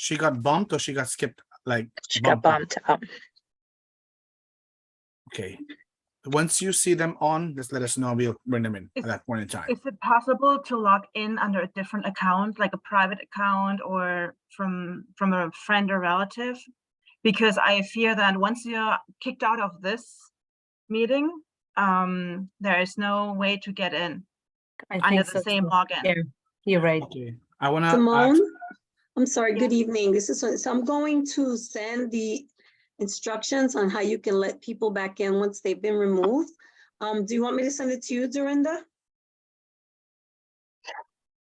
She got bumped or she got skipped? Like She got bumped up. Okay. Once you see them on, just let us know. We'll bring them in at that point in time. Is it possible to log in under a different account, like a private account or from a friend or relative? Because I fear that once you're kicked out of this meeting, there is no way to get in under the same login. Yeah, you're right. Okay. I want to Simone, I'm sorry, good Yes. evening. So I'm going to send the instructions on how you can let people back in once they've been removed. Do you want me to send it to you, Dorinda?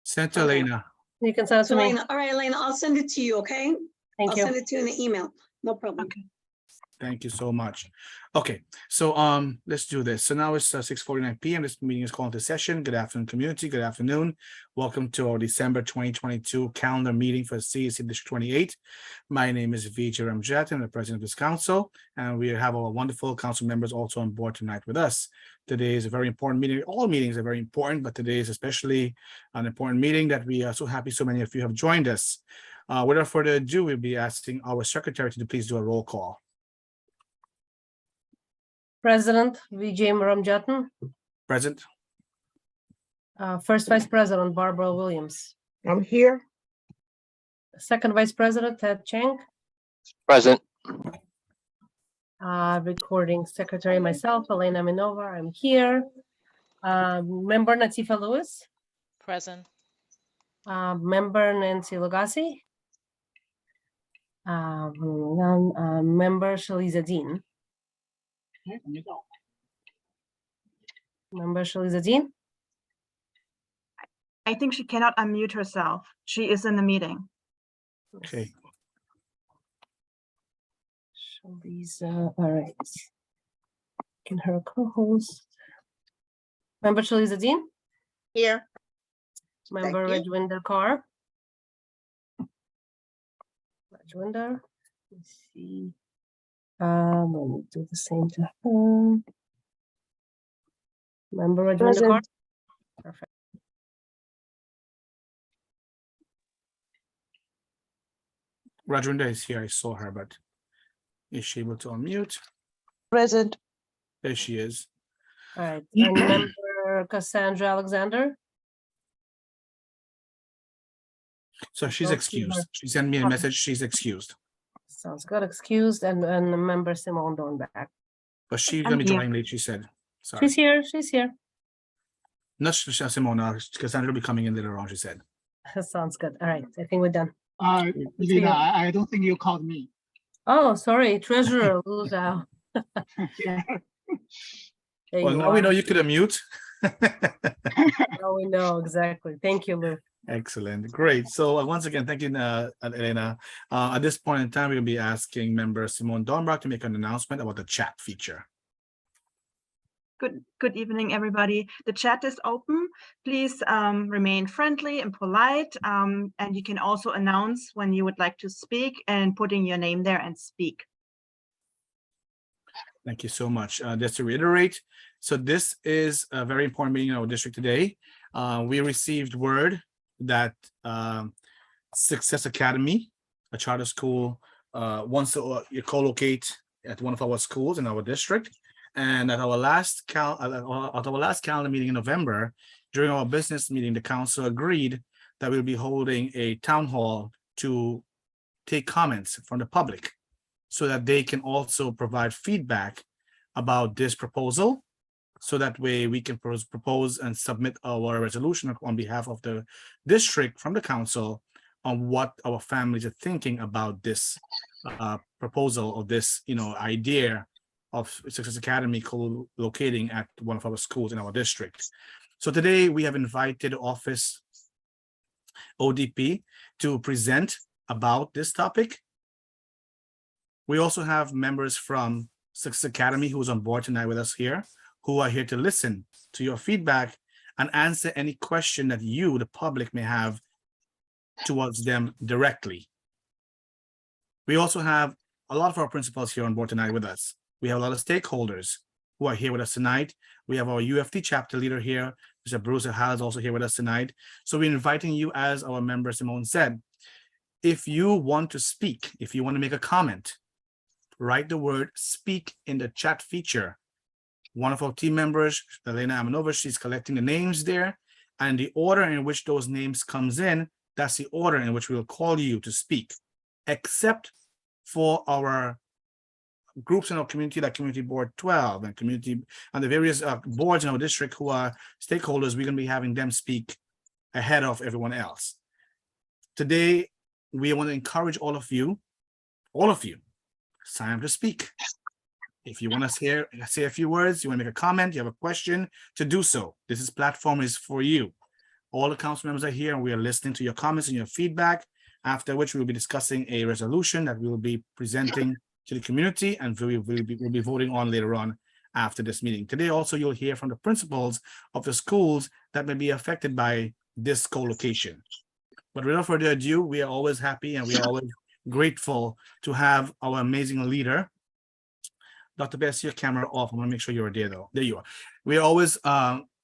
send to Okay. Elena. You can send it So to me. Elena, all right, Elena, I'll send it to you, okay? Thank I'll you. send it to you in the email. No problem. Okay. Thank you so much. Okay, so let's do this. So now it's 6:49 p.m. This meeting is called into session. Good afternoon, community. Good afternoon. Welcome to our December 2022 calendar meeting for CEC District 28. My name is Vijay Ramjet. I'm the president of this council, and we have our wonderful council members also on board tonight with us. Today is a very important meeting. All meetings are very important, but today is especially an important meeting that we are so happy so many of you have joined us. Without further ado, we'll be asking our secretary to please do a roll call. President Vijay Ramjatan, Present. First Vice President Barbara Williams, I'm here. Second Vice President Ted Chang, Present. Recording Secretary myself, Elena Minova, I'm here. Member Natifa Lewis, Present. Member Nancy Lugasi, Member Shaliza Dean. Member Shaliza Dean. I think she cannot unmute herself. She is in the meeting. Okay. Shaliza, all right. Can her co-host. Member Shaliza Dean, Here. Member Thank Rajwinder Kaur. Rajwinder, let's see. Let me do the same to her. Member Rajwinder Kaur. Perfect. Rajwinda is here. I saw her, but is she able to unmute? Present. There she is. All right, and Member Cassandra Alexander. So she's don't see excused. her. She sent me a Okay. message. She's excused. Sounds good, excused, and Member Simone Dornback. But she's I'm going to be here. joining late, she said. Sorry. She's here, she's here. Not Simona, Cassandra will be coming in later on, she said. Sounds good, all right, I think we're done. Lena, you. I don't think you called me. Oh, sorry, Treasurer Luzau. Yeah. There Well, you now we are. know you could unmute. Now we know, exactly. Thank you, Lou. Excellent. Great. So once again, thank you, Elena. At this point in time, we'll be asking member Simone Dornbach to make an announcement about the chat feature. Good evening, everybody. The chat is open. Please remain friendly and polite. And you can also announce when you would like to speak and putting your name there and speak. Thank you so much. Just to reiterate, so this is a very important meeting in our district today. We received word that Success Academy, a charter school, wants to co-locate at one of our schools in our district. And at our last calendar meeting in November, during our business meeting, the council agreed that we'll be holding a town hall to take comments from the public so that they can also provide feedback about this proposal. So that way we can propose and submit our resolution on behalf of the district from the council on what our families are thinking about this proposal or this, idea of Success Academy co-locating at one of our schools in our district. So today we have invited Office ODP to present about this topic. We also have members from Success Academy who's on board tonight with us here, who are here to listen to your feedback and answer any question that you, the public, may have towards them directly. We also have a lot of our principals here on board tonight with us. We have a lot of stakeholders who are here with us tonight. We have our UFT chapter leader here, Mr. Bruce Hall is also here with us tonight. So we're inviting you, as our member Simone said, If you want to speak, if you want to make a comment, write the word speak in the chat feature. One of our team members, Elena Amanova, she's collecting the names there, and the order in which those names comes in, that's the order in which we'll call you to speak, except for our groups in our community, like Community Board 12 and community and the various boards in our district who are stakeholders. We're going to be having them speak ahead of everyone else. Today, we want to encourage all of you, sign up to speak. If you want to say a few words, you want to make a comment, you have a question, to do so. This platform is for you. All the council members are here, and we are listening to your comments and your feedback, after which we will be discussing a resolution that we will be presenting to the community, and we'll be voting on later on after this meeting. Today also, you'll hear from the principals of the schools that may be affected by this co-location. But without further ado, we are always happy and we are always grateful to have our amazing leader. Dr. Bess, your camera off. I want to make sure you're there though. There you are. We are always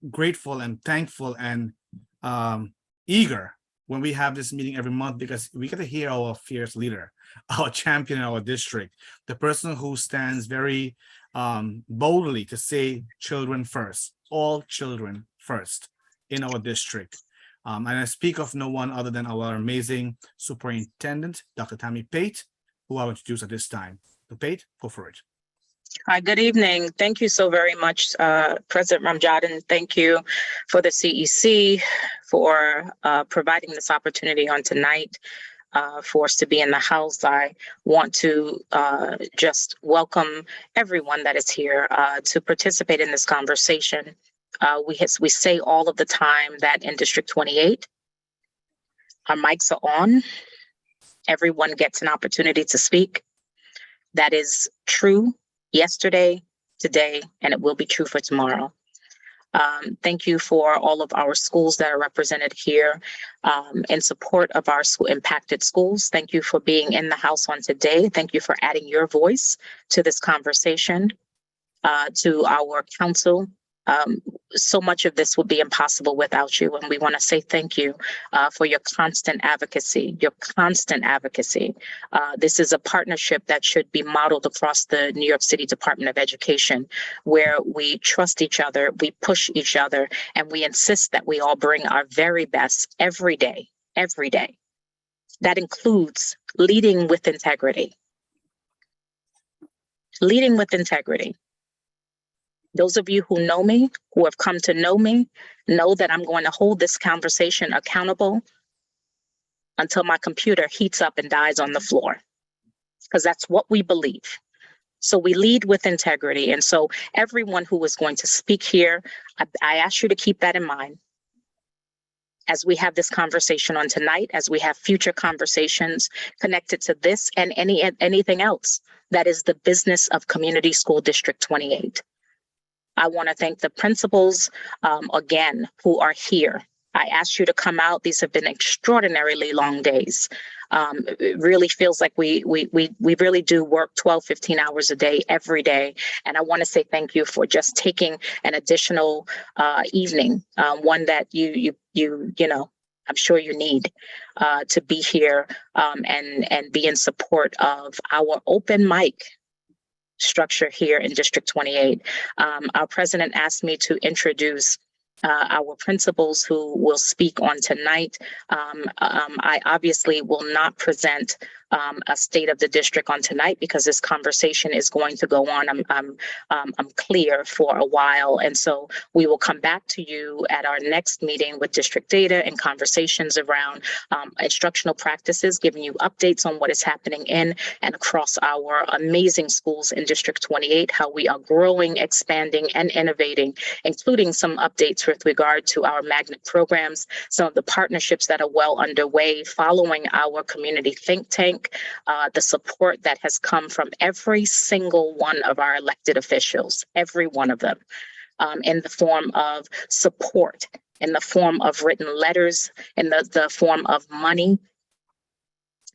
grateful and thankful and eager when we have this meeting every month, because we get to hear our fierce leader, our champion in our district, the person who stands very boldly to say children first, all children first in our district. And I speak of no one other than our amazing superintendent, Dr. Tammy Pate, who I'll introduce at this time. So Pate, go for it. Hi, good evening. Thank you so very much, President Ramjadin. Thank you for the CEC for providing this opportunity on tonight for us to be in the House. I want to just welcome everyone that is here to participate in this conversation. We say all of the time that in District 28, our mics are on. Everyone gets an opportunity to speak. That is true yesterday, today, and it will be true for tomorrow. Thank you for all of our schools that are represented here in support of our school impacted schools. Thank you for being in the House on today. Thank you for adding your voice to this conversation, to our council. So much of this would be impossible without you, and we want to say thank you for your constant advocacy, This is a partnership that should be modeled across the New York City Department of Education, where we trust each other, we push each other, and we insist that we all bring our very best every day. That includes leading with integrity. Those of you who know me, who have come to know me, know that I'm going to hold this conversation accountable until my computer heats up and dies on the floor, because that's what we believe. So we lead with integrity. And so everyone who is going to speak here, I ask you to keep that in mind as we have this conversation on tonight, as we have future conversations connected to this and anything else that is the business of Community School District 28. I want to thank the principals again who are here. I asked you to come out. These have been extraordinarily long days. It really feels like we really do work 12, 15 hours a day, every day. And I want to say thank you for just taking an additional evening, one that you know, I'm sure you need to be here and be in support of our open mic structure here in District 28. Our president asked me to introduce our principals who will speak on tonight. I obviously will not present a state of the district on tonight because this conversation is going to go on. I'm clear for a while, and so we will come back to you at our next meeting with district data and conversations around instructional practices, giving you updates on what is happening in and across our amazing schools in District 28, how we are growing, expanding, and innovating, including some updates with regard to our magnet programs, some of the partnerships that are well underway following our community think tank, the support that has come from every single one of our elected officials, every one of them, in the form of support, in the form of written letters, in the form of money,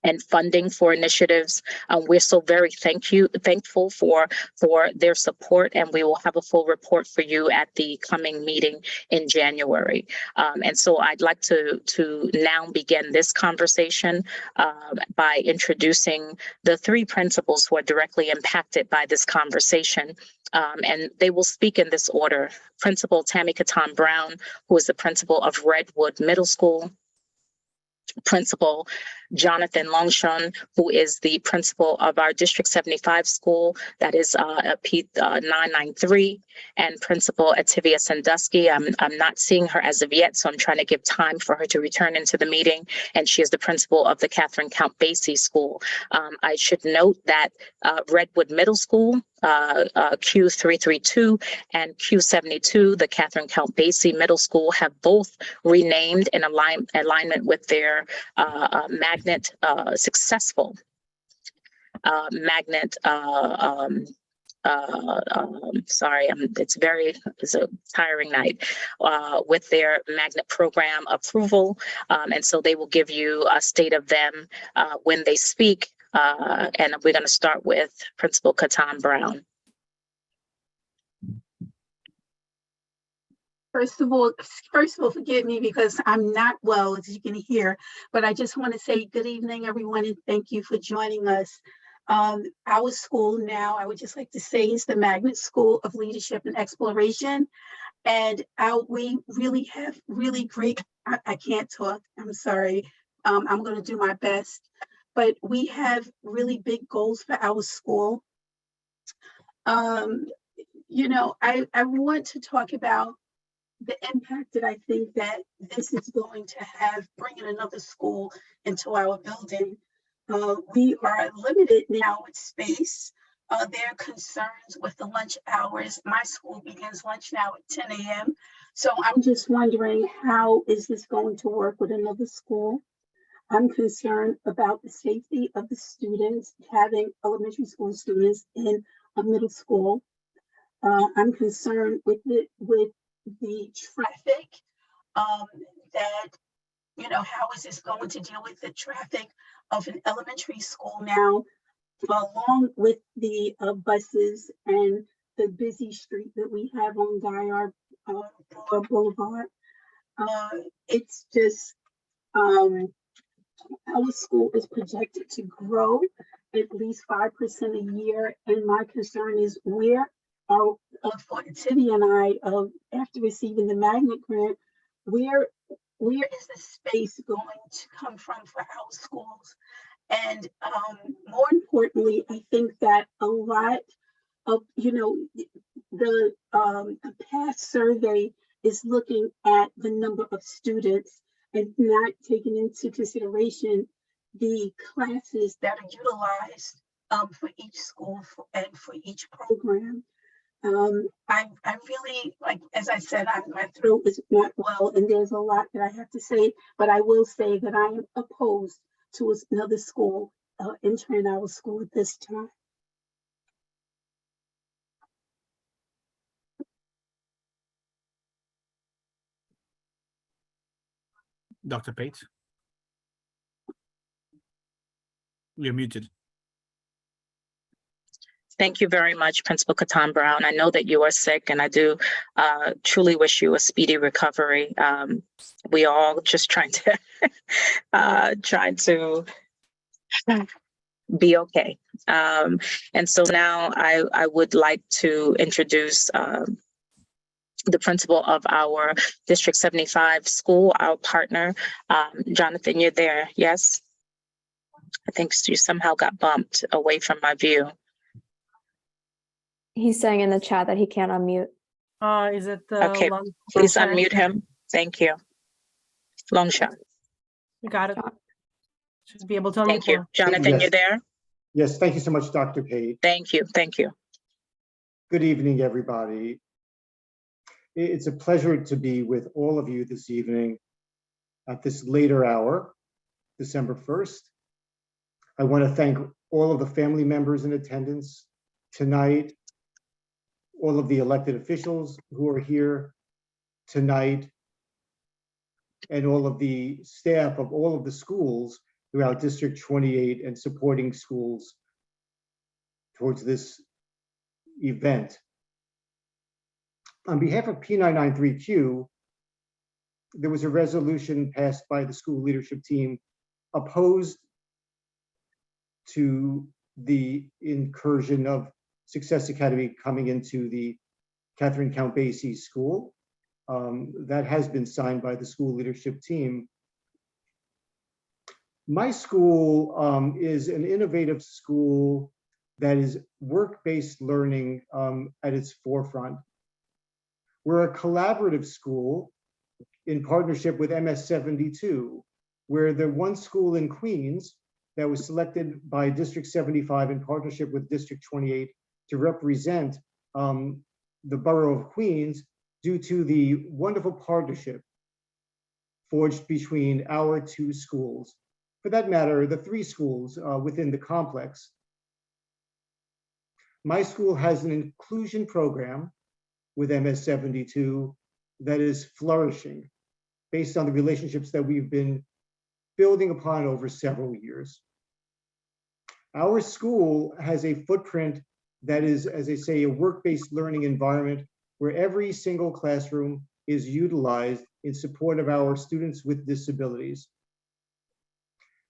and funding for initiatives. We're so very thankful for their support, and we will have a full report for you at the coming meeting in January. And so I'd like to now begin this conversation by introducing the three principals who are directly impacted by this conversation. And they will speak in this order. Principal Tammy Catan Brown, who is the principal of Redwood Middle School. Principal Jonathan Longshon, who is the principal of our District 75 school, that is P 993, and Principal Ativia Sandusky. I'm not seeing her as of yet, so I'm trying to give time for her to return into the meeting, and she is the principal of the Catherine Count Basie School. I should note that Redwood Middle School, Q332 and Q72, the Catherine Count Basie Middle School, have both renamed in alignment with their magnet successful magnet sorry, it's a tiring night with their magnet program approval, and so they will give you a state of them when they speak, and we're going to start with Principal Catan Brown. First of all, forgive me because I'm not well, as you can hear, but I just want to say good evening, everyone, and thank you for joining us. Our school now, I would just like to say, is the Magnet School of Leadership and Exploration. And we really have really great, I can't talk, I'm sorry. I'm going to do my best, but we have really big goals for our school. You know, I want to talk about the impact that I think that this is going to have bringing another school into our building. We are limited now with space. There are concerns with the lunch hours. My school begins lunch now at 10 a.m. So I'm just wondering, how is this going to work with another school? I'm concerned about the safety of the students, having elementary school students in a middle school. I'm concerned with the traffic, that, you know, how is this going to deal with the traffic of an elementary school now, along with the buses and the busy street that we have on Guyard Boulevard. It's just, our school is projected to grow at least 5% a year, and my concern is where for Tiffany and I, after receiving the magnet grant, where is the space going to come from for our schools? And more importantly, I think that a lot of, you know, the past survey is looking at the number of students and not taking into consideration the classes that are utilized for each school and for each program. I really, like, as I said, my throat is not well, and there's a lot that I have to say, but I will say that I am opposed to another school entering our school at this time. Dr. Pate? You're muted. Thank you very much, Principal Catan Brown. I know that you are sick, and I do truly wish you a speedy recovery. We all just trying to be okay. And so now I would like to introduce the principal of our District 75 school, our partner. Jonathan, you're there, yes? I think you somehow got bumped away from my view. He's saying in the chat that he can't unmute. Is it Okay, long please shot? unmute him. Thank you. Long shot. You got it. Should be able to unmute. Thank you. now. Jonathan, Yes. you're there? Yes, thank you so much, Dr. Pate. Thank you. Thank you. Good evening, everybody. It's a pleasure to be with all of you this evening at this later hour, December 1st. I want to thank all of the family members in attendance tonight, all of the elected officials who are here tonight, and all of the staff of all of the schools throughout District 28 and supporting schools towards this event. On behalf of P993Q, there was a resolution passed by the school leadership team opposed to the incursion of Success Academy coming into the Catherine Count Basie School. That has been signed by the school leadership team. My school is an innovative school that is work-based learning at its forefront. We're a collaborative school in partnership with MS72, where the one school in Queens that was selected by District 75 in partnership with District 28 to represent the borough of Queens due to the wonderful partnership forged between our two schools. For that matter, the three schools within the complex. My school has an inclusion program with MS72 that is flourishing based on the relationships that we've been building upon over several years. Our school has a footprint that is, as I say, a work-based learning environment where every single classroom is utilized in support of our students with disabilities.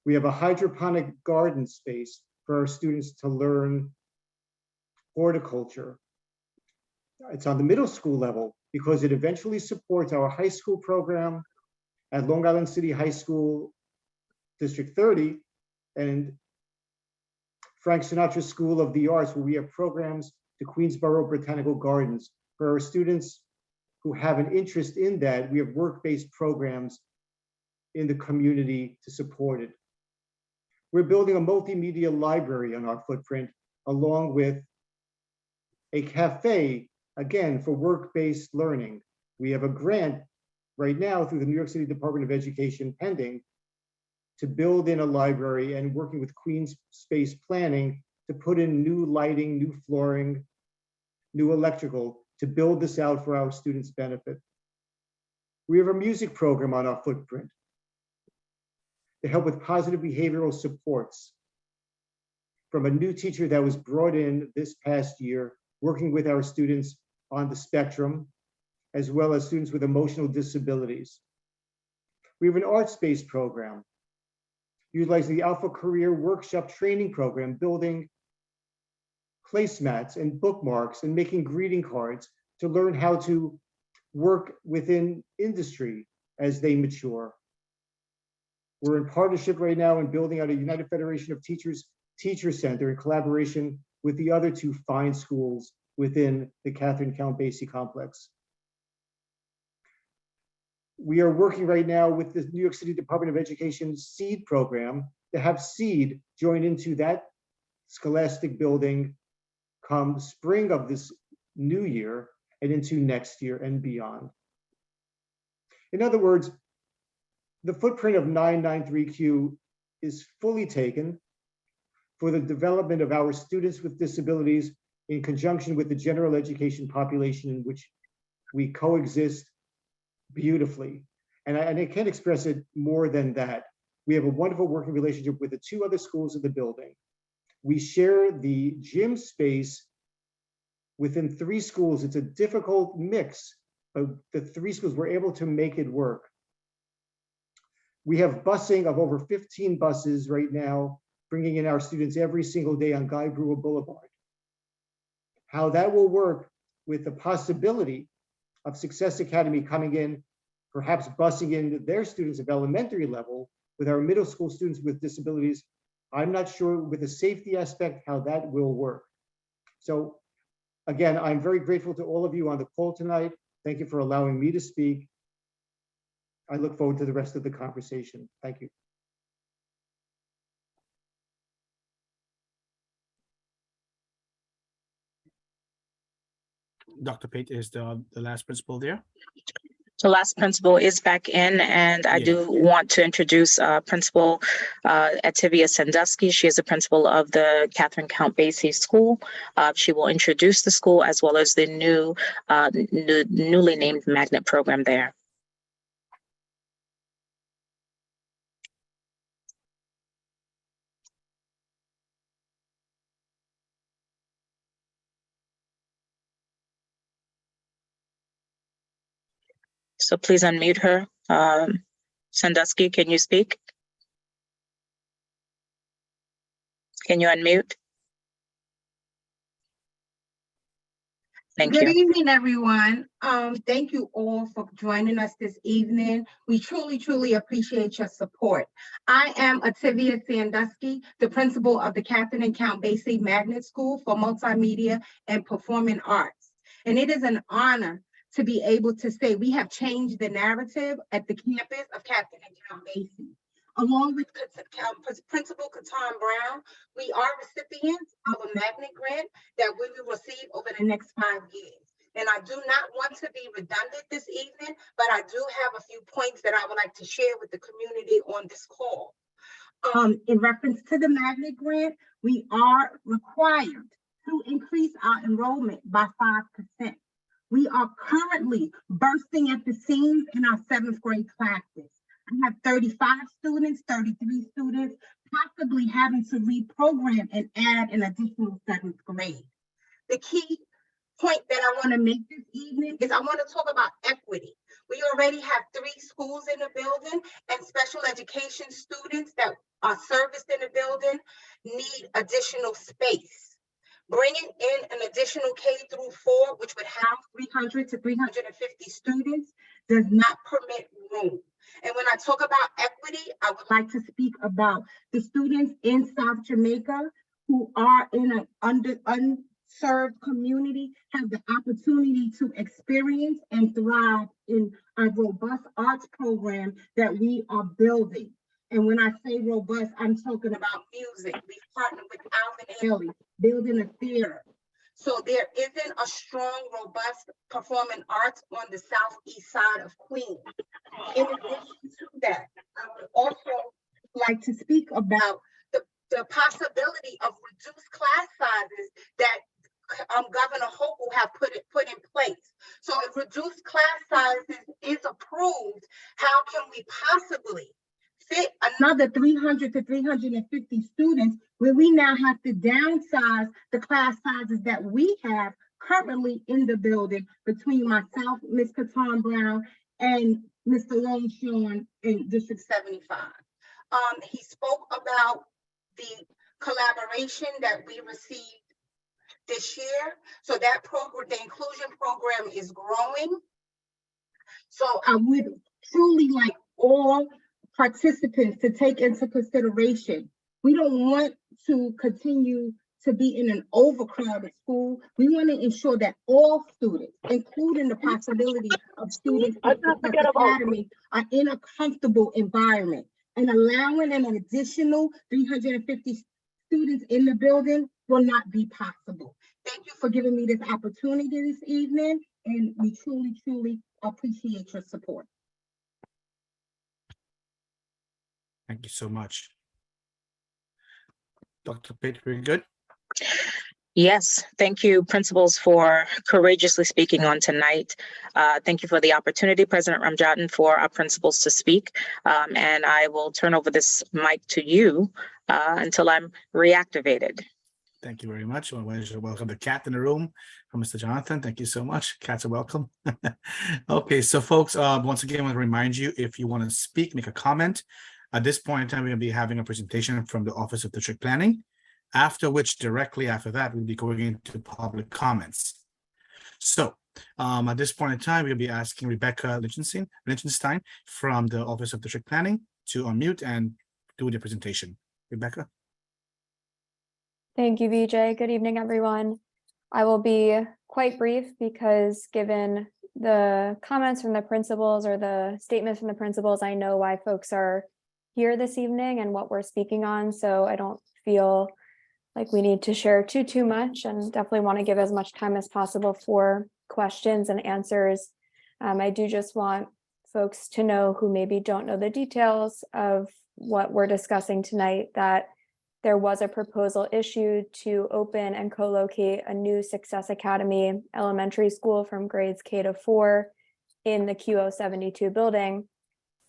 We have a hydroponic garden space for our students to learn horticulture. It's on the middle school level because it eventually supports our high school program at Long Island City High School, District 30, and Frank Sinatra School of the Arts, where we have programs to Queensborough Botanical Gardens. For our students who have an interest in that, we have work-based programs in the community to support it. We're building a multimedia library on our footprint, along with a cafe, again, for work-based learning. We have a grant right now through the New York City Department of Education pending to build in a library and working with Queens Space Planning to put in new lighting, new flooring, new electrical to build this out for our students' benefit. We have a music program on our footprint to help with positive behavioral supports from a new teacher that was brought in this past year, working with our students on the spectrum, as well as students with emotional disabilities. We have an arts-based program, utilizing the Alpha Career Workshop Training Program, building placemats and bookmarks and making greeting cards to learn how to work within industry as they mature. We're in partnership right now in building out a United Federation of Teachers Teacher Center in collaboration with the other two fine schools within the Catherine Count Basie complex. We are working right now with the New York City Department of Education SEED program to have SEED join into that scholastic building come spring of this new year and into next year and beyond. In other words, the footprint of 993Q is fully taken for the development of our students with disabilities in conjunction with the general education population in which we coexist beautifully. And I can't express it more than that. We have a wonderful working relationship with the two other schools in the building. We share the gym space within three schools. It's a difficult mix, but the three schools were able to make it work. We have busing of over 15 buses right now, bringing in our students every single day on Guy Brewer Boulevard. How that will work with the possibility of Success Academy coming in, perhaps busing in their students of elementary level with our middle school students with disabilities, I'm not sure with the safety aspect how that will work. So again, I'm very grateful to all of you on the call tonight. Thank you for allowing me to speak. I look forward to the rest of the conversation. Thank you. Dr. Pate is the last principal there. The last principal is back in, and I Yeah. do want to introduce Principal Ativia Sandusky. She is the principal of the Catherine Count Basie School. She will introduce the school as well as the newly named magnet program there. So please unmute her. Sandusky, can you speak? Can you unmute? Thank Good you. evening, everyone. Thank you all for joining us this evening. We truly appreciate your support. I am Ativia Sandusky, the principal of the Catherine and Count Basie Magnet School for Multimedia and Performing Arts. And it is an honor to be able to say we have changed the narrative at the campus of Catherine and Count Basie. Along with Principal Katan Brown, we are recipients of a magnet grant that we will receive over the next 5 years. And I do not want to be redundant this evening, but I do have a few points that I would like to share with the community on this call. In reference to the magnet grant, we are required to increase our enrollment by 5%. We are currently bursting at the seams in our 7th grade classes. I have 35 students, 33 students, possibly having to reprogram and add an additional 7th grade. The key point that I want to make this evening is I want to talk about equity. We already have 3 schools in the building, and special education students that are serviced in the building need additional space. Bringing in an additional K-4, which would have 300 to 350 students, does not permit room. And when I talk about equity, I would like to speak about the students in South Jamaica who are in an unserved community, have the opportunity to experience and thrive in a robust arts program that we are building. And when I say robust, I'm talking about music. We've partnered with Alvin Ailey, building a theater. So there isn't a strong, robust performing arts on the southeast side of Queens. In addition to that, I would also like to speak about the possibility of reduced class sizes that Governor Hochul have put in place. So if reduced class sizes is approved, how can we possibly fit another 300 to 350 students where we now have to downsize the class sizes that we have currently in the building between myself, Ms. Katan Brown, and Mr. Lone Sean in District 75. He spoke about the collaboration that we received this year. So that program, the inclusion program, is growing. So I would truly like all participants to take into consideration. We don't want to continue to be in an overcrowded school. We want to ensure that all students, including the possibility of students at the academy, are in a comfortable environment, and allowing an additional 350 students in the building will not be possible. Thank you for giving me this opportunity this evening, and we truly appreciate your support. Thank you so much. Dr. Pitt, very good. Yes, thank you, principals, for courageously speaking on tonight. Thank you for the opportunity, President Ramjatan, for our principals to speak. And I will turn over this mic to you until I'm reactivated. Thank you very much. I want to welcome the cat in the room from Mr. Jonathan. Thank you so much. Cats are welcome. Okay, so folks, once again, I want to remind you, if you want to speak, make a comment. At this point in time, we're going to be having a presentation from the Office of District Planning, after which, directly after that, we'll be going into public comments. So at this point in time, we'll be asking Rebecca Lichtenstein from the Office of District Planning to unmute and do the presentation. Rebecca. Thank you, VJ. Good evening, everyone. I will be quite brief because given the comments from the principals or the statements from the principals, I know why folks are here this evening and what we're speaking on. So I don't feel like we need to share too much, and definitely want to give as much time as possible for questions and answers. I do just want folks to know who maybe don't know the details of what we're discussing tonight, that there was a proposal issued to open and co-locate a new Success Academy elementary school from grades K-4 in the QO72 building,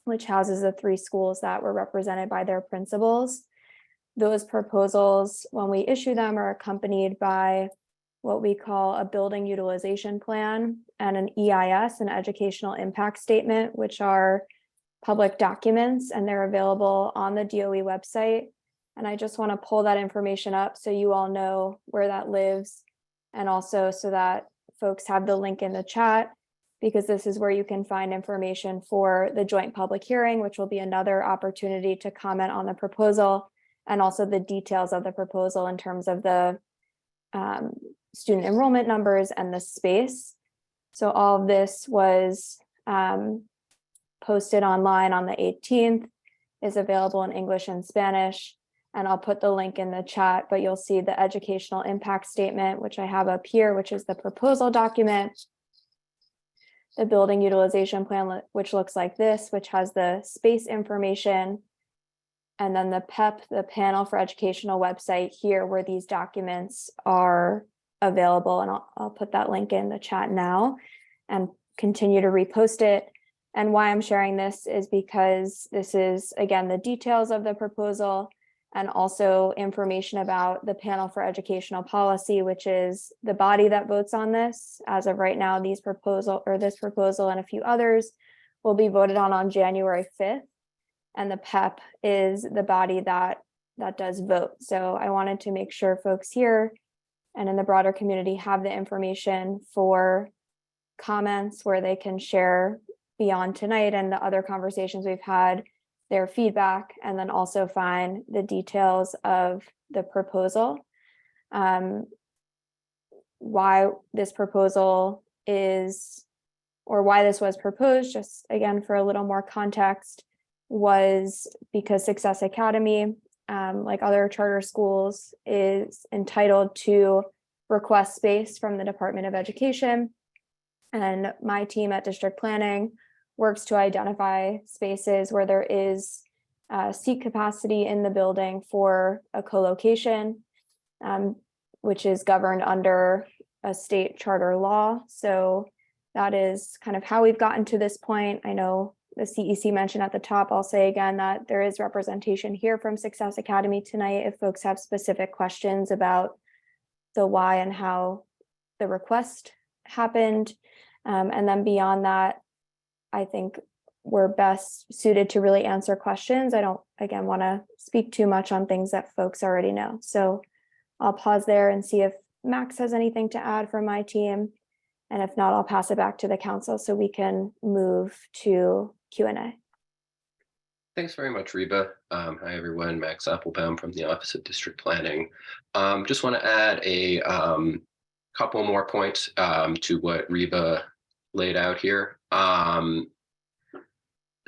which houses the 3 schools that were represented by their principals. Those proposals, when we issue them, are accompanied by what we call a building utilization plan and an EIS, an educational impact statement, which are public documents, and they're available on the DOE website. And I just want to pull that information up so you all know where that lives, and also so that folks have the link in the chat, because this is where you can find information for the joint public hearing, which will be another opportunity to comment on the proposal, and also the details of the proposal in terms of the student enrollment numbers and the space. So all of this was posted online on the 18th, is available in English and Spanish, and I'll put the link in the chat, but you'll see the educational impact statement, which I have up here, which is the proposal document, the building utilization plan, which looks like this, which has the space information, and then the PEP, the panel for educational website here, where these documents are available. And I'll put that link in the chat now and continue to repost it. And why I'm sharing this is because this is, again, the details of the proposal, and also information about the panel for educational policy, which is the body that votes on this. As of right now, this proposal and a few others will be voted on January 5th. And the PEP is the body that does vote. So I wanted to make sure folks here and in the broader community have the information for comments where they can share beyond tonight and the other conversations we've had, their feedback, and then also find the details of the proposal. Why this proposal is, or why this was proposed, just again for a little more context, was because Success Academy, like other charter schools, is entitled to request space from the Department of Education. And my team at District Planning works to identify spaces where there is seat capacity in the building for a co-location, which is governed under a state charter law. So that is kind of how we've gotten to this point. I know the CEC mentioned at the top. I'll say again that there is representation here from Success Academy tonight if folks have specific questions about the why and how the request happened. And then beyond that, I think we're best suited to really answer questions. I don't, again, want to speak too much on things that folks already know. So I'll pause there and see if Max has anything to add from my team. And if not, I'll pass it back to the council so we can move to Q&A. Thanks very much, Reba. Hi, everyone. Max Applebaum from the Office of District Planning. Just want to add a couple more points to what Reba laid out here.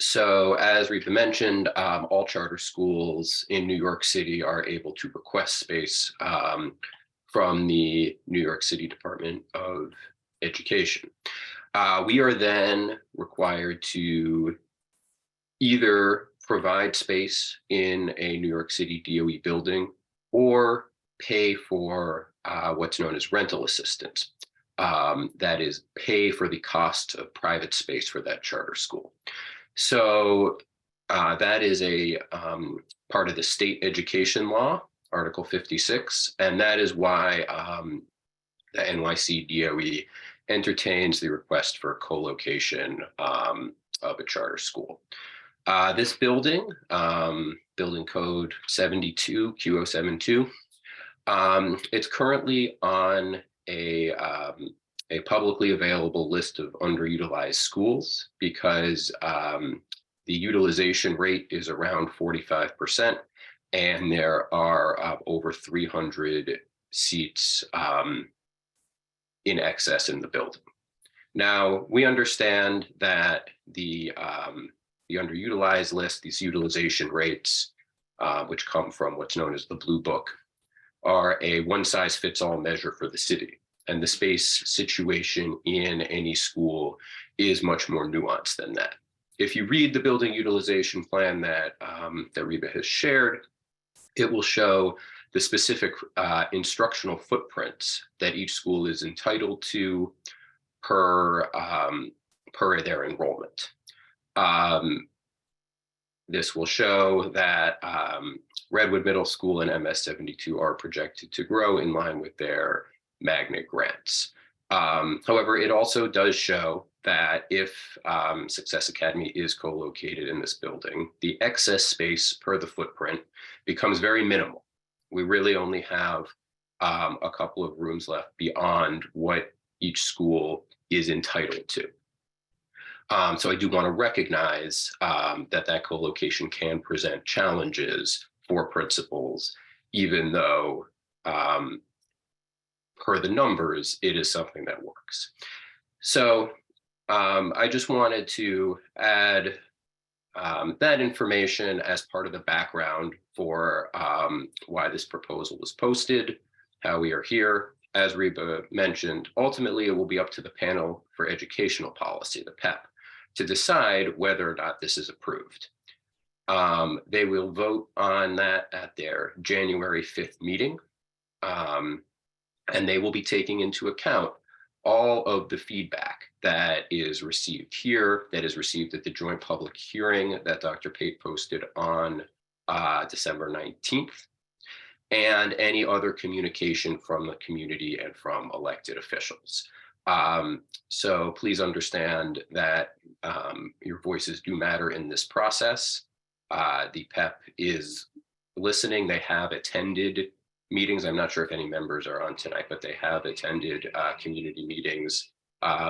So as Reba mentioned, all charter schools in New York City are able to request space from the New York City Department of Education. We are then required to either provide space in a New York City DOE building or pay for what's known as rental assistance. That is, pay for the cost of private space for that charter school. So that is a part of the state education law, Article 56, and that is why the NYC DOE entertains the request for co-location of a charter school. This building, building code 72 Q072, it's currently on a publicly available list of underutilized schools because the utilization rate is around 45%, and there are over 300 seats in excess in the building. Now, we understand that the underutilized list, these utilization rates, which come from what's known as the Blue Book, are a one-size-fits-all measure for the city. And the space situation in any school is much more nuanced than that. If you read the building utilization plan that Reba has shared, it will show the specific instructional footprints that each school is entitled to per their enrollment. This will show that Redwood Middle School and MS 72 are projected to grow in line with their magnet grants. However, it also does show that if Success Academy is co-located in this building, the excess space per the footprint becomes very minimal. We really only have a couple of rooms left beyond what each school is entitled to. So I do want to recognize that co-location can present challenges for principals, even though per the numbers, it is something that works. So I just wanted to add that information as part of the background for why this proposal was posted, how we are here. As Reba mentioned, ultimately it will be up to the Panel for Educational Policy, the PEP, to decide whether or not this is approved. They will vote on that at their January 5th meeting. And they will be taking into account all of the feedback that is received here, that is received at the joint public hearing that Dr. Pate posted on December 19th, and any other communication from the community and from elected officials. So please understand that your voices do matter in this process. The PEP is listening. They have attended meetings. I'm not sure if any members are on tonight, but they have attended community meetings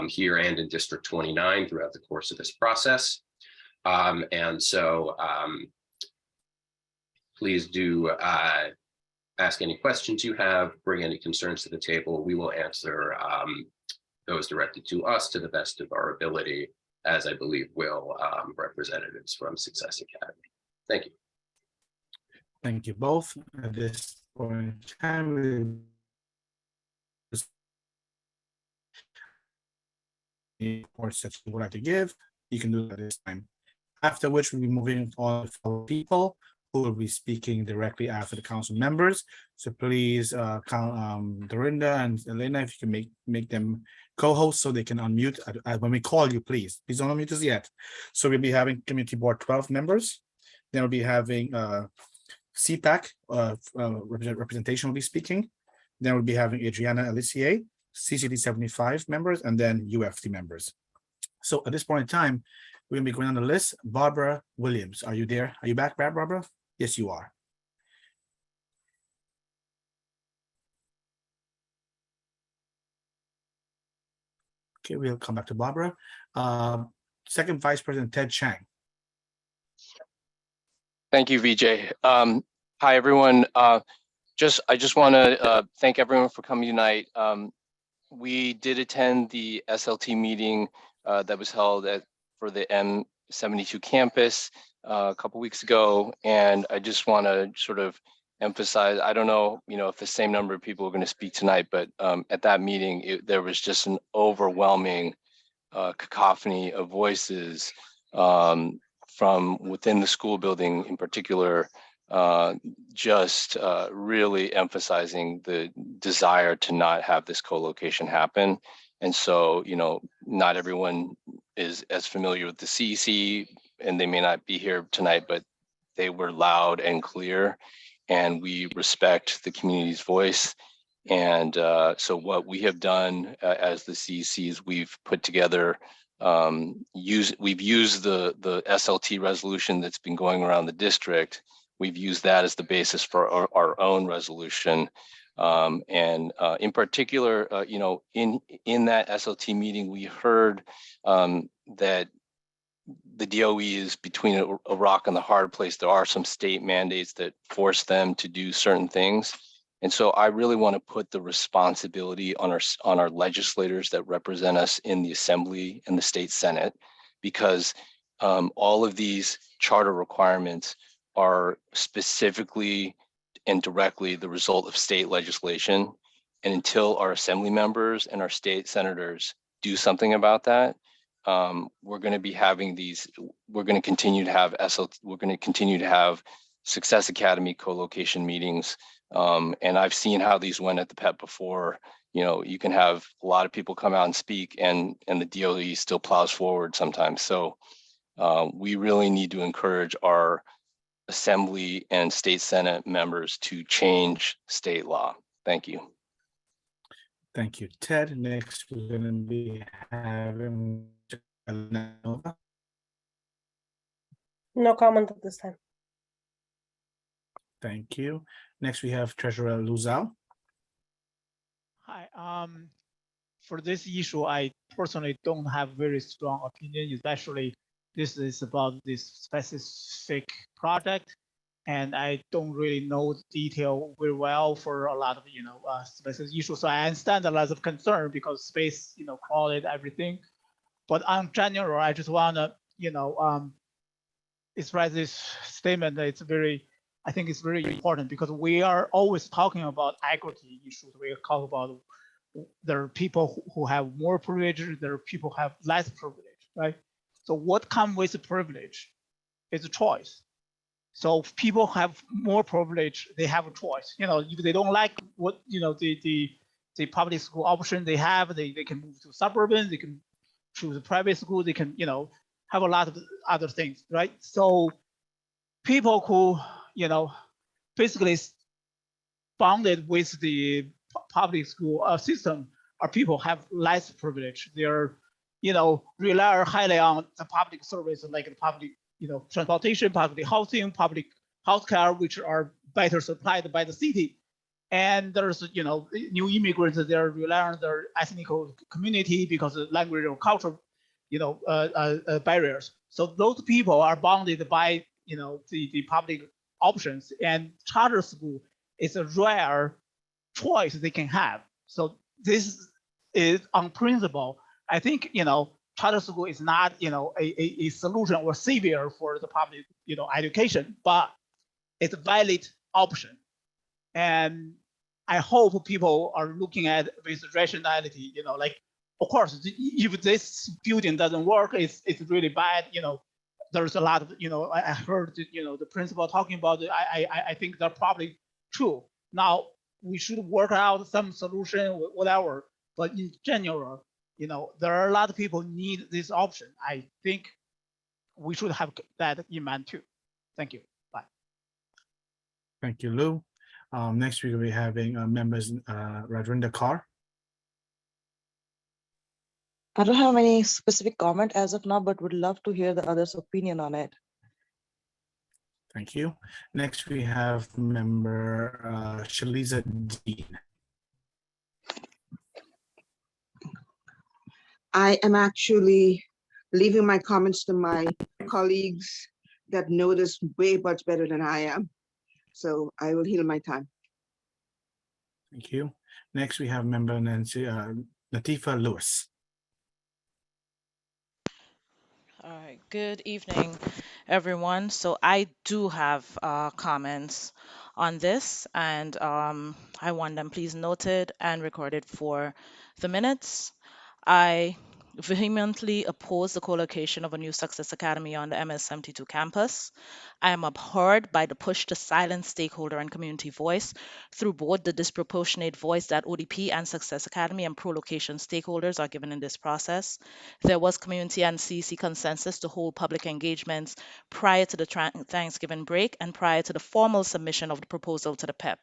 here and in District 29 throughout the course of this process. And so please do ask any questions you have, bring any concerns to the table. We will answer those directed to us to the best of our ability, as I believe will representatives from Success Academy. Thank you. Thank you both. At this point in time, reports that you would like to give, you can do that this time. After which we'll be moving on to follow people who will be speaking directly after the council members. So please, Dorinda and Elena, if you can make them co-hosts so they can unmute when we call you, please. Please don't unmute us yet. So we'll be having Community Board 12 members. Then we'll be having CPAC representation will be speaking. Then we'll be having Adriana Alicier, CEC28 members, and then UFT members. So at this point in time, we're gonna be going on the list. Barbara Williams, are you there? Are you back, Barbara? Yes, you are. Okay, we'll come back to Barbara. Second Vice President Ted Chang. Thank you, VJ. Hi, everyone. I just want to thank everyone for coming tonight. We did attend the SLT meeting that was held for the M72 campus a couple weeks ago, and I just want to sort of emphasize, I don't know, if the same number of people are going to speak tonight, but at that meeting, there was just an overwhelming cacophony of voices from within the school building in particular, just really emphasizing the desire to not have this co-location happen. And so, not everyone is as familiar with the CEC, and they may not be here tonight, but they were loud and clear, and we respect the community's voice. And so what we have done as the CEC is we've put together, we've used the SLT resolution that's been going around the district. We've used that as the basis for our own resolution. And in particular, in that SLT meeting, we heard that the DOE is between a rock and the hard place. There are some state mandates that force them to do certain things. And so I really want to put the responsibility on our legislators that represent us in the Assembly and the State Senate, because all of these charter requirements are specifically and directly the result of state legislation. And until our Assembly members and our state senators do something about that, we're going to be having we're going to continue to have we're going to continue to have Success Academy co-location meetings. And I've seen how these went at the PEP before. You can have a lot of people come out and speak, and the DOE still plows forward sometimes. So we really need to encourage our Assembly and State Senate members to change state law. Thank you. Thank you, Ted. Next, we're going to be having Nova. No comment at this time. Thank you. Next, we have Treasurer Luzao. Hi, for this issue, I personally don't have very strong opinion, especially this is about this specific project. And I don't really know the detail very well for a lot of, specific issues. So I understand a lot of concern because space, quality, everything. But on general, I just want to, express this statement that I think it's very important because we are always talking about equity issues. We talk about there are people who have more privilege, there are people who have less privilege, right? So what comes with privilege is a choice. So if people have more privilege, they have a choice. If they don't like what, the public school option they have, they can move to suburban, they can choose a private school, they can, have a lot of other things, right? So people who, basically bonded with the public school system are people who have less privilege. They're, rely highly on the public service like the public, transportation, public housing, public healthcare, which are better supplied by the city. And there's, new immigrants, they're relying on their ethnic community because of language or culture, barriers. So those people are bounded by, the public options, and charter school is a rare choice they can have. So this is on principle. I think, charter school is not, a solution or savior for the public, education, but it's a valid option. And I hope people are looking at with rationality, of course, if this building doesn't work, it's really bad, there's a lot of, I heard, the principal talking about it. I think they're probably true. Now, we should work out some solution, whatever. But in general, there are a lot of people need this option. I think we should have that in mind too. Thank you. Bye. Thank you, Lou. Next, we're going to be having members Rajendra Kaur. I don't have any specific comment as of now, but would love to hear the others' opinion on it. Thank you. Next, we have member Shaliza Dean. I am actually leaving my comments to my colleagues that know this way much better than I am. So I will heal my time. Thank you. Next, we have member Nancy Latifa Lewis. All right, good evening, everyone. So I do have comments on this, and I want them please noted and recorded for the minutes. I vehemently oppose the co-location of a new Success Academy on the MS-72 campus. I am abhorred by the push to silence stakeholder and community voice through both the disproportionate voice that ODP and Success Academy and pro-location stakeholders are given in this process. There was community and CEC consensus to hold public engagements prior to the Thanksgiving break and prior to the formal submission of the proposal to the PEP.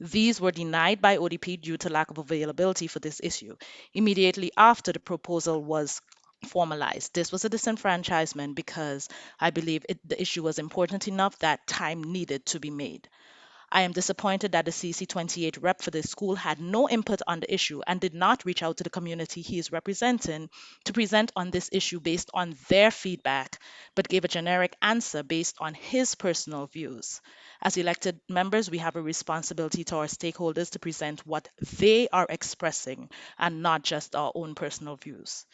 These were denied by ODP due to lack of availability for this issue. Immediately after the proposal was formalized, this was a disenfranchisement because I believe the issue was important enough that time needed to be made. I am disappointed that the CEC28 rep for this school had no input on the issue and did not reach out to the community he is representing to present on this issue based on their feedback, but gave a generic answer based on his personal views. As elected members, we have a responsibility to our stakeholders to present what they are expressing and not just our own personal views.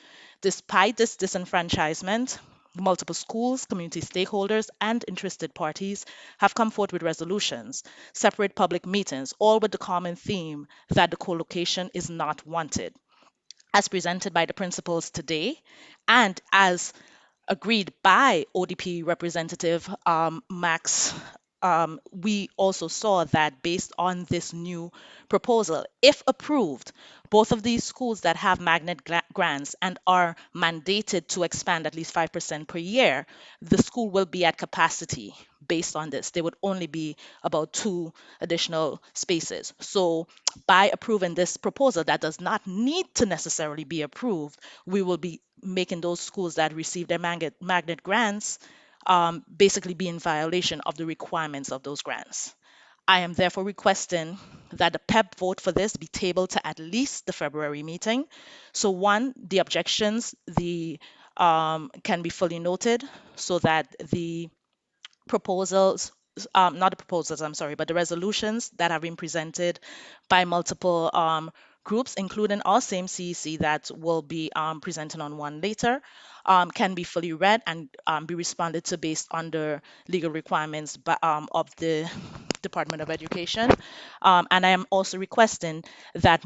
Despite this disenfranchisement, multiple schools, community stakeholders, and interested parties have come forward with resolutions, separate public meetings, all with the common theme that the co-location is not wanted. As presented by the principals today, and as agreed by ODP representative Max we also saw that based on this new proposal, if approved, both of these schools that have magnet grants and are mandated to expand at least 5% per year, the school will be at capacity based on this. There would only be about 2 additional spaces. So by approving this proposal that does not need to necessarily be approved, we will be making those schools that receive their magnet grants basically be in violation of the requirements of those grants. I am therefore requesting that the PEP vote for this be tabled to at least the February meeting. So one, the objections can be fully noted so that the proposals, not the proposals, I'm sorry, but the resolutions that have been presented by multiple groups, including our same CEC that will be presenting on one later, can be fully read and be responded to based on the legal requirements of the Department of Education. And I am also requesting that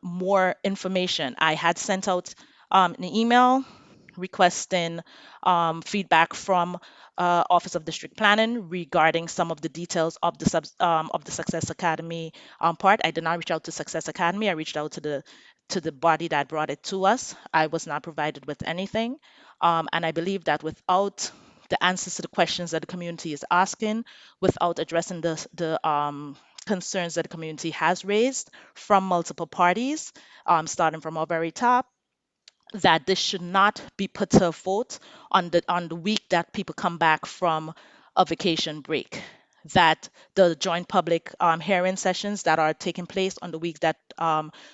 more information. I had sent out an email requesting feedback from Office of District Planning regarding some of the details of the Success Academy part. I did not reach out to Success Academy. I reached out to the body that brought it to us. I was not provided with anything, and I believe that without the answers to the questions that the community is asking, without addressing the concerns that the community has raised from multiple parties, starting from our very top, that this should not be put to a vote on the week that people come back from a vacation break. That the joint public hearing sessions that are taking place on the week that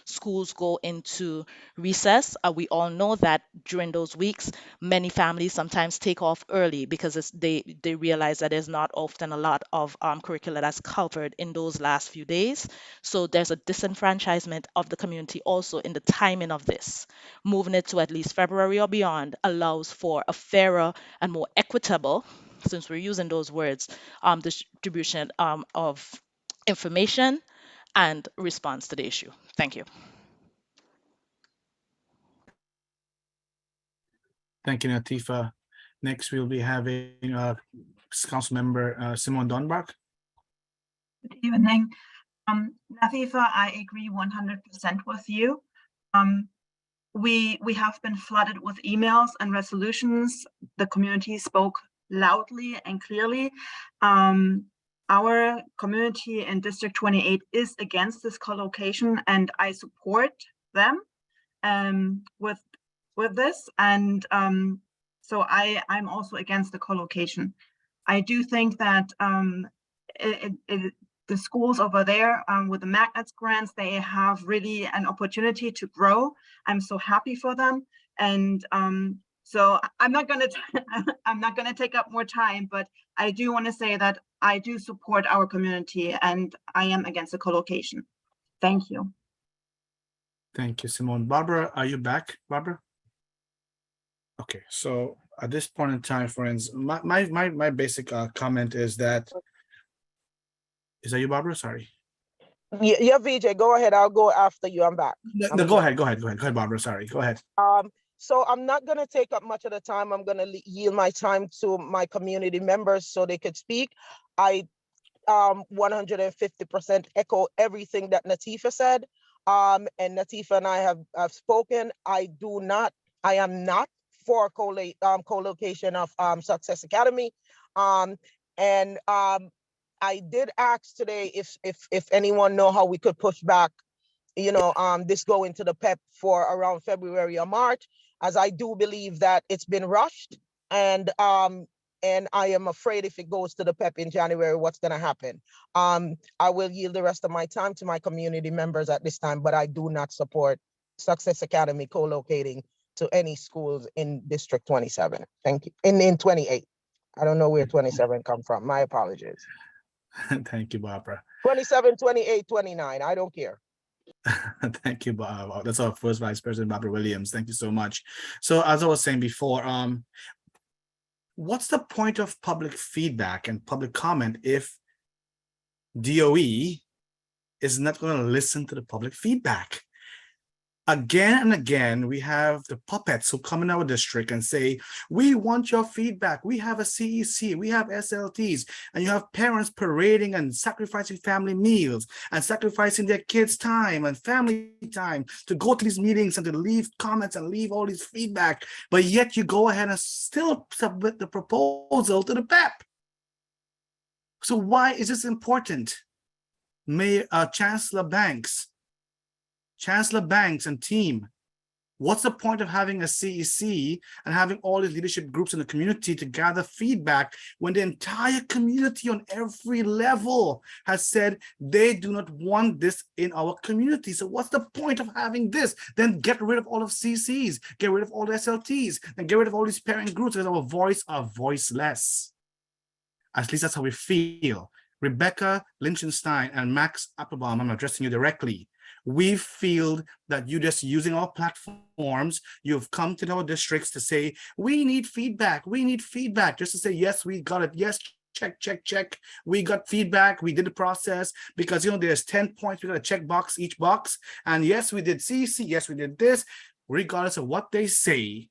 schools go into recess, we all know that during those weeks, many families sometimes take off early because they realize that there's not often a lot of curricula that's covered in those last few days. So there's a disenfranchisement of the community also in the timing of this. Moving it to at least February or beyond allows for a fairer and more equitable, since we're using those words, distribution of information and response to the issue. Thank you. Thank you, Natifa. Next, we'll be having Council Member Simone Donbach. Good evening. Natifa, I agree 100% with you. We have been flooded with emails and resolutions. The community spoke loudly and clearly. Our community in District 28 is against this co-location, and I support them with this. And so I'm also against the co-location. I do think that the schools over there with the magnets grants, they have really an opportunity to grow. I'm so happy for them. And so I'm not going to take up more time, but I do want to say that I do support our community and I am against the co-location. Thank you. Thank you, Simone. Barbara, are you back, Barbara? Okay, so at this point in time, friends, my basic comment is that, is that you, Barbara? Sorry. Yeah, VJ, go ahead. I'll go after you. I'm back. No, go ahead, Barbara. Sorry, go ahead. So I'm not going to take up much of the time. I'm going to yield my time to my community members so they could speak. I 150% echo everything that Natifa said. And Natifa and I have spoken. I am not for co-location of Success Academy. I did ask today if anyone know how we could push back, this go into the PEP for around February or March, as I do believe that it's been rushed, and I am afraid if it goes to the PEP in January, what's going to happen. I will yield the rest of my time to my community members at this time, but I do not support Success Academy co-locating to any schools in District 27. Thank you. In 28. I don't know where 27 come from. My apologies. Thank you, Barbara. 27, 28, 29. I don't care. Thank you, Bob. That's our first Vice President, Barbara Williams. Thank you so much. So as I was saying before, what's the point of public feedback and public comment if DOE is not going to listen to the public feedback? Again and again, we have the puppets who come in our district and say, we want your feedback. We have a CEC, we have SLTs, and you have parents parading and sacrificing family meals and sacrificing their kids' time and family time to go to these meetings and to leave comments and leave all this feedback. But yet you go ahead and still submit the proposal to the PEP. So why is this important? Chancellor Banks and team, what's the point of having a CEC and having all these leadership groups in the community to gather feedback when the entire community on every level has said they do not want this in our community? So what's the point of having this? Then get rid of all of CCs, get rid of all the SLTs, and get rid of all these parent groups because our voice are voiceless. At least that's how we feel. Rebecca Lichtenstein and Max Applebaum, I'm addressing you directly. We feel that you're just using our platforms. You've come to our districts to say, we need feedback. We need feedback. Just to say, yes, we got it. Yes, check, check, check. We got feedback. We did the process because, you know, there's 10 points. We got to check box each box. And yes, we did CC. Yes, we did this. Regardless of what they say,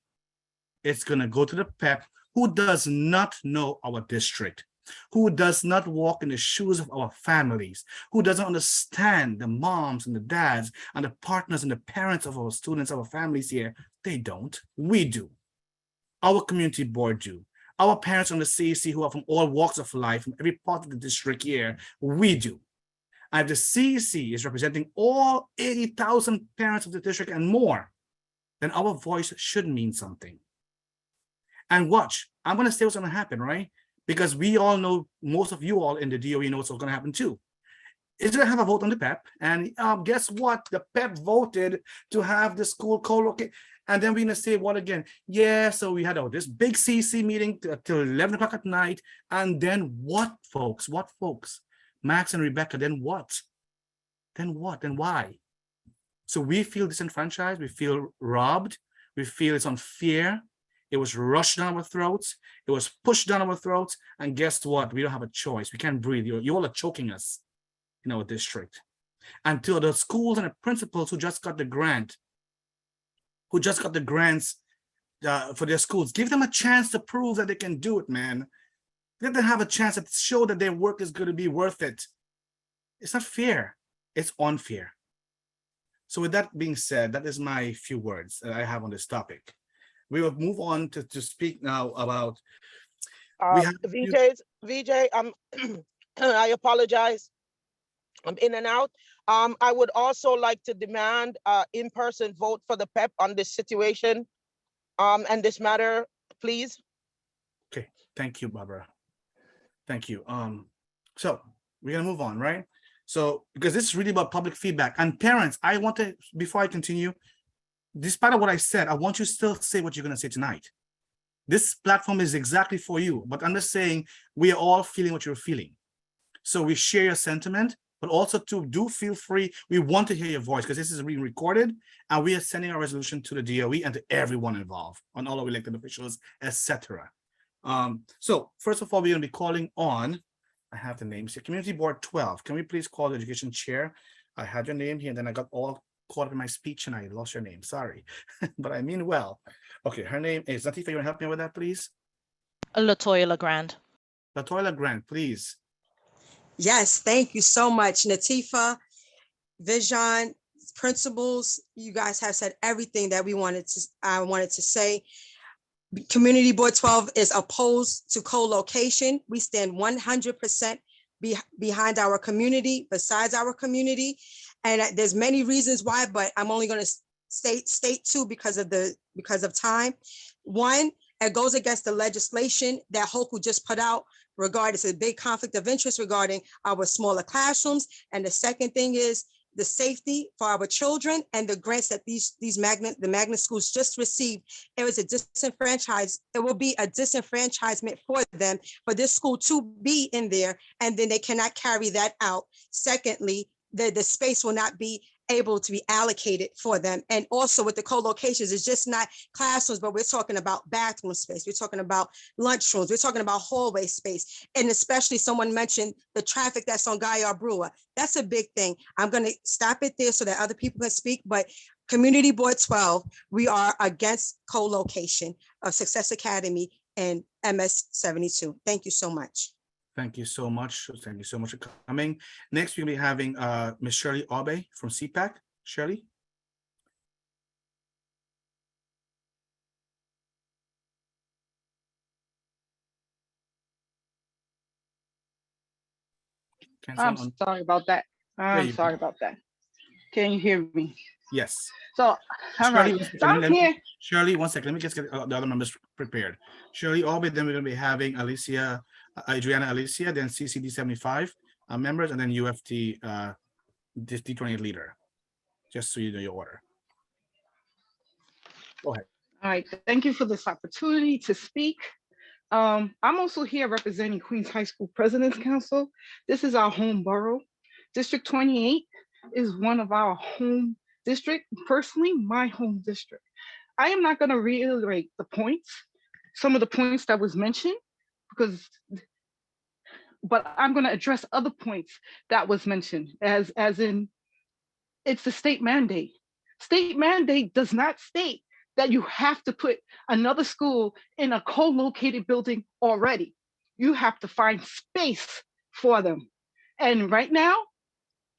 it's going to go to the PEP, who does not know our district, who does not walk in the shoes of our families, who doesn't understand the moms and the dads and the partners and the parents of our students, our families here. They don't. We do. Our community board do. Our parents on the CEC who are from all walks of life, from every part of the district here, we do. And if the CEC is representing all 80,000 parents of the district and more, then our voice should mean something. And watch, I'm going to say what's going to happen, right? Because we all know, most of you all in the DOE know what's going to happen too. It's going to have a vote on the PEP. And guess what? The PEP voted to have the school co-locate. And then we're going to say what again? Yeah, so we had this big CC meeting till 11 o'clock at night. And then what, folks? What, folks? Max and Rebecca, then what? Then what? Then why? So we feel disenfranchised. We feel robbed. We feel it's unfair. It was rushed down our throats. It was pushed down our throats. And guess what? We don't have a choice. We can't breathe. You all are choking us in our district. Until the schools and the principals who just got the grant, who just got the grants for their schools, give them a chance to prove that they can do it, man. Let them have a chance to show that their work is going to be worth it. It's not fair. It's unfair. So with that being said, that is my few words that I have on this topic. We will move on to speak now about VJ, I apologize. I'm in and out. I would also like to demand in-person vote for the PEP on this situation and this matter, please. Okay, thank you, Barbara. Thank you. So we're gonna move on, right? So because this is really about public feedback and parents, I want to, before I continue, despite of what I said, I want you to still say what you're going to say tonight. This platform is exactly for you, but I'm just saying we are all feeling what you're feeling. So we share your sentiment, but also do feel free. We want to hear your voice because this is being recorded and we are sending our resolution to the DOE and to everyone involved, on all our elected officials, etc. So first of all, we're going to be calling on, I have the names here, Community Board 12. Can we please call the education chair? I had your name here and then I got all caught up in my speech and I lost your name. Sorry, but I mean well. Okay, her name is Latifa. You want to help me with that, please? Latoya LeGrand. Latoya LeGrand, please. Yes, thank you so much, Latifa, Vision, principals. You guys have said everything that I wanted to say. Community Board 12 is opposed to co-location. We stand 100% behind our community, besides our community. And there's many reasons why, but I'm only going to state two because of time. One, it goes against the legislation that Hoku just put out regarding, it's a big conflict of interest regarding our smaller classrooms. And the second thing is the safety for our children and the grants that the magnet schools just received. It was it will be a disenfranchisement for them, for this school to be in there, and then they cannot carry that out. Secondly, the space will not be able to be allocated for them. And also with the co-locations, it's just not classrooms, but we're talking about bathroom space. We're talking about lunchrooms. We're talking about hallway space. And especially someone mentioned the traffic that's on Gaillard Brewer. That's a big thing. I'm going to stop it there so that other people can speak. But Community Board 12, we are against co-location of Success Academy and MS 72. Thank you so much. Thank you so much. Thank you so much for coming. Next, we'll be having Ms. Shirley Aube from CPAC. Shirley? Can I'm someone- sorry about that. There I'm you sorry go. about that. Can you hear me? Yes. So, all Shirley, right. one second, So I'm here. Shirley, one second. Let me just get the other members prepared. Shirley Aube, then we're going to be having Alicia, Adriana Alicia, then CCD75 members, and then UFT this D28 leader. Just so you know your order. Go ahead. All right. Thank you for this opportunity to speak. I'm also here representing Queens High School President's Council. This is our home borough. District 28 is one of our home district, personally, my home district. I am not going to reiterate the points, some of the points that was mentioned, but I'm going to address other points that was mentioned, as in it's the state mandate. State mandate does not state that you have to put another school in a co-located building already. You have to find space for them. And right now,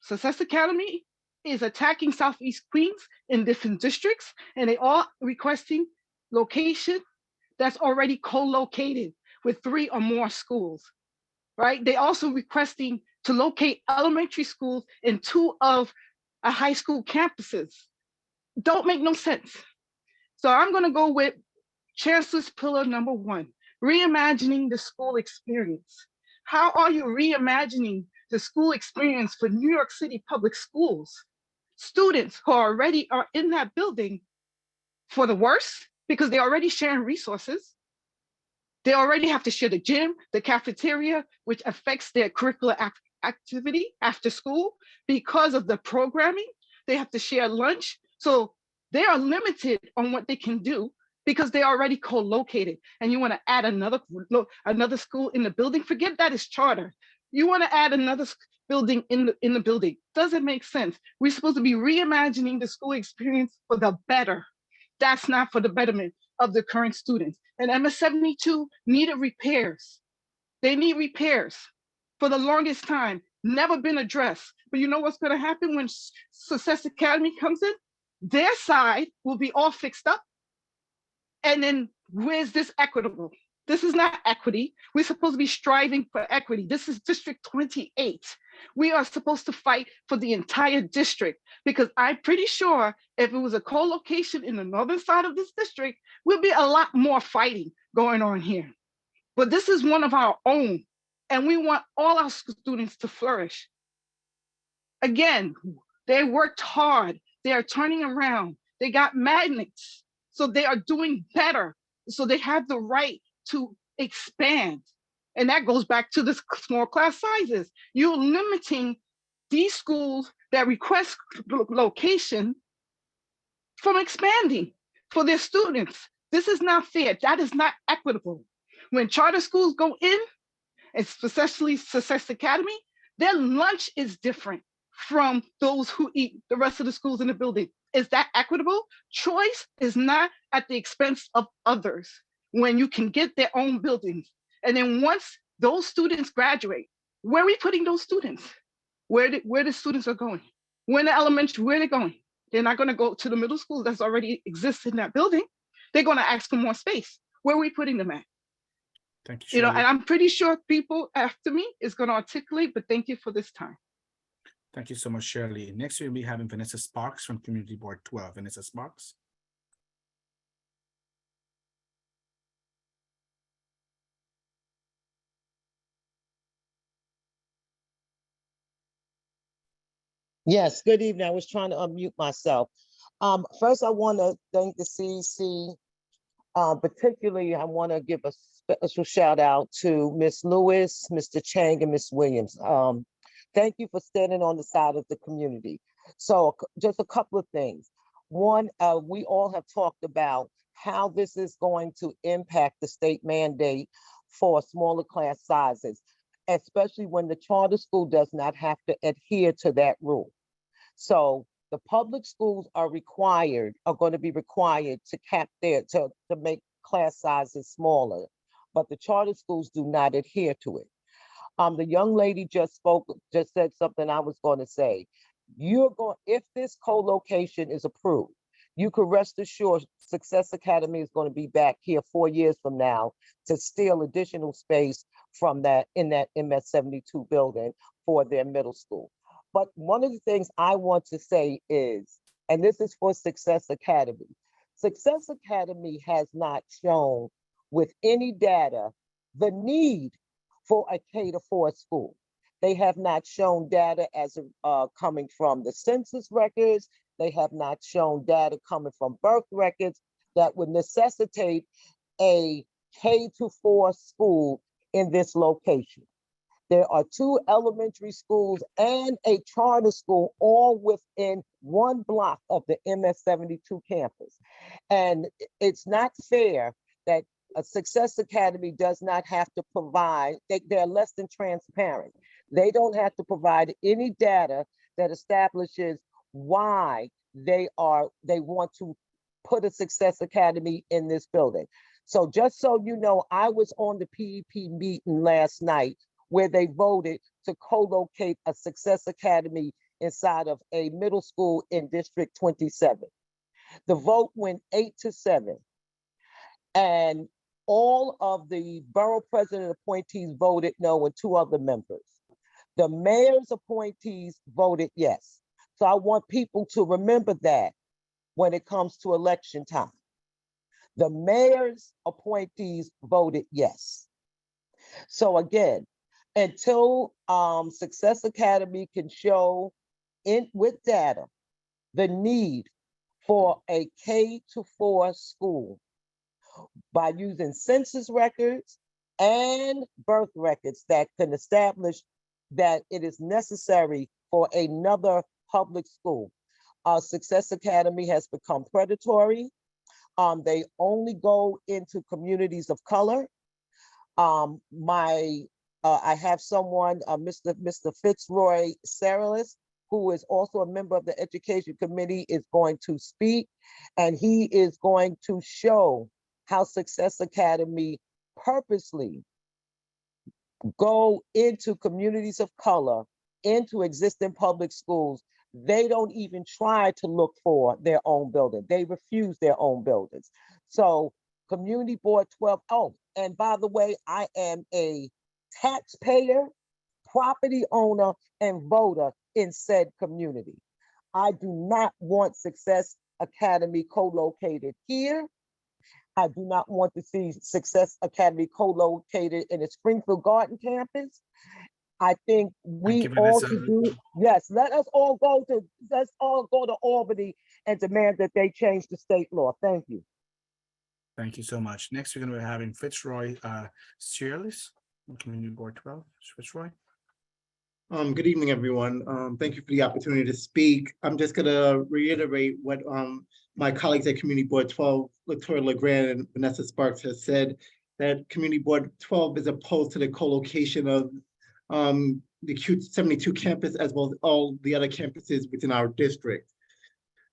Success Academy is attacking Southeast Queens in different districts, and they all requesting location that's already co-located with 3 or more schools, right? They also requesting to locate elementary schools in 2 of a high school campuses. Don't make no sense. So I'm gonna go with Chancellor's pillar number 1, reimagining the school experience. How are you reimagining the school experience for New York City public schools? Students who already are in that building for the worse, because they're already sharing resources. They already have to share the gym, the cafeteria, which affects their curricular activity after school. Because of the programming, they have to share lunch. So they are limited on what they can do because they're already co-located. And you want to add another school in the building, forget that it's charter. You want to add another building in the building. Doesn't make sense. We're supposed to be reimagining the school experience for the better. That's not for the betterment of the current students. And MS-72 needed repairs. They need repairs for the longest time, never been addressed. But you know what's going to happen when Success Academy comes in? Their side will be all fixed up. And then where's this equitable? This is not equity. We're supposed to be striving for equity. This is District 28. We are supposed to fight for the entire district, because I'm pretty sure if it was a co-location in the northern side of this district, we'd be a lot more fighting going on here. But this is one of our own, and we want all our students to flourish. Again, they worked hard. They are turning around. They got magnets. So they are doing better. So they have the right to expand. And that goes back to the small class sizes. You're limiting these schools that request location from expanding for their students. This is not fair. That is not equitable. When charter schools go in, especially Success Academy, their lunch is different from those who eat the rest of the schools in the building. Is that equitable? Choice is not at the expense of others when you can get their own buildings. And then once those students graduate, where are we putting those students? Where the students are going? When the elementary, where are they going? They're not going to go to the middle school that's already exists in that building. They're going to ask for more space. Where are we putting them at? Thank you, You know, Shirley. and I'm pretty sure people after me is going to articulate, but thank you for this time. Thank you so much, Shirley. Next, we'll be having Vanessa Sparks from Community Board 12. Vanessa Sparks. Yes, good evening. I was trying to unmute myself. First, I want to thank the CEC. Particularly, I want to give a special shout out to Ms. Lewis, Mr. Chang, and Ms. Williams. Thank you for standing on the side of the community. So just a couple of things. One, we all have talked about how this is going to impact the state mandate for smaller class sizes, especially when the charter school does not have to adhere to that rule. So The public schools are going to be required to to make class sizes smaller, but the charter schools do not adhere to it. The young lady just said something I was going to say. If this co-location is approved, you can rest assured Success Academy is going to be back here 4 years from now to steal additional space from that MS-72 building for their middle school. But one of the things I want to say is, and this is for Success Academy, Success Academy has not shown with any data the need for a K-4 school. They have not shown data as coming from the census records. They have not shown data coming from birth records that would necessitate a K-4 school in this location. There are 2 elementary schools and a charter school all within 1 block of the MS-72 campus. And it's not fair that a Success Academy does not have to provide, they're less than transparent. They don't have to provide any data that establishes why they want to put a Success Academy in this building. So just so you know, I was on the PEP meeting last night where they voted to co-locate a Success Academy inside of a middle school in District 27. The vote went 8-7. And all of the borough president appointees voted no, and 2 other members. The mayor's appointees voted yes. So I want people to remember that when it comes to election time. The mayor's appointees voted yes. So again, until Success Academy can show with data the need for a K-4 school by using census records and birth records that can establish that it is necessary for another public school. Success Academy has become predatory. They only go into communities of color. I have someone, Mr. Fitzroy Saralis, who is also a member of the Education Committee, is going to speak, and he is going to show how Success Academy purposely go into communities of color, into existing public schools. They don't even try to look for their own building. They refuse their own buildings. So Community Board 12, oh, and by the way, I am a taxpayer, property owner, and voter in said community. I do not want Success Academy co-located here. I do not want to see Success Academy co-located in the Springfield Garden campus. I think we all should do, yes, let's all go to Albany and demand that they change the state law. Thank you. Thank you so much. Next, we're going to be having Fitzroy Searles, Community Board 12. Fitzroy. Good evening, everyone. Thank you for the opportunity to speak. I'm just going to reiterate what my colleagues at Community Board 12, Latoya LeGrand and Vanessa Sparks, has said, that Community Board 12 is opposed to the co-location of the CEC28 campus, as well as all the other campuses within our district.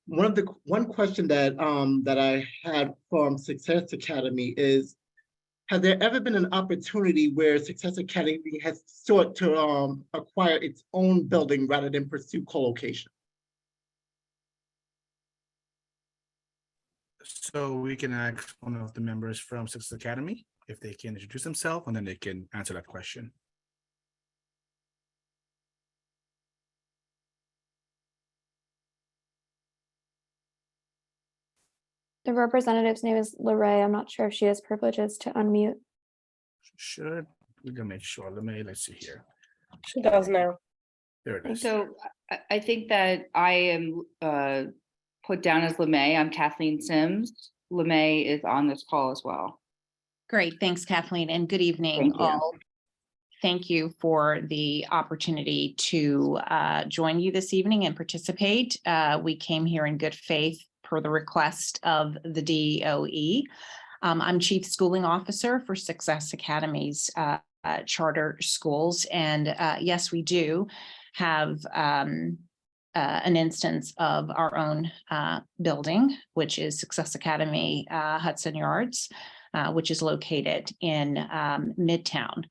One question that I had from Success Academy is, has there ever been an opportunity where Success Academy has sought to acquire its own building rather than pursue co-location? So we can ask one of the members from Success Academy if they can introduce themselves, and then they can answer that question. The representative's name is Lorraine. I'm not sure if she has privileges to unmute. Should we can make sure. Let's see here. She does now. There it is. So I think that I am put down as LeMay. I'm Kathleen Sims. LeMay is on this call as well. Great, thanks, Kathleen, and good evening, Thank you. all. Thank you for the opportunity to join you this evening and participate. We came here in good faith per the request of the DOE. I'm Chief Schooling Officer for Success Academy's charter schools, and yes, we do have an instance of our own building, which is Success Academy Hudson Yards, which is located in Midtown.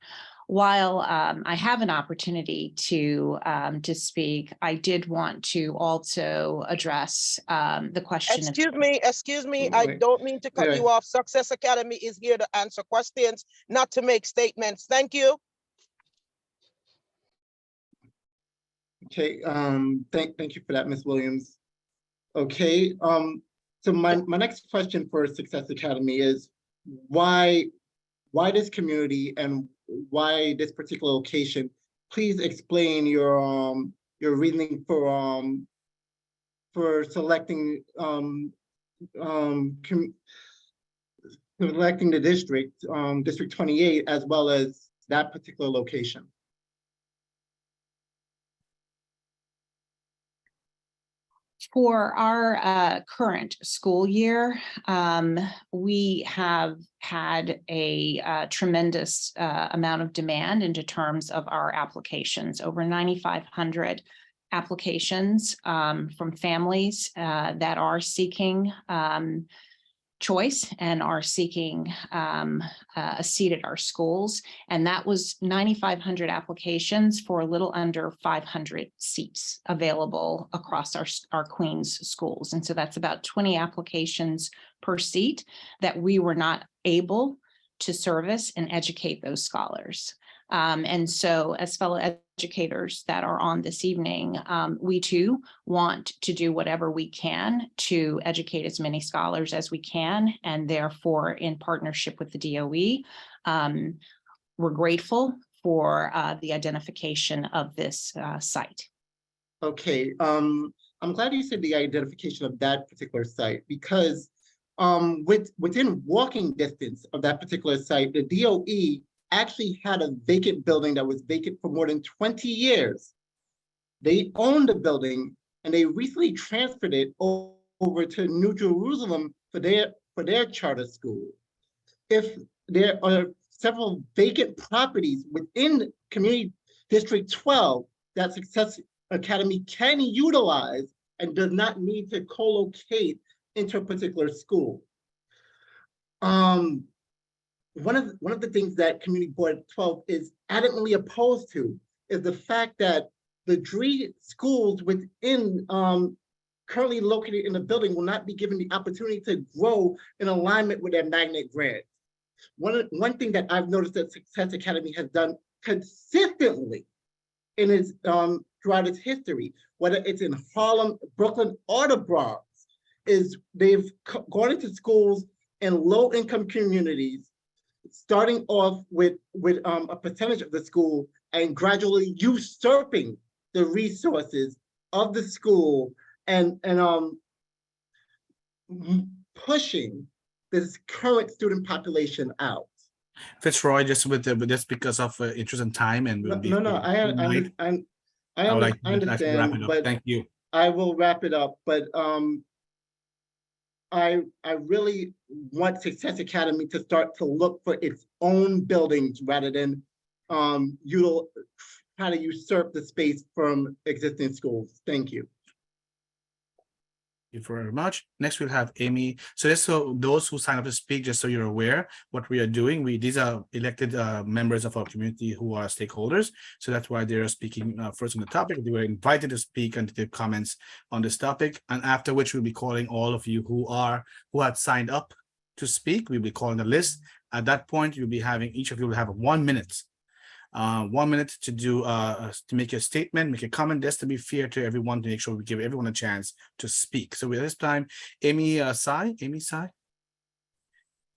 While I have an opportunity to speak, I did want to also address the question. Excuse me. I don't mean to cut you off. Success Academy is here to answer questions, not to make statements. Thank you. Okay, thank you for that, Ms. Williams. Okay, so my next question for Success Academy is why this community and why this particular location? Please explain your reasoning for selecting selecting the district, District 28, as well as that particular location. For our current school year, we have had a tremendous amount of demand in terms of our applications, over 9,500 applications from families that are seeking choice and are seeking a seat at our schools. And that was 9,500 applications for a little under 500 seats available across our Queens schools. And so that's about 20 applications per seat that we were not able to service and educate those scholars. And so as fellow educators that are on this evening, we too want to do whatever we can to educate as many scholars as we can. And therefore, in partnership with the DOE, we're grateful for the identification of this site. Okay, I'm glad you said the identification of that particular site because within walking distance of that particular site, the DOE actually had a vacant building that was vacant for more than 20 years. They owned the building and they recently transferred it over to New Jerusalem for their charter school. If there are several vacant properties within Community District 12 that Success Academy can utilize and does not need to co-locate into a particular school. One of the things that Community Board 12 is adamantly opposed to is the fact that the three schools within currently located in the building will not be given the opportunity to grow in alignment with their magnet grants. One thing that I've noticed that Success Academy has done consistently in its throughout its history, whether it's in Harlem, Brooklyn, or the Bronx, is they've gone into schools in low-income communities, starting off with a percentage of the school and gradually usurping the resources of the school and pushing this current student population out. Fitzroy, just with this because of interest and time, and we'll be I understand, but thank you. I will wrap it up. But I really want Success Academy to start to look for its own buildings rather than try to usurp the space from existing schools. Thank you. Thank you very much. Next, we'll have Amy. So just so those who sign up to speak, just so you're aware what we are doing, these are elected members of our community who are stakeholders. So that's why they're speaking first on the topic. They were invited to speak and to give comments on this topic. And after which we'll be calling all of you who had signed up to speak. We'll be calling a list. At that point, you'll be having, each of you will have 1 minute. 1 minute to do to make a statement, make a comment, just to be fair to everyone, to make sure we give everyone a chance to speak. So with this time, Amy Sai.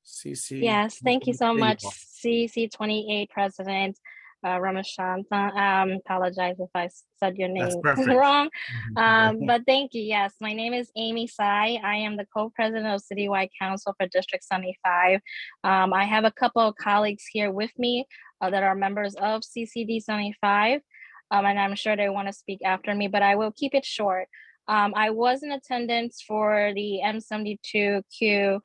CC. Yes, thank you so There you much, are. CEC28 President Ramashanta. Apologize if I said your That's name perfect. wrong, but thank you. Yes, my name is Amy Sai. I am the co-president of Citywide Council for District 75. I have a couple of colleagues here with me that are members of CCD 75, and I'm sure they want to speak after me, but I will keep it short. I was in attendance for the M72Q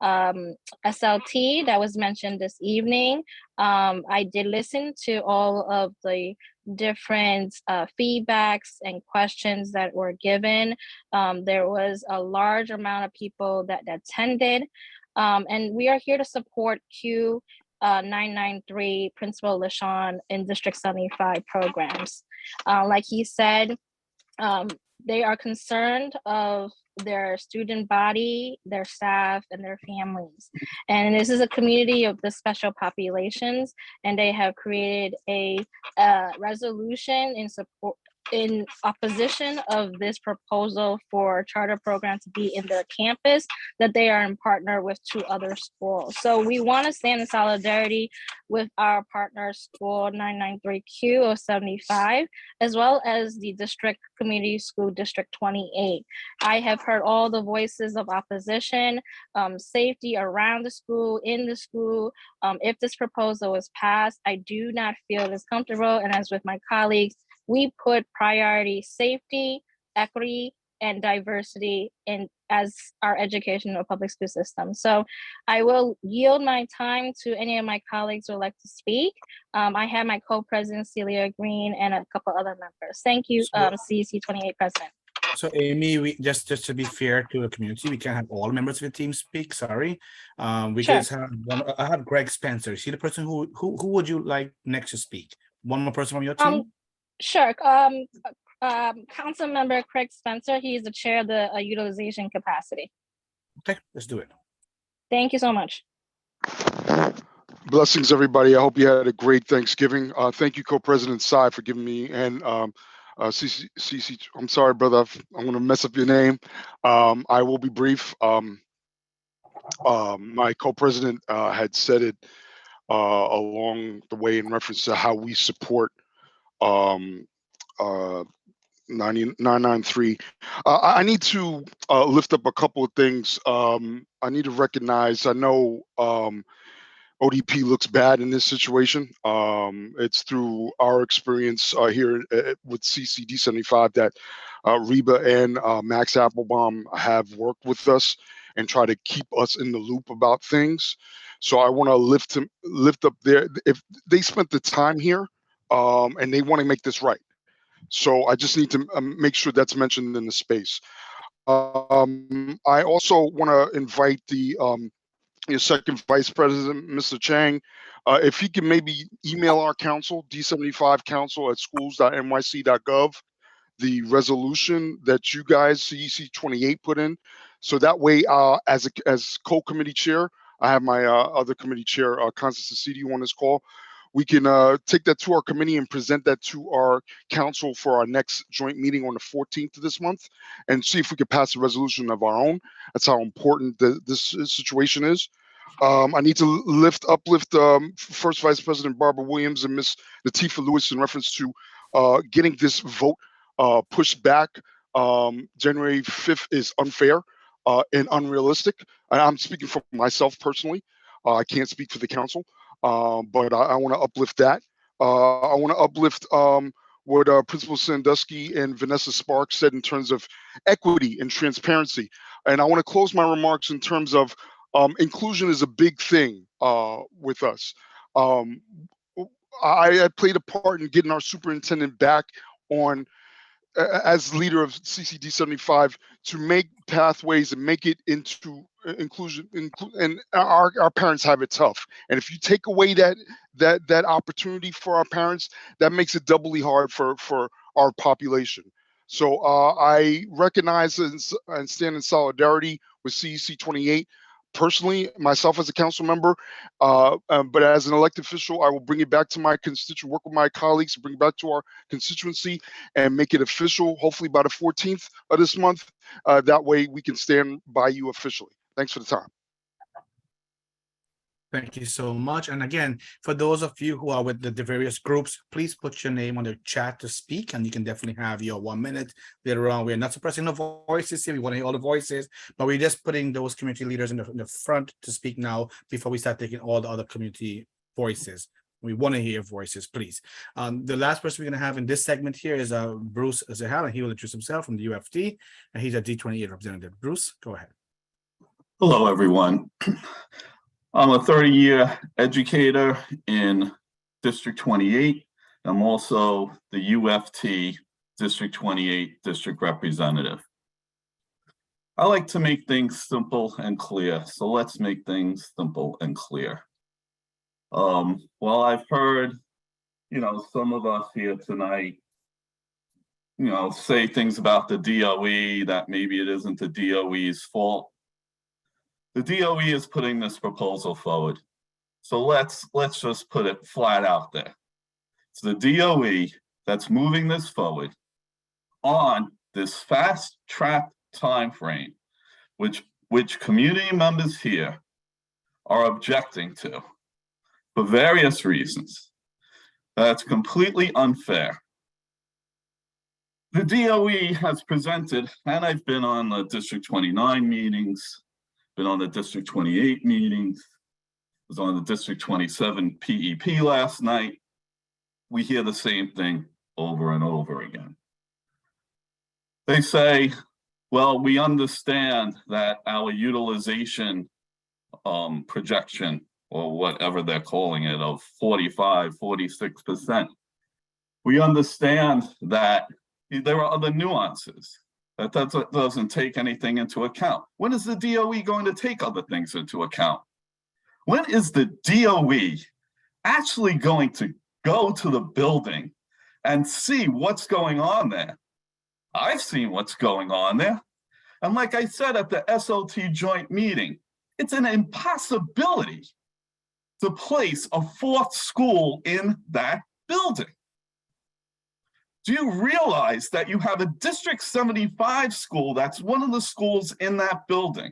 SLT that was mentioned this evening. I did listen to all of the different feedbacks and questions that were given. There was a large amount of people that attended, and we are here to support Q 993 Principal LaShawn in District 75 programs. Like he said, they are concerned of their student body, their staff, and their families. And this is a community of the special populations, and they have created a resolution in support, in opposition of this proposal for charter program to be in their campus, that they are in partner with 2 other schools. So we want to stand in solidarity with our partner school 993Q of 75, as well as the district community school district 28. I have heard all the voices of opposition, safety around the school, in the school. If this proposal is passed, I do not feel it is comfortable. And as with my colleagues, we put priority safety, equity, and diversity in as our educational public school system. So I will yield my time to any of my colleagues who would like to speak. I have my co-president, Celia Green, and a couple other members. Thank you, CEC28 president. So Amy, we just to be fair to the community, we can't have all members of the team speak. Sorry, we Sure. just have one. I have Greg Spencer. Is he the person who would you like next to speak? One more person from your team. Sure. Council member Craig Spencer, he is the chair of the utilization capacity. Okay, let's do it. Thank you so much. Blessings, everybody. I hope you had a great Thanksgiving. Thank you, Co-President Sai, for giving me, and CC, I'm sorry, brother, I'm going to mess up your name. I will be brief. My co-president had said it along the way in reference to how we support 993. I need to lift up a couple of things. I need to recognize, I know ODP looks bad in this situation. It's through our experience here with CCD75 that Reba and Max Applebaum have worked with us and try to keep us in the loop about things. So I want to lift up their, if they spent the time here and they want to make this right. So I just need to make sure that's mentioned in the space. I also want to invite the your second vice president, Mr. Chang, if he can maybe email our council, d75council@schools.nyc.gov, the resolution that you guys, CEC28, put in. So that way, as co-committee chair, I have my other committee chair, Constance City, on this call. We can take that to our committee and present that to our council for our next joint meeting on the 14th of this month and see if we could pass a resolution of our own. That's how important this situation is. I need to uplift First Vice President Barbara Williams and Ms. Latifah Lewis in reference to getting this vote pushed back. January 5th is unfair and unrealistic. And I'm speaking for myself personally. I can't speak for the council. But I want to uplift that. I want to uplift what Principal Sandusky and Vanessa Sparks said in terms of equity and transparency. And I want to close my remarks in terms of inclusion is a big thing with us. I played a part in getting our superintendent back on as leader of CCD75 to make pathways and make it into inclusion, and our parents have it tough. And if you take away that opportunity for our parents, that makes it doubly hard for our population. So I recognize and stand in solidarity with CEC28. Personally, myself as a council member, but as an elected official, I will bring it back to my constituent, work with my colleagues, bring it back to our constituency and make it official, hopefully by the 14th of this month. That way we can stand by you officially. Thanks for the time. Thank you so much. And again, for those of you who are with the various groups, please put your name on the chat to speak, and you can definitely have your 1 minute later on. We're not suppressing the voices here. We want to hear all the voices, but we're just putting those community leaders in the front to speak now before we start taking all the other community voices. We want to hear your voices, please. The last person we're going to have in this segment here is Bruce Zahal, and he will introduce himself from the UFT, and he's a D28 representative. Bruce, go ahead. Hello, everyone. I'm a 30-year educator in District 28. I'm also the UFT District 28 District Representative. I like to make things simple and clear, so let's make things simple and clear. Well, I've heard, some of us here tonight, say things about the DOE that maybe it isn't the DOE's fault. The DOE is putting this proposal forward. So let's just put it flat out there. It's the DOE that's moving this forward on this fast track time frame, which community members here are objecting to for various reasons. That's completely unfair. The DOE has presented, and I've been on the District 29 meetings, been on the District 28 meetings, was on the District 27 PEP last night. We hear the same thing over and over again. They say, well, we understand that our utilization projection, or whatever they're calling it, of 45, 46%. We understand that there are other nuances. That doesn't take anything into account. When is the DOE going to take other things into account? When is the DOE actually going to go to the building and see what's going on there? I've seen what's going on there. And like I said at the SLT joint meeting, it's an impossibility to place a fourth school in that building. Do you realize that you have a District 75 school that's one of the schools in that building?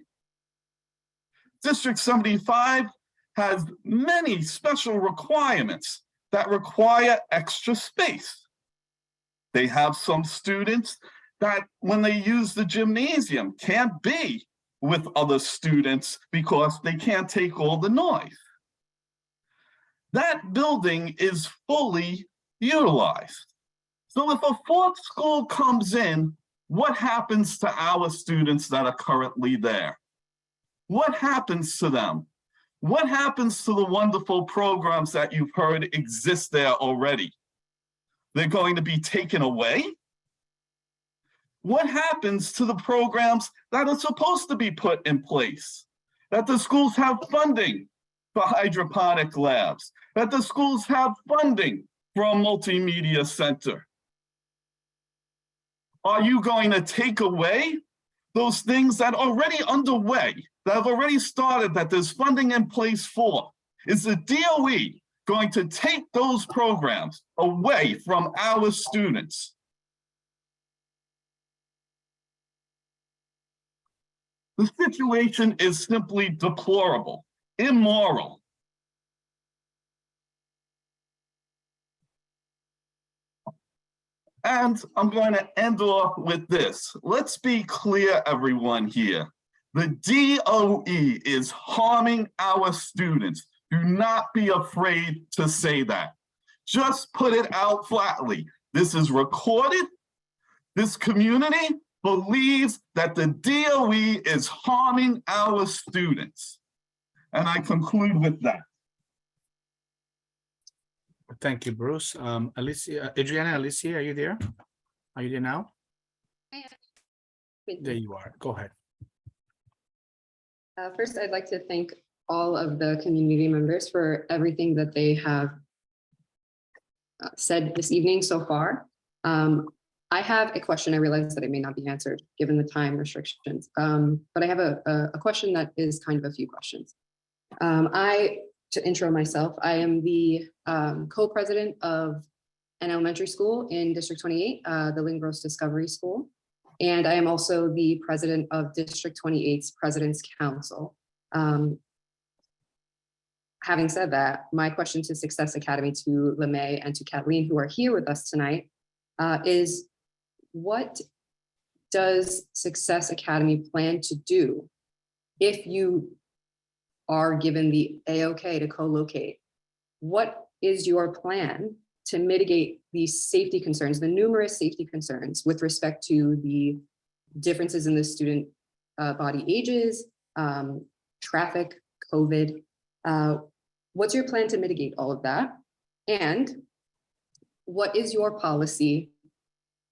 District 75 has many special requirements that require extra space. They have some students that when they use the gymnasium can't be with other students because they can't take all the noise. That building is fully utilized. So if a fourth school comes in, what happens to our students that are currently there? What happens to them? What happens to the wonderful programs that you've heard exist there already? They're going to be taken away? What happens to the programs that are supposed to be put in place? That the schools have funding for hydroponic labs, that the schools have funding for a multimedia center. Are you going to take away those things that are already underway, that have already started, that there's funding in place for? Is the DOE going to take those programs away from our students? The situation is simply deplorable, immoral. And I'm going to end off with this. Let's be clear, everyone here. The DOE is harming our students. Do not be afraid to say that. Just put it out flatly. This is recorded. This community believes that the DOE is harming our students. And I conclude with that. Thank you, Bruce. Alicia, Adriana, Alicia, are you there? Are you there now? There you are. Go ahead. First, I'd like to thank all of the community members for everything that they have said this evening so far. I have a question. I realize that it may not be answered given the time restrictions, but I have a question that is kind of a few questions. To intro myself, I am the co-president of an elementary school in District 28, the Lindgros Discovery School. And I am also the president of District 28's President's Council. Having said that, my question to Success Academy, to LeMay and to Kathleen, who are here with us tonight, is what does Success Academy plan to do if you are given the A-OK to co-locate? What is your plan to mitigate these safety concerns, the numerous safety concerns with respect to the differences in the student body ages, traffic, COVID. What's your plan to mitigate all of that? And what is your policy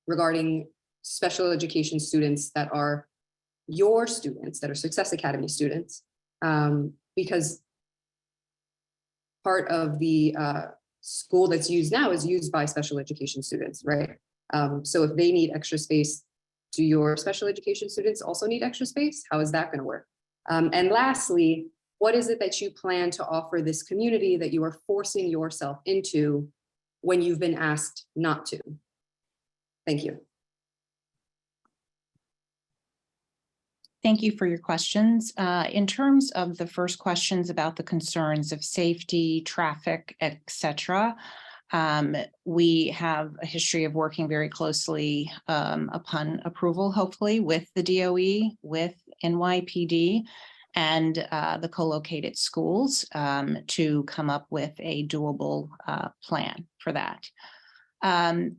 regarding special education students that are your students, that are Success Academy students? Because part of the school that's used now is used by special education students, right? So if they need extra space, do your special education students also need extra space? How is that going to work? And lastly, what is it that you plan to offer this community that you are forcing yourself into when you've been asked not to? Thank you. Thank you for your questions. In terms of the first questions about the concerns of safety, traffic, etc., we have a history of working very closely upon approval, hopefully, with the DOE, with NYPD, and the co-located schools to come up with a doable plan for that.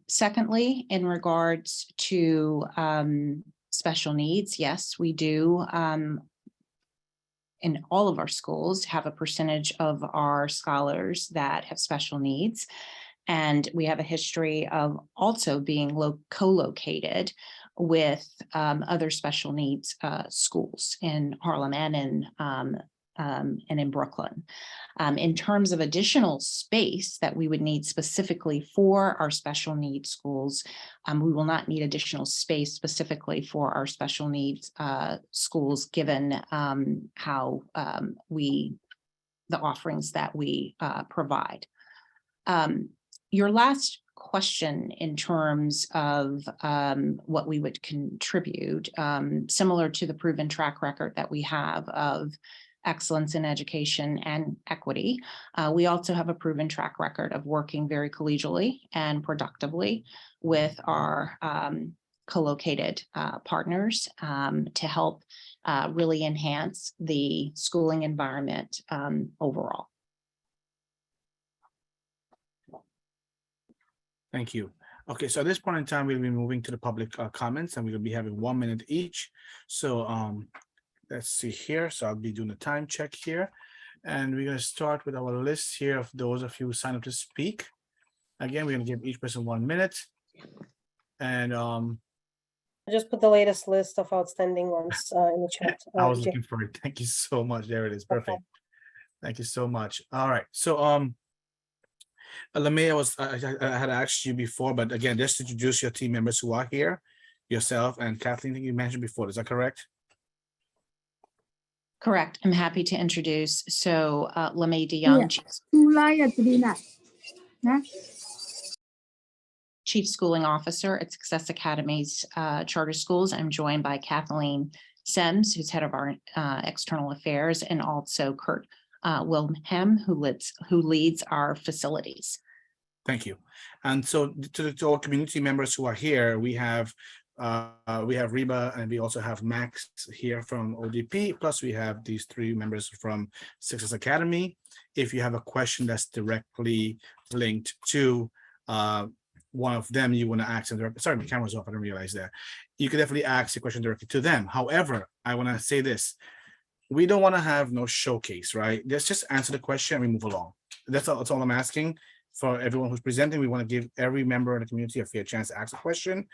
Secondly, in regards to special needs, yes, we do in all of our schools have a percentage of our scholars that have special needs. And we have a history of also being co-located with other special needs schools in Harlem and in Brooklyn. In terms of additional space that we would need specifically for our special needs schools, we will not need additional space specifically for our special needs schools, given how the offerings that we provide. Your last question in terms of what we would contribute, similar to the proven track record that we have of excellence in education and equity. We also have a proven track record of working very collegially and productively with our co-located partners to help really enhance the schooling environment overall. Thank you. Okay, so at this point in time, we'll be moving to the public comments, and we'll be having 1 minute each. So let's see here. So I'll be doing a time check here, and we're going to start with our list here of those of you who signed up to speak. Again, we're going to give each person 1 minute, and I just put the latest list of outstanding ones in the chat. I was looking for it. Thank you so much. There it is. Perfect. Okay. Thank you so much. All right. So LeMay, I had asked you before, but again, just to introduce your team members who are here, yourself and Kathleen, I think you mentioned before. Is that correct? Correct. I'm happy to introduce. So LeMay DeYoung, Chief Schooling Officer at Success Academy's charter schools. I'm joined by Kathleen Sims, who's head of our external affairs, and also Kurt Wilhelm, who leads our facilities. Thank you. And so to all community members who are here, we have Reba, and we also have Max here from ODP, plus we have these 3 members from Success Academy. If you have a question that's directly linked to one of them, you want to ask them directly. Sorry, my camera's off, I didn't realize that. You can definitely ask your question directly to them. However, I want to say this. We don't want to have no showcase, right? Let's just answer the question and we move along. That's all I'm asking for everyone who's presenting. We want to give every member of the community a fair chance to ask a question.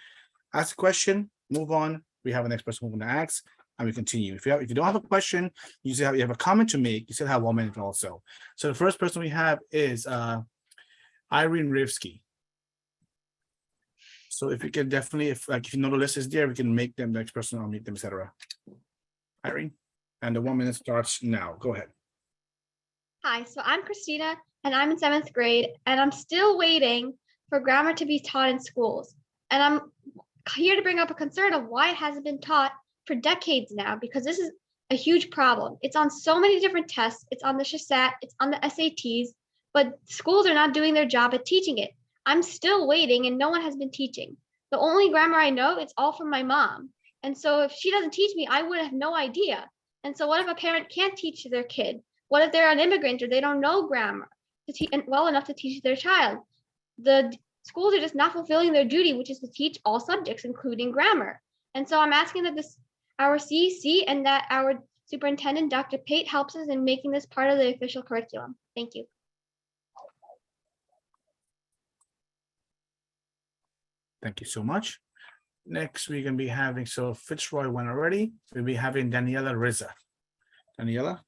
Ask a question, move on. We have the next person who want to ask, and we continue. If you don't have a question, you have a comment to make, you still have 1 minute also. So the first person we have is Irene Rivsky. So if you can definitely, if you know the list is there, we can make them the next person or meet them, etc. Irene, and the 1 minute starts now. Go ahead. Hi, so I'm Christina, and I'm in 7th grade, and I'm still waiting for grammar to be taught in schools. And I'm here to bring up a concern of why it hasn't been taught for decades now, because this is a huge problem. It's on so many different tests. It's on the SHSAT, it's on the SATs, but schools are not doing their job at teaching it. I'm still waiting, and no one has been teaching. The only grammar I know, it's all from my mom. And so if she doesn't teach me, I would have no idea. And so what if a parent can't teach their kid? What if they're an immigrant or they don't know grammar well enough to teach their child? The schools are just not fulfilling their duty, which is to teach all subjects, including grammar. And so I'm asking that our CEC and that our Superintendent Dr. Pate helps us in making this part of the official curriculum. Thank you. Thank you so much. Next, we're gonna be having, so Fitzroy went already. We'll be having Daniela Rizza. Daniela?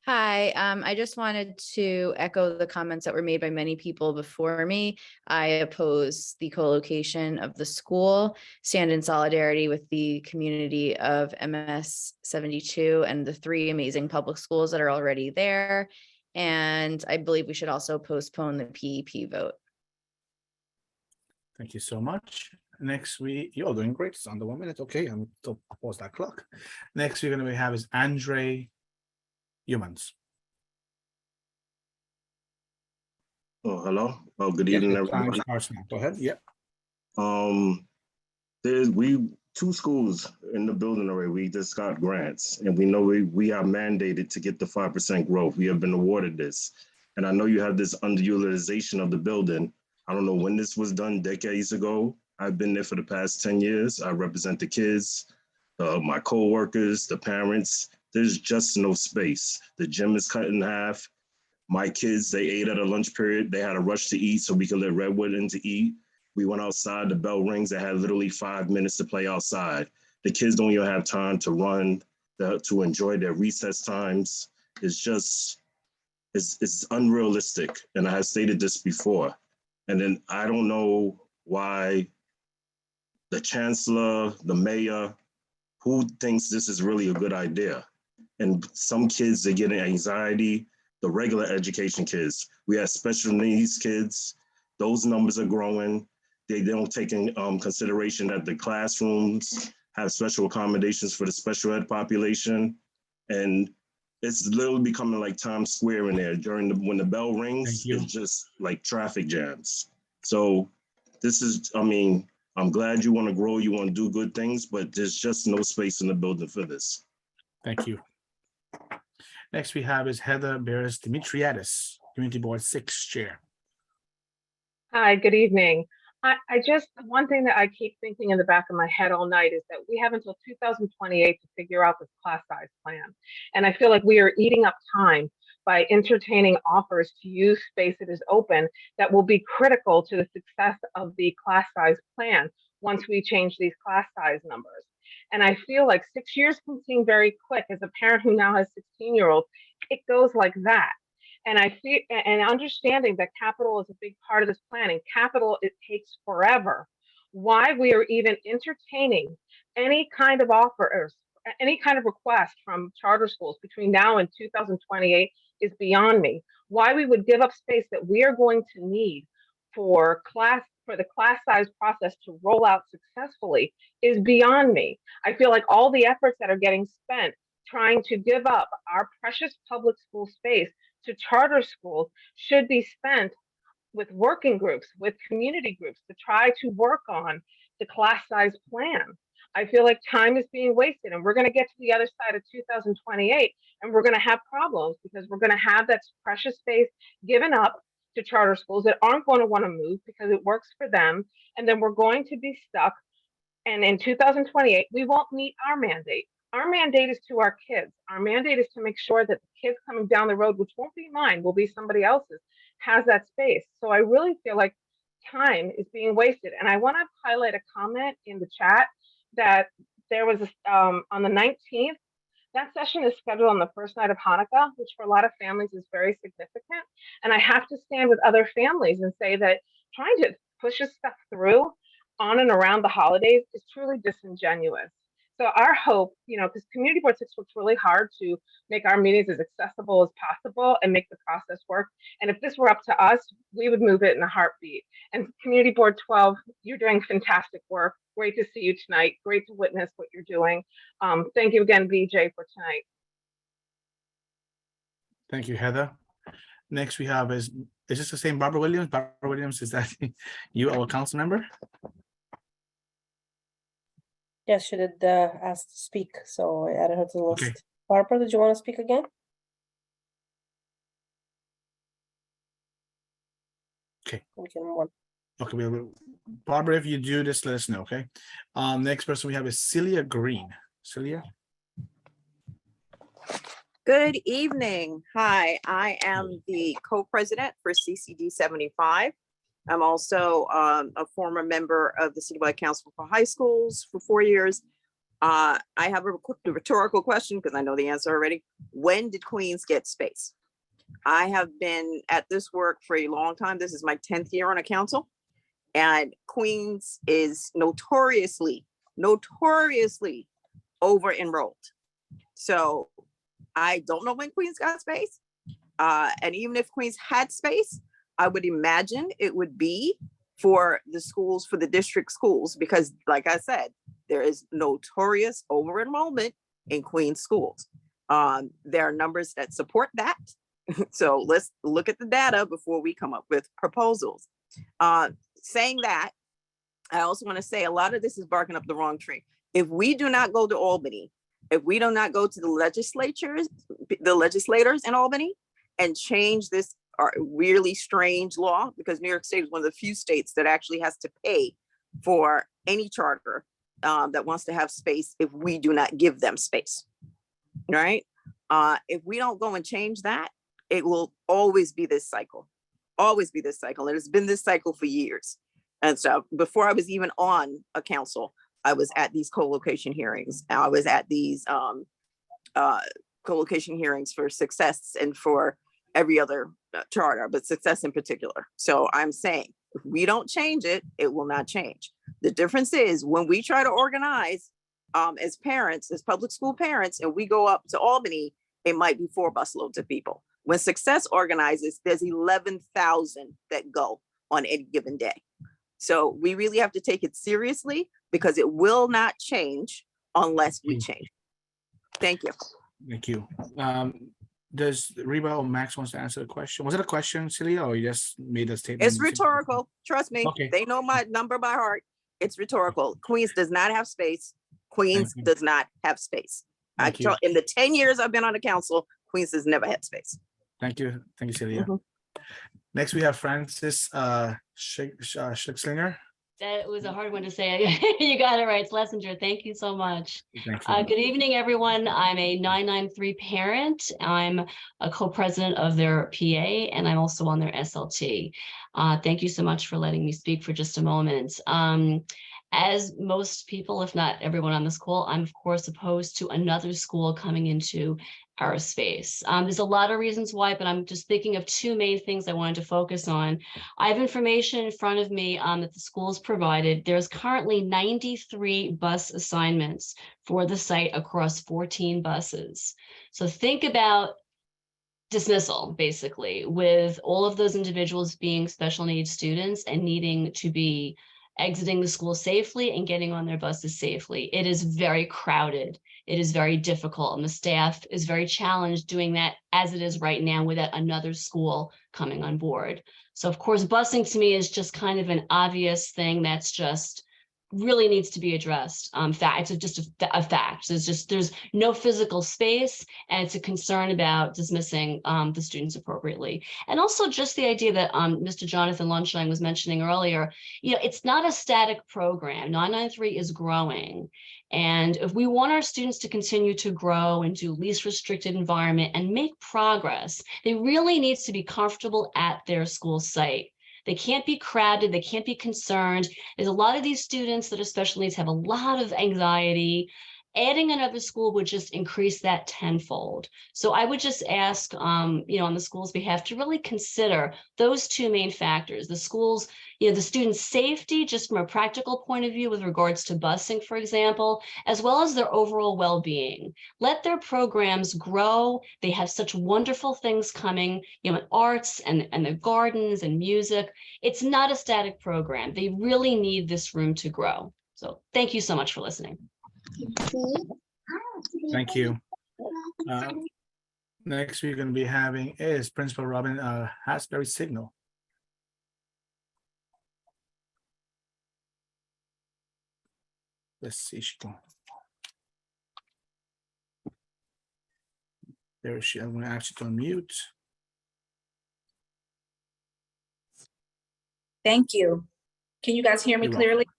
Hi, I just wanted to echo the comments that were made by many people before me. I oppose the co-location of the school, stand in solidarity with the community of MS 72 and the 3 amazing public schools that are already there. And I believe we should also postpone the PEP vote. Thank you so much. Next, you're doing great. It's under 1 minute. Okay, I'm still pause that clock. Next, we're gonna have is Andre Humans. Oh, hello. Oh, good Yeah, evening, your time everybody. starts now. Go ahead. Yep. There's two schools in the building already. We just got grants, and we know we are mandated to get the 5% growth. We have been awarded this, and I know you have this underutilization of the building. I don't know when this was done, decades ago. I've been there for the past 10 years. I represent the kids, my co-workers, the parents. There's just no space. The gym is cut in half. My kids, they ate at a lunch period. They had to rush to eat so we could let Redwood in to eat. We went outside, the bell rings. They had literally 5 minutes to play outside. The kids don't even have time to run, to enjoy their recess times. It's unrealistic. And I have stated this before. And then I don't know why the chancellor, the mayor, who thinks this is really a good idea. And some kids, they're getting anxiety. The regular education kids, we have special needs kids. Those numbers are growing. They don't take in consideration that the classrooms have special accommodations for the special ed population. And it's literally becoming like Times Square in there when the bell rings, it's just like traffic jams. So this is, I'm glad you want to grow, you want to do good things, but there's just no space in the building for this. Thank you. Next we have is Heather Beres Dimitriadis, Community Board 6 Chair. Hi, good evening. I just, one thing that I keep thinking in the back of my head all night is that we have until 2028 to figure out this class size plan. And I feel like we are eating up time by entertaining offers to use space that is open that will be critical to the success of the class size plan once we change these class size numbers. And I feel like 6 years can seem very quick. As a parent who now has 16-year-olds, it goes like that. And I feel, and understanding that capital is a big part of this planning, capital, it takes forever. Why we are even entertaining any kind of offers, any kind of request from charter schools between now and 2028 is beyond me. Why we would give up space that we are going to need for the class size process to roll out successfully is beyond me. I feel like all the efforts that are getting spent trying to give up our precious public school space to charter schools should be spent with working groups, with community groups to try to work on the class size plan. I feel like time is being wasted, and we're going to get to the other side of 2028 and we're going to have problems because we're going to have that precious space given up to charter schools that aren't going to want to move because it works for them. And then we're going to be stuck. And in 2028, we won't meet our mandate. Our mandate is to our kids. Our mandate is to make sure that the kids coming down the road, which won't be mine, will be somebody else's, has that space. So I really feel like time is being wasted. And I want to highlight a comment in the chat that there was on the 19th, that session is scheduled on the first night of Hanukkah, which for a lot of families is very significant. And I have to stand with other families and say that trying to push this stuff through on and around the holidays is truly disingenuous. So our hope, because Community Board 6 works really hard to make our meetings as accessible as possible and make the process work. And if this were up to us, we would move it in a heartbeat. And Community Board 12, you're doing fantastic work. Great to see you tonight. Great to witness what you're doing. Thank you again, BJ, for tonight. Thank you, Heather. Next we have is this the same Barbara Williams? Barbara Williams, is that you, our council member? Yes, she did ask to speak, so I added her to the list. Okay. Barbara, did you want to speak again? Okay. We can move on. Okay, Barbara, if you do this, let us know, okay? Next person we have is Celia Green. Celia? Good evening. Hi, I am the co-president for CCD75. I'm also a former member of the Citywide Council for High Schools for 4 years. I have a quick rhetorical question because I know the answer already. When did Queens get space? I have been at this work for a long time. This is my 10th year on a council. And Queens is notoriously over enrolled. So I don't know when Queens got space. And even if Queens had space, I would imagine it would be for the schools, for the district schools, because like I said, there is notorious over enrollment in Queens schools. There are numbers that support that. So let's look at the data before we come up with proposals. Saying that, I also want to say a lot of this is barking up the wrong tree. If we do not go to Albany, if we do not go to the legislators in Albany and change this really strange law, because New York State is one of the few states that actually has to pay for any charter that wants to have space if we do not give them space, right? If we don't go and change that, it will always be this cycle, always be this cycle. And it's been this cycle for years. And so before I was even on a council, I was at these co-location hearings. I was at these co-location hearings for Success and for every other charter, but Success in particular. So I'm saying, if we don't change it, it will not change. The difference is when we try to organize as parents, as public school parents, and we go up to Albany, it might be 4 busloads of people. When Success organizes, there's 11,000 that go on any given day. So we really have to take it seriously because it will not change unless we change. Thank you. Thank you. Does Reba or Max wants to answer the question? Was it a question, Celia, or you just made a statement? It's rhetorical. Trust me. Okay. They know my number by heart. It's rhetorical. Queens does not have space. Queens does not have space. In the 10 years I've been on the council, Queens has never had space. Thank you. Thank you, Celia. Next, we have Francis Schickslinger. That was a hard one to say. You got it right. It's Schlesinger. Thank you so much. Thank you. Good evening, everyone. I'm a 993 parent. I'm a co-president of their PA, and I'm also on their SLT. Thank you so much for letting me speak for just a moment. As most people, if not everyone on this call, I'm of course opposed to another school coming into our space. There's a lot of reasons why, but I'm just thinking of 2 main things I wanted to focus on. I have information in front of me that the school's provided. There's currently 93 bus assignments for the site across 14 buses. So think about dismissal, basically, with all of those individuals being special needs students and needing to be exiting the school safely and getting on their buses safely. It is very crowded. It is very difficult, and the staff is very challenged doing that as it is right now without another school coming on board. So of course, busing to me is just kind of an obvious thing that's just really needs to be addressed. It's just a fact. There's no physical space, and it's a concern about dismissing the students appropriately. And also just the idea that Mr. Jonathan Lunshine was mentioning earlier, it's not a static program. 993 is growing. And if we want our students to continue to grow and do least restricted environment and make progress, they really need to be comfortable at their school site. They can't be crowded. They can't be concerned. There's a lot of these students that are special needs have a lot of anxiety. Adding another school would just increase that tenfold. So I would just ask, on the school's behalf to really consider those 2 main factors, the schools, the students' safety, just from a practical point of view with regards to busing, for example, as well as their overall well-being. Let their programs grow. They have such wonderful things coming, in arts and their gardens and music. It's not a static program. They really need this room to grow. So thank you so much for listening. Thank you. Next, we're going to be having is Principal Robin Hasbury Signal. Let's see. There she. I'm going to ask you to unmute. Thank you. Can you guys hear me You're clearly? welcome.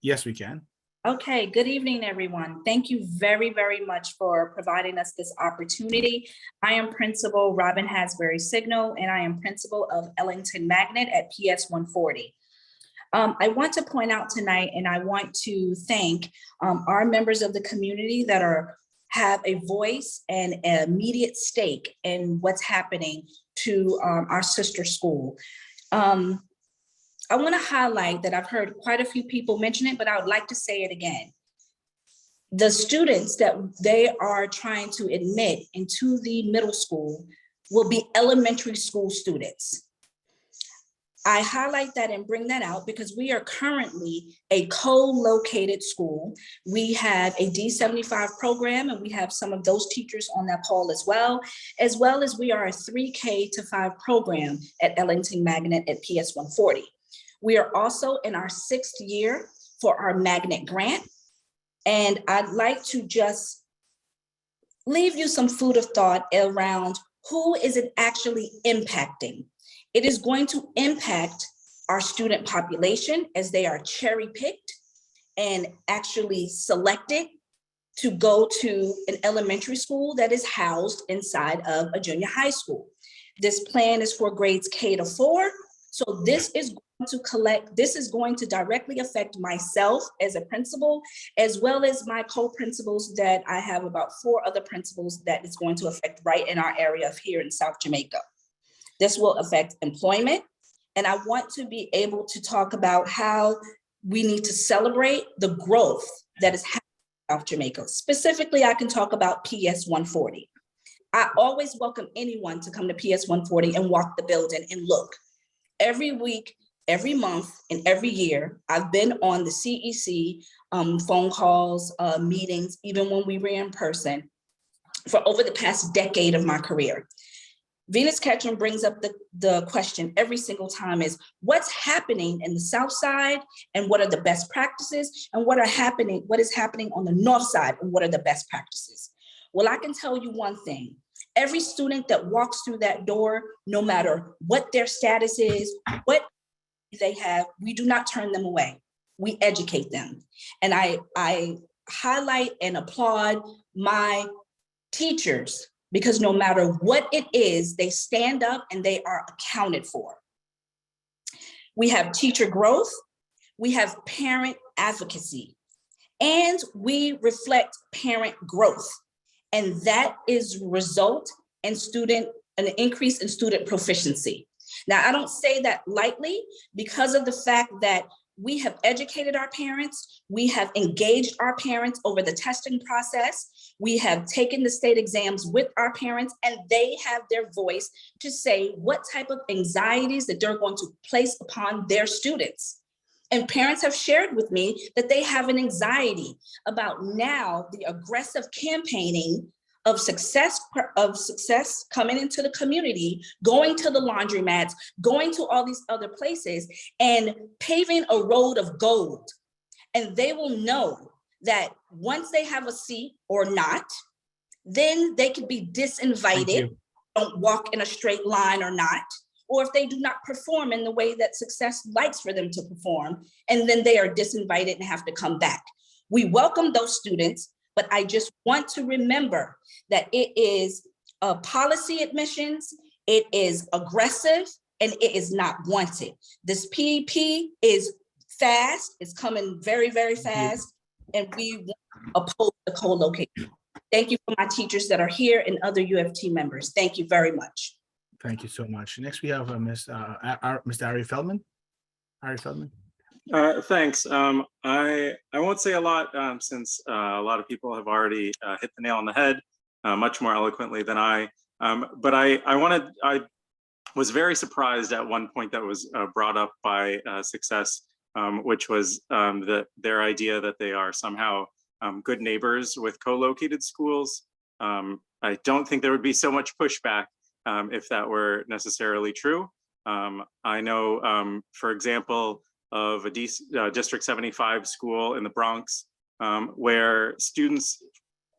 Yes, we can. Okay, good evening, everyone. Thank you very, very much for providing us this opportunity. I am Principal Robin Hasbury Signal, and I am principal of Ellington Magnet at PS 140. I want to point out tonight, and I want to thank our members of the community that have a voice and an immediate stake in what's happening to our sister school. I want to highlight that I've heard quite a few people mention it, but I would like to say it again. The students that they are trying to admit into the middle school will be elementary school students. I highlight that and bring that out because we are currently a co-located school. We have a D75 program, and we have some of those teachers on that call as well as we are a 3K to 5 program at Ellington Magnet at PS 140. We are also in our 6th year for our Magnet grant. And I'd like to just leave you some food of thought around who is it actually impacting. It is going to impact our student population as they are cherry picked and actually selected to go to an elementary school that is housed inside of a junior high school. This plan is for grades K to 4. So this is going to directly affect myself as a principal, as well as my co-principals that I have about 4 other principals that is going to affect right in our area of here in South Jamaica. This will affect employment. And I want to be able to talk about how we need to celebrate the growth that is happening in South Jamaica. Specifically, I can talk about PS 140. I always welcome anyone to come to PS 140 and walk the building and look. Every week, every month, and every year, I've been on the CEC phone calls, meetings, even when we were in person for over the past decade of my career. Venus Ketchum brings up the question every single time is what's happening in the South Side and what are the best practices and what is happening on the North Side and what are the best practices? Well, I can tell you one thing. Every student that walks through that door, no matter what their status is, what they have, we do not turn them away. We educate them. And I highlight and applaud my teachers because no matter what it is, they stand up and they are accounted for. We have teacher growth, we have parent advocacy, and we reflect parent growth. And that is result in an increase in student proficiency. Now, I don't say that lightly because of the fact that we have educated our parents, we have engaged our parents over the testing process, we have taken the state exams with our parents, and they have their voice to say what type of anxieties that they're going to place upon their students. And parents have shared with me that they have an anxiety about now the aggressive campaigning of success coming into the community, going to the laundromats, going to all these other places and paving a road of gold. And they will know that once they have a seat or not, then they could be disinvited, don't walk in a straight line or not, or if they do not perform in the way that success likes for them to perform, and then they are disinvited and have to come back. We welcome those students, but I just want to remember that it is policy admissions, it is aggressive, and it is not wanted. This PEP is fast, it's coming very, very fast, and we oppose the co-location. Thank you for my teachers that are here and other UFT members. Thank you very much. Thank you so much. Next, we have Mr. Ari Feldman. Ari Feldman. Thanks. I won't say a lot since a lot of people have already hit the nail on the head much more eloquently than I. But I was very surprised at one point that was brought up by Success, which was their idea that they are somehow good neighbors with co-located schools. I don't think there would be so much pushback if that were necessarily true. I know, for example, of a District 75 school in the Bronx, where students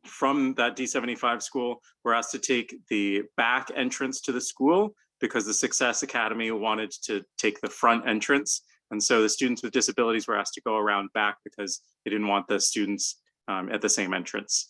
from that D75 school were asked to take the back entrance to the school because the Success Academy wanted to take the front entrance And so the students with disabilities were asked to go around back because they didn't want the students at the same entrance.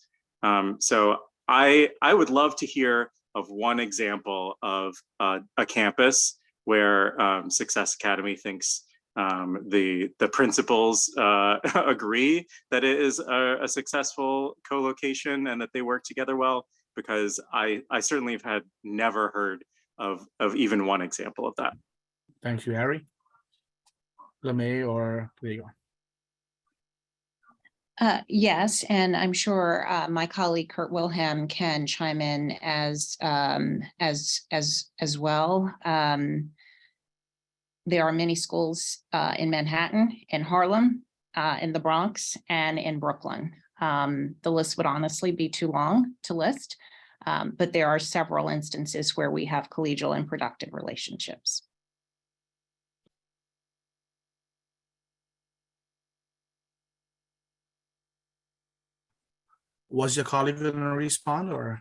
So I would love to hear of one example of a campus where Success Academy thinks the principals agree that it is a successful co-location and that they work together well, because I certainly have had never heard of even one example of that. Thank you, Harry. LeMay or Diego? Yes, and I'm sure my colleague Kurt Wilhelm can chime in as well. There are many schools in Manhattan, in Harlem, in the Bronx, and in Brooklyn. The list would honestly be too long to list, but there are several instances where we have collegial and productive relationships. Was your colleague going to respond, or?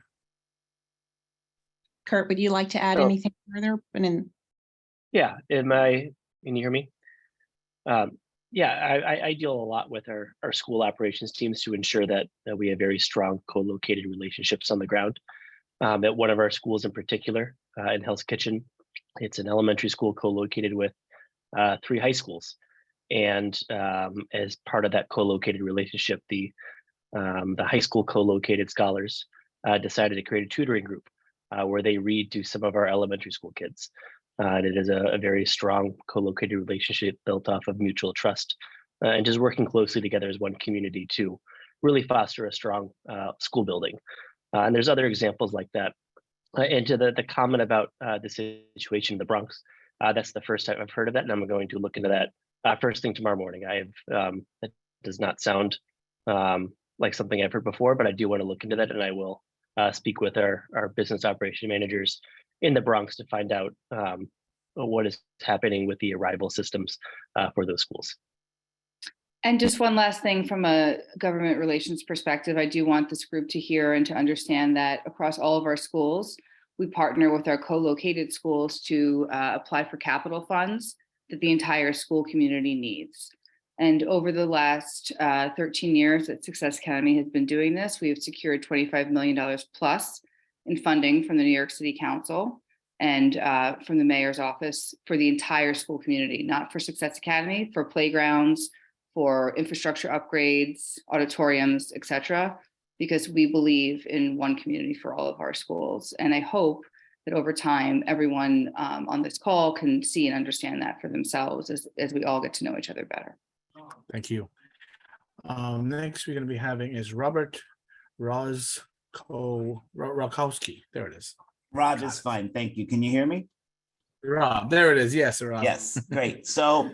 Kurt, would you like to add So- anything further? Yeah, can you hear me? Yeah, I deal a lot with our school operations teams to ensure that we have very strong co-located relationships on the ground. At one of our schools in particular, in Hell's Kitchen, it's an elementary school co-located with 3 high schools. And as part of that co-located relationship, the high school co-located scholars decided to create a tutoring group where they read to some of our elementary school kids. And it is a very strong co-located relationship built off of mutual trust and just working closely together as one community to really foster a strong school building. And there's other examples like that. And to the comment about the situation in the Bronx, that's the first time I've heard of that, and I'm going to look into that first thing tomorrow morning. That does not sound like something I've heard before, but I do want to look into that, and I will speak with our business operation managers in the Bronx to find out what is happening with the arrival systems for those schools. And just one last thing from a government relations perspective, I do want this group to hear and to understand that across all of our schools, we partner with our co-located schools to apply for capital funds that the entire school community needs. And over the last 13 years that Success Academy has been doing this, we have secured $25 million plus in funding from the New York City Council and from the mayor's office for the entire school community, not for Success Academy, for playgrounds, for infrastructure upgrades, auditoriums, et cetera, because we believe in one community for all of our schools. And I hope that over time, everyone on this call can see and understand that for themselves as we all get to know each other better. Thank you. Next, we're going to be having is Robert Rokowski. There it is. Rob is fine. Thank you. Can you hear me? Rob, there it is. Yes, Rob. Yes, great. So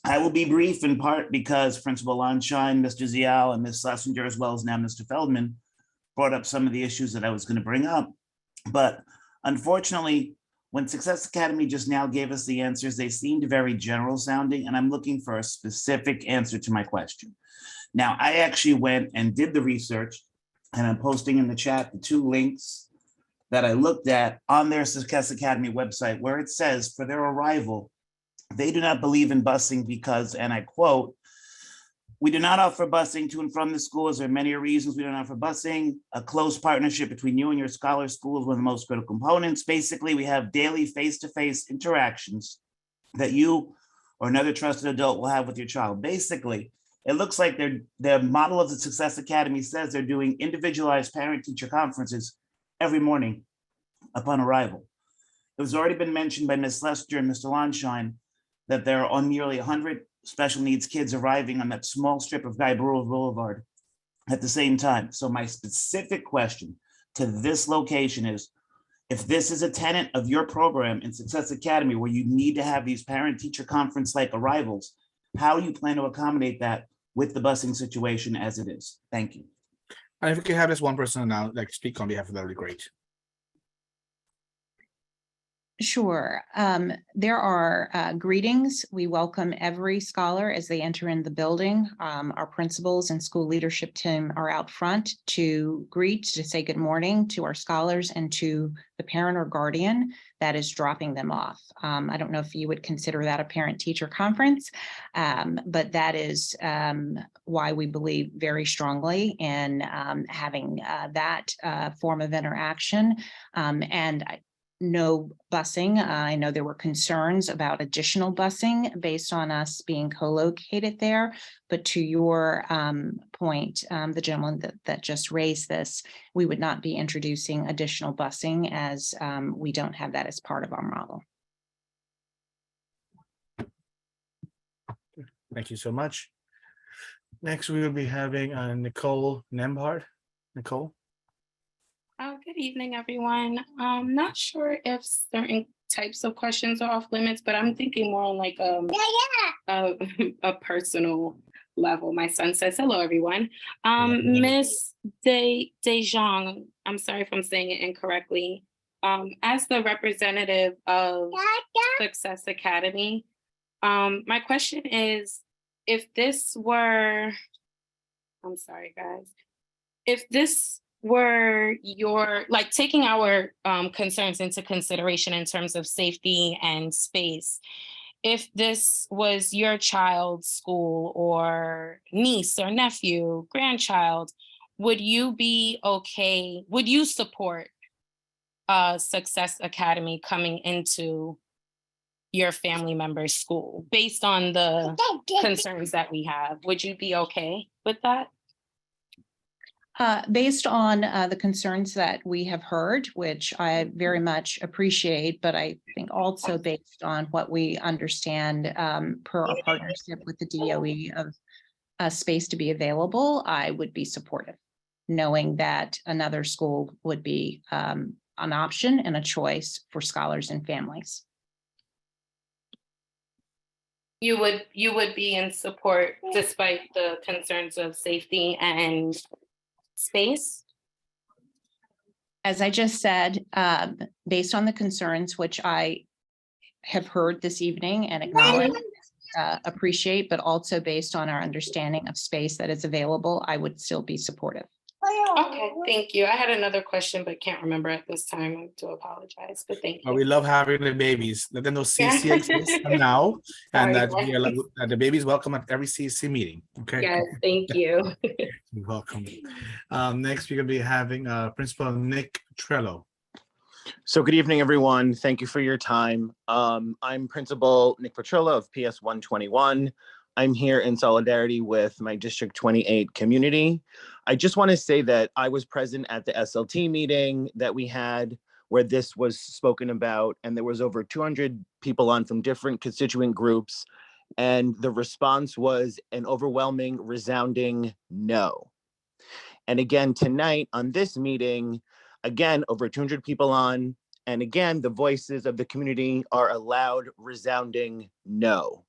I will be brief in part because Principal Lonshine, Mr. Zial, and Ms. Schlesinger, as well as now Mr. Feldman, brought up some of the issues that I was going to bring up. But unfortunately, when Success Academy just now gave us the answers, they seemed very general sounding, and I'm looking for a specific answer to my question. Now, I actually went and did the research, and I'm posting in the chat the 2 links that I looked at on their Success Academy website, where it says for their arrival, they do not believe in busing because, and I quote, "We do not offer busing to and from the schools. There are many reasons we don't offer busing. A close partnership between you and your scholar school is one of the most critical components. Basically, we have daily face-to-face interactions that you or another trusted adult will have with your child." Basically, it looks like their model of the Success Academy says they're doing individualized parent-teacher conferences every morning upon arrival. It was already been mentioned by Ms. Lester and Mr. Lonshine that there are nearly 100 special needs kids arriving on that small strip of Guy Burrell Boulevard at the same time. So my specific question to this location is, if this is a tenet of your program in Success Academy where you need to have these parent-teacher conference-like arrivals, how you plan to accommodate that with the busing situation as it is? Thank you. And if we could have this one person now like speak on behalf of that, would be great. Sure. There are greetings. We welcome every scholar as they enter in the building. Our principals and school leadership team are out front to greet, to say good morning to our scholars and to the parent or guardian that is dropping them off. I don't know if you would consider that a parent-teacher conference, but that is why we believe very strongly in having that form of interaction. And no busing. I know there were concerns about additional busing based on us being co-located there, but to your point, the gentleman that just raised this, we would not be introducing additional busing as we don't have that as part of our model. Thank you so much. Next, we will be having Nicole Nembhard. Nicole? Good evening, everyone. I'm not sure if certain types of questions are off limits, but I'm thinking more on like a personal level. My son says, hello, everyone. Miss Dejong, I'm sorry if I'm saying it incorrectly. As the representative of Success Academy, my question is, if this were, I'm sorry, guys, if this were your, like taking our concerns into consideration in terms of safety and space, if this was your child's school or niece or nephew, grandchild, would you be okay, would you support Success Academy coming into your family member's school based on the concerns that we have? Would you be okay with that? Based on the concerns that we have heard, which I very much appreciate, but I think also based on what we understand per our partnership with the DOE of space to be available, I would be supportive, knowing that another school would be an option and a choice for scholars and families. You would be in support despite the concerns of safety and space? As I just said, based on the concerns which I have heard this evening and acknowledge, appreciate, but also based on our understanding of space that is available, I would still be supportive. Okay, thank you. I had another question, but can't remember at this time. I do apologize, but thank you. We love having the babies. Let them know CC exists now, and that the baby's welcome at every CC meeting. Okay. Yes, thank you. You're welcome. Next, we're gonna be having Principal Nick Trello. So good evening, everyone. Thank you for your time. I'm Principal Nick Petrillo of PS 121. I'm here in solidarity with my District 28 community. I just want to say that I was present at the SLT meeting that we had where this was spoken about, and there was over 200 people on from different constituent groups, and the response was an overwhelming, resounding no. And again, tonight on this meeting, again, over 200 people on, and again, the voices of the community are a loud, resounding no.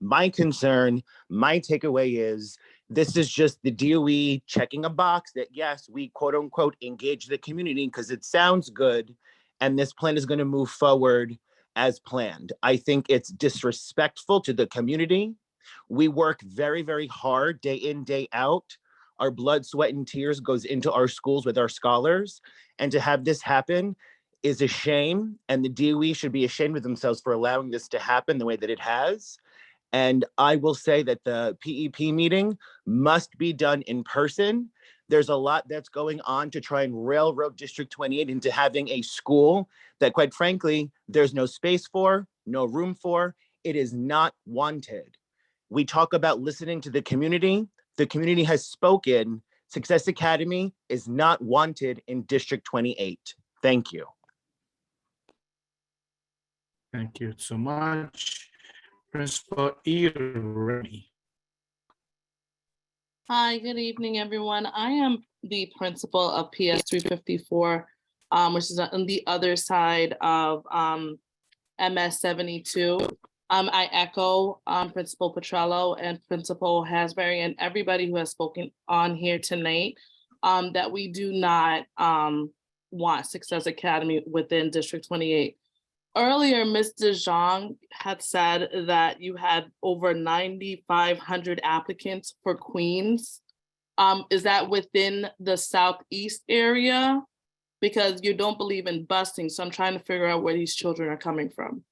My concern, my takeaway is this is just the DOE checking a box that yes, we quote unquote engage the community because it sounds good and this plan is going to move forward as planned. I think it's disrespectful to the community. We work very, very hard day in, day out. Our blood, sweat, and tears goes into our schools with our scholars. And to have this happen is a shame. And the DOE should be ashamed of themselves for allowing this to happen the way that it has. And I will say that the PEP meeting must be done in person. There's a lot that's going on to try and railroad District 28 into having a school that, quite frankly, there's no space for, no room for. It is not wanted. We talk about listening to the community. The community has spoken. Success Academy is not wanted in District 28. Thank you. Thank you so much. Principal Irani. Hi, good evening, everyone. I am the principal of PS 354, which is on the other side of MS 72. I echo Principal Petrello and Principal Hasbury and everybody who has spoken on here tonight that we do not want Success Academy within District 28. earlier, Mr. Zhang had said that you had over 9,500 applicants for Queens. Is that within the Southeast area? Because you don't believe in busing, so I'm trying to figure out where these children are coming from.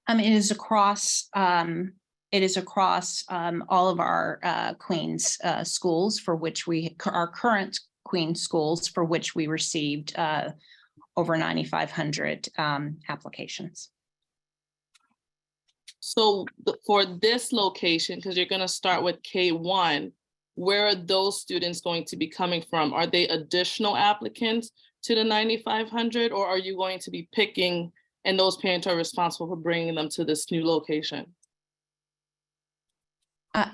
It is across all of our Queens schools for which our current Queens schools for which we received over 9,500 applications. So for this location, because you're gonna start with K1, where are those students going to be coming from? Are they additional applicants to the 9,500, or are you going to be picking and those parents are responsible for bringing them to this new location?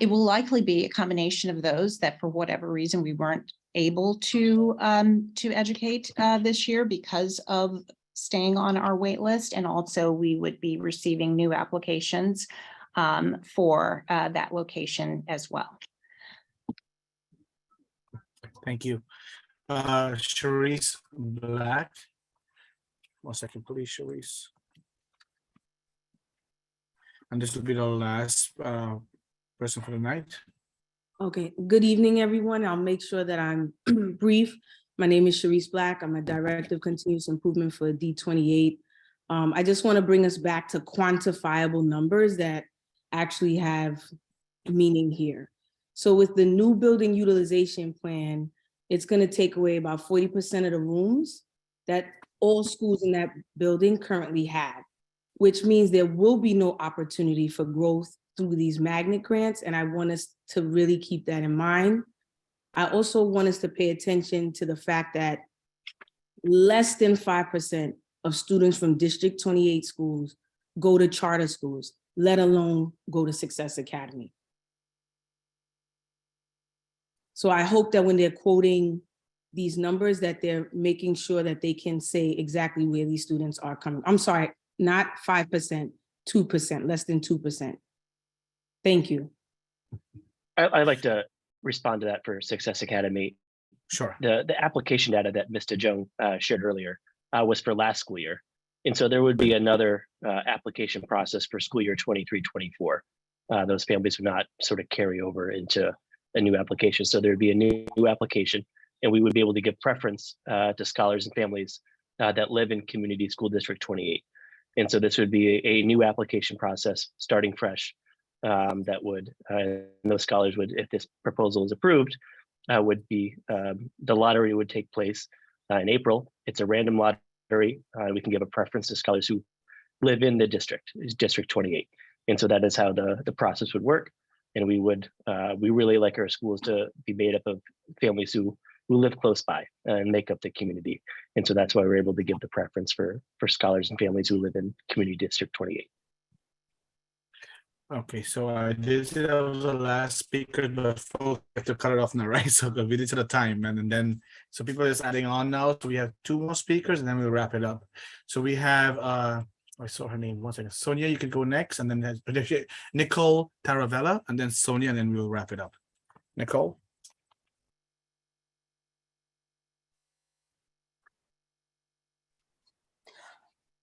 It will likely be a combination of those that for whatever reason we weren't able to educate this year because of staying on our wait list. And also we would be receiving new applications for that location as well. Thank you. Sharice Black. 1 second, please, Sharice. And this will be the last person for the night. Okay, good evening, everyone. I'll make sure that I'm brief. My name is Sharice Black. I'm a Director of Continuous Improvement for D28. I just want to bring us back to quantifiable numbers that actually have meaning here. So with the new building utilization plan, it's going to take away about 40% of the rooms that all schools in that building currently have, which means there will be no opportunity for growth through these magnet grants. And I want us to really keep that in mind. I also want us to pay attention to the fact that less than 5% of students from District 28 schools go to charter schools, let alone go to Success Academy. So I hope that when they're quoting these numbers that they're making sure that they can say exactly where these students are coming. I'm sorry, not 5%, 2%, less than 2%. Thank you. I'd like to respond to that for Success Academy. Sure. The application data that Mr. Jung shared earlier was for last school year. And so there would be another application process for school year 23-24. Those families would not sort of carry over into a new application. So there'd be a new application, and we would be able to give preference to scholars and families that live in Community School District 28. And so this would be a new application process starting fresh that would, those scholars would, if this proposal is approved, would be, the lottery would take place in April. It's a random lottery. We can give a preference to scholars who live in the district, is District 28. And so that is how the process would work. And we would, we really like our schools to be made up of families who live close by and make up the community. And so that's why we're able to give the preference for scholars and families who live in Community District 28. Okay, so I did say that was the last speaker, but folks have to cut it off now, right? So we did to the time, and then so people are just adding on now. So we have 2 more speakers, and then we'll wrap it up. So we have I saw her name. 1 second. Sonia, you can go next, and then there's Nicole Taravella, and then Sonia, and then we'll wrap it up. Nicole.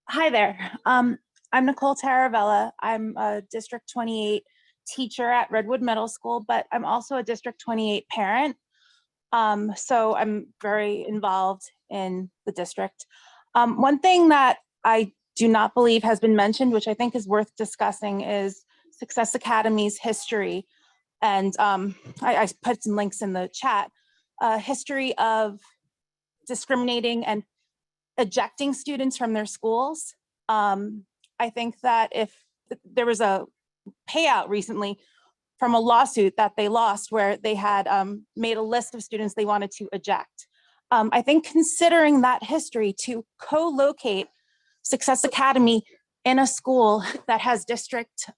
Hi there. I'm Nicole Taravella. I'm a District 28 teacher at Redwood Middle School, but I'm also a District 28 parent. So I'm very involved in the district. One thing that I do not believe has been mentioned, which I think is worth discussing, is Success Academy's history. And I put some links in the chat. History of discriminating and ejecting students from their schools. I think that if there was a payout recently from a lawsuit that they lost where they had made a list of students they wanted to eject. I think considering that history to co-locate Success Academy in a school that has District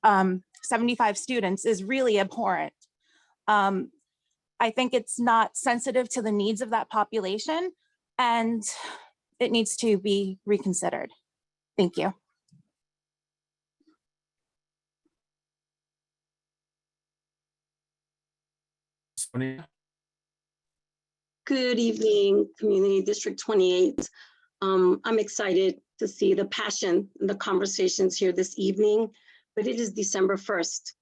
75 students is really abhorrent. I think it's not sensitive to the needs of that population, and it needs to be reconsidered. Thank you. Good Good evening, Community District 28. I'm excited to see the passion and the conversations here this evening, but it is December 1st.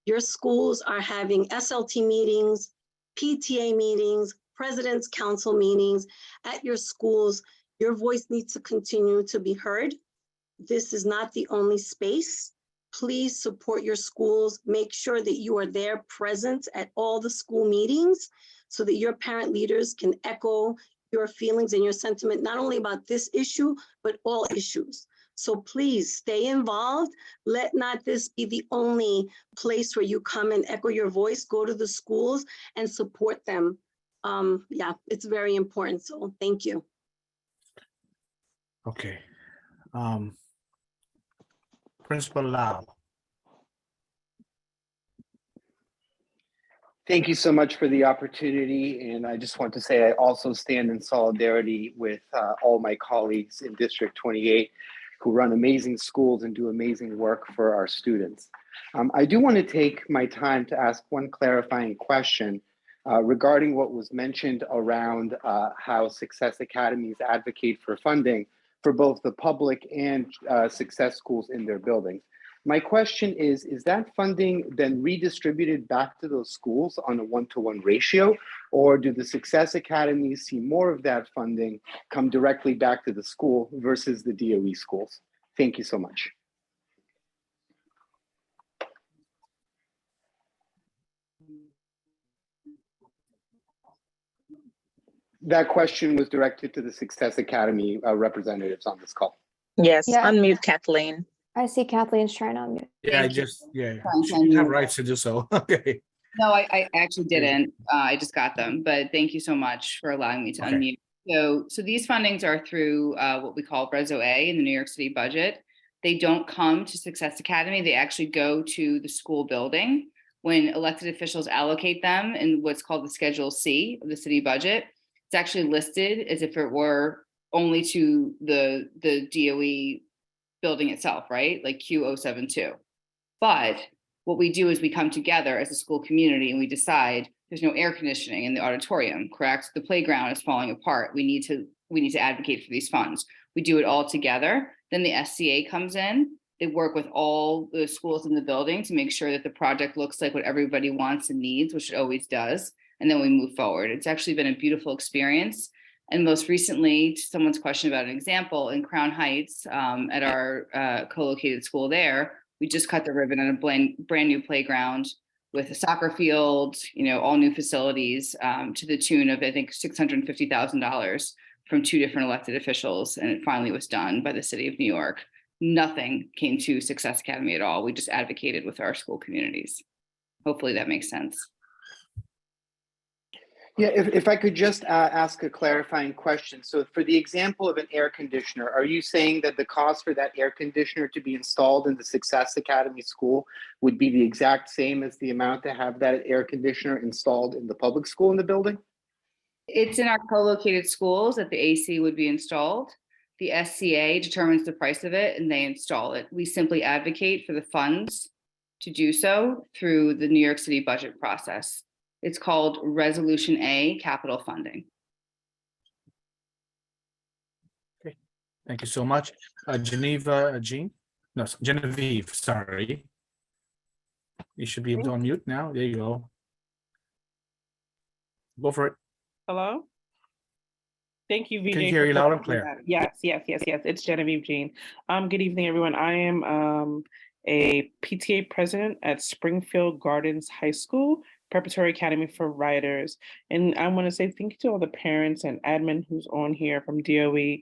Your schools are having SLT meetings, PTA meetings, President's Council meetings at your schools. Your voice needs to continue to be heard. This is not the only space. Please support your schools. Make sure that you are there present at all the school meetings so that your parent leaders can echo your feelings and your sentiment, not only about this issue, but all issues. So please stay involved. Let not this be the only place where you come and echo your voice. Go to the schools and support them. Yeah, it's very important. So thank you. Okay. Principal Lau. Thank you so much for the opportunity. And I just want to say I also stand in solidarity with all my colleagues in District 28 who run amazing schools and do amazing work for our students. I do want to take my time to ask one clarifying question regarding what was mentioned around how Success Academies advocate for funding for both the public and success schools in their buildings. My question is that funding then redistributed back to those schools on a 1-to-1 ratio, or do the Success Academies see more of that funding come directly back to the school versus the DOE schools? Thank you so much. That question was directed to the Success Academy representatives on this call. Yes, Yeah. unmute Kathleen. I see Kathleen's trying to unmute. Yeah, Thank you. she have rights to do so. Okay. No, I actually didn't. I just got them, but thank you so much for allowing me to unmute. So these fundings are through what we call Reso A in the New York City budget. They don't come to Success Academy. They actually go to the school building. When elected officials allocate them in what's called the Schedule C of the city budget, it's actually listed as if it were only to the DOE building itself, right? Like Q072. But what we do is we come together as a school community and we decide there's no air conditioning in the auditorium, correct? The playground is falling apart. We need to advocate for these funds. We do it all together. Then the SCA comes in. They work with all the schools in the building to make sure that the project looks like what everybody wants and needs, which it always does. And then we move forward. It's actually been a beautiful experience. And most recently, to someone's question about an example, in Crown Heights, at our co-located school there, we just cut the ribbon on a brand new playground with a soccer field, all new facilities, to the tune of, I think, $650,000 from 2 different elected officials. And it finally was done by the city of New York. Nothing came to Success Academy at all. We just advocated with our school communities. Hopefully that makes sense. Yeah, if I could just ask a clarifying question. So for the example of an air conditioner, are you saying that the cost for that air conditioner to be installed in the Success Academy school would be the exact same as the amount to have that air conditioner installed in the public school in the building? It's in our co-located schools that the AC would be installed. The SCA determines the price of it and they install it. We simply advocate for the funds to do so through the New York City budget process. It's called Resolution A, capital funding. Okay, thank you so much. Genevieve, sorry. You should be able to unmute now. There you go. Go for it. Hello? Thank you, VJ. Can hear you loud and clear. Yes. It's Genevieve Jean. Good evening, everyone. I am a PTA president at Springfield Gardens High School, Preparatory Academy for Writers. And I want to say thank you to all the parents and admin who's on here from DOE.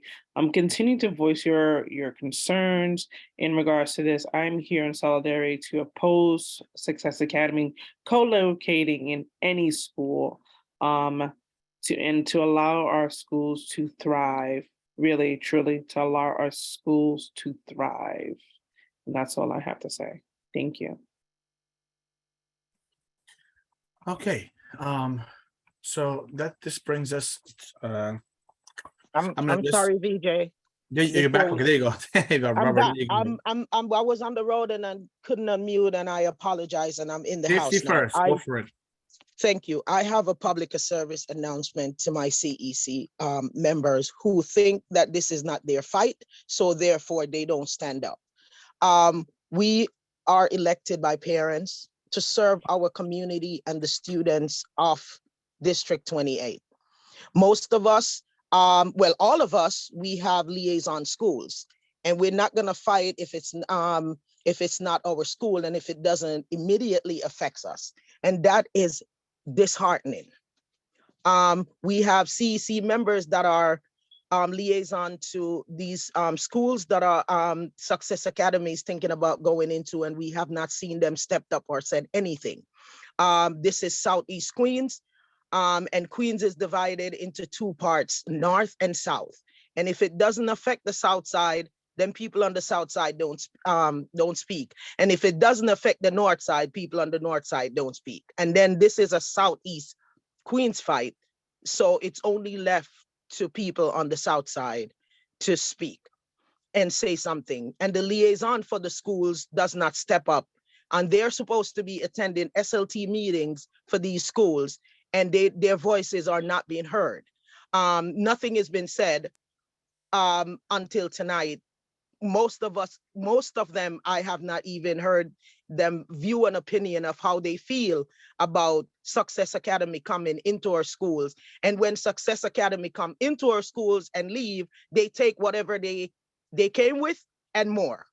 Continue to voice your concerns in regards to this. I'm here in solidarity to oppose Success Academy co-locating in any school, to allow our schools to thrive, really, truly, to allow our schools to thrive. And that's all I have to say. Thank you. Okay, so this brings us. I'm just- sorry, VJ. You're back. Okay, there you go. There you go, I'm Robert. back. there you go. I was on the road and I couldn't unmute, and I apologize. And I'm in the house Safety now. first. Go for it. Thank you. I have a public service announcement to my CEC members who think that this is not their fight, so therefore they don't stand up. We are elected by parents to serve our community and the students of District 28. Most of us, well, all of us, we have liaison schools, and we're not going to fight if it's not our school and if it doesn't immediately affects us, and that is disheartening. We have CEC members that are liaison to these schools that are Success Academies thinking about going into, and we have not seen them stepped up or said anything. This is Southeast Queens, and Queens is divided into two parts, North and South. And if it doesn't affect the South side, then people on the South side don't speak. And if it doesn't affect the North side, people on the North side don't speak. And then this is a Southeast Queens fight. So it's only left to people on the South side to speak and say something. And the liaison for the schools does not step up. And they're supposed to be attending SLT meetings for these schools, and their voices are not being heard. Nothing has been said until tonight. Most of them, I have not even heard them view an opinion of how they feel about Success Academy coming into our schools. And when Success Academy come into our schools and leave, they take whatever they came with and more.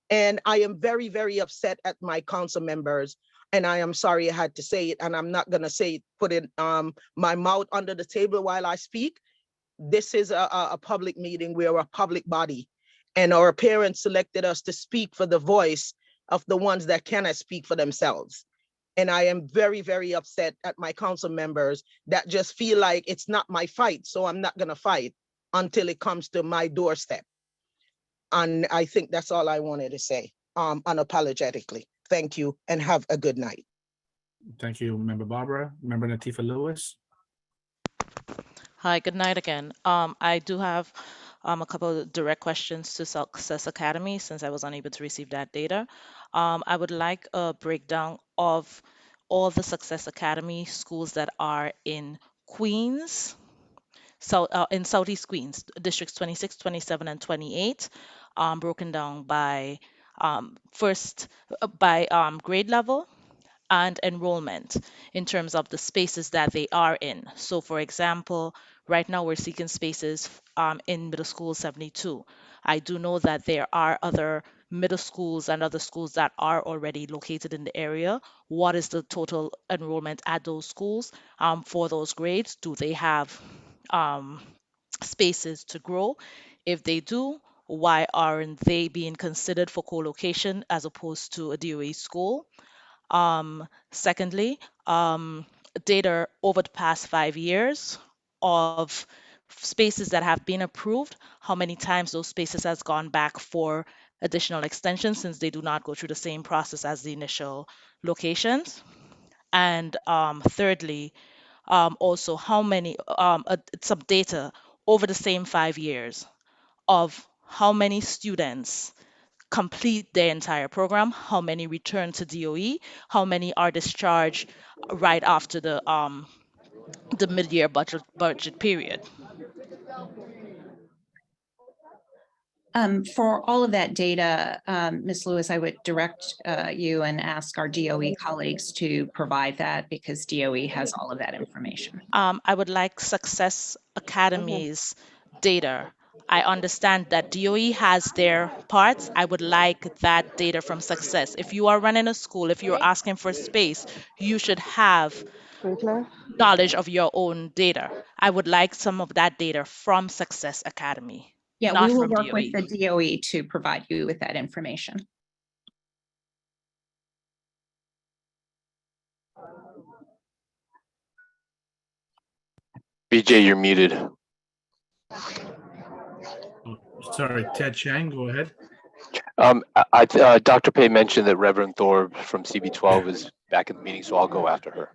And I am very, very upset at my council members. And I am sorry I had to say it, and I'm not gonna say it, put it my mouth under the table while I speak. This is a public meeting. We are a public body, and our parents selected us to speak for the voice of the ones that cannot speak for themselves. And I am very, very upset at my council members that just feel like it's not my fight, so I'm not gonna fight until it comes to my doorstep. And I think that's all I wanted to say, unapologetically. Thank you and have a good night. Thank you, Member Barbara. Member Latifah Lewis. Hi, good night again. I do have a couple of direct questions to Success Academy since I was unable to receive that data. I would like a breakdown of all the Success Academy schools that are in Queens, so in Southeast Queens, districts 26, 27, and 28, broken down by grade level and enrollment in terms of the spaces that they are in. So for example, right now we're seeking spaces in middle school 72. I do know that there are other middle schools and other schools that are already located in the area. What is the total enrollment at those schools for those grades? Do they have spaces to grow? If they do, why aren't they being considered for co-location as opposed to a DOE school? Secondly, data over the past 5 years of spaces that have been approved, how many times those spaces has gone back for additional extensions since they do not go through the same process as the initial locations. And thirdly, also how many, some data over the same 5 years of how many students complete their entire program, how many return to DOE, how many are discharged right after the mid-year budget period. For all of that data, Ms. Lewis, I would direct you and ask our DOE colleagues to provide that because DOE has all of that information. I would like Success Academy's data. I understand that DOE has their parts. I would like that data from Success. If you are running a school, if you're asking for space, you should have knowledge of your own data. I would like some of that data from Success Academy, Yeah, not we will from work DOE. with the DOE to provide you with that information. BJ, you're muted. Sorry, Ted Chang, go ahead. Dr. Pei mentioned that Reverend Thorpe from CB12 is back in the meeting, so I'll go after her.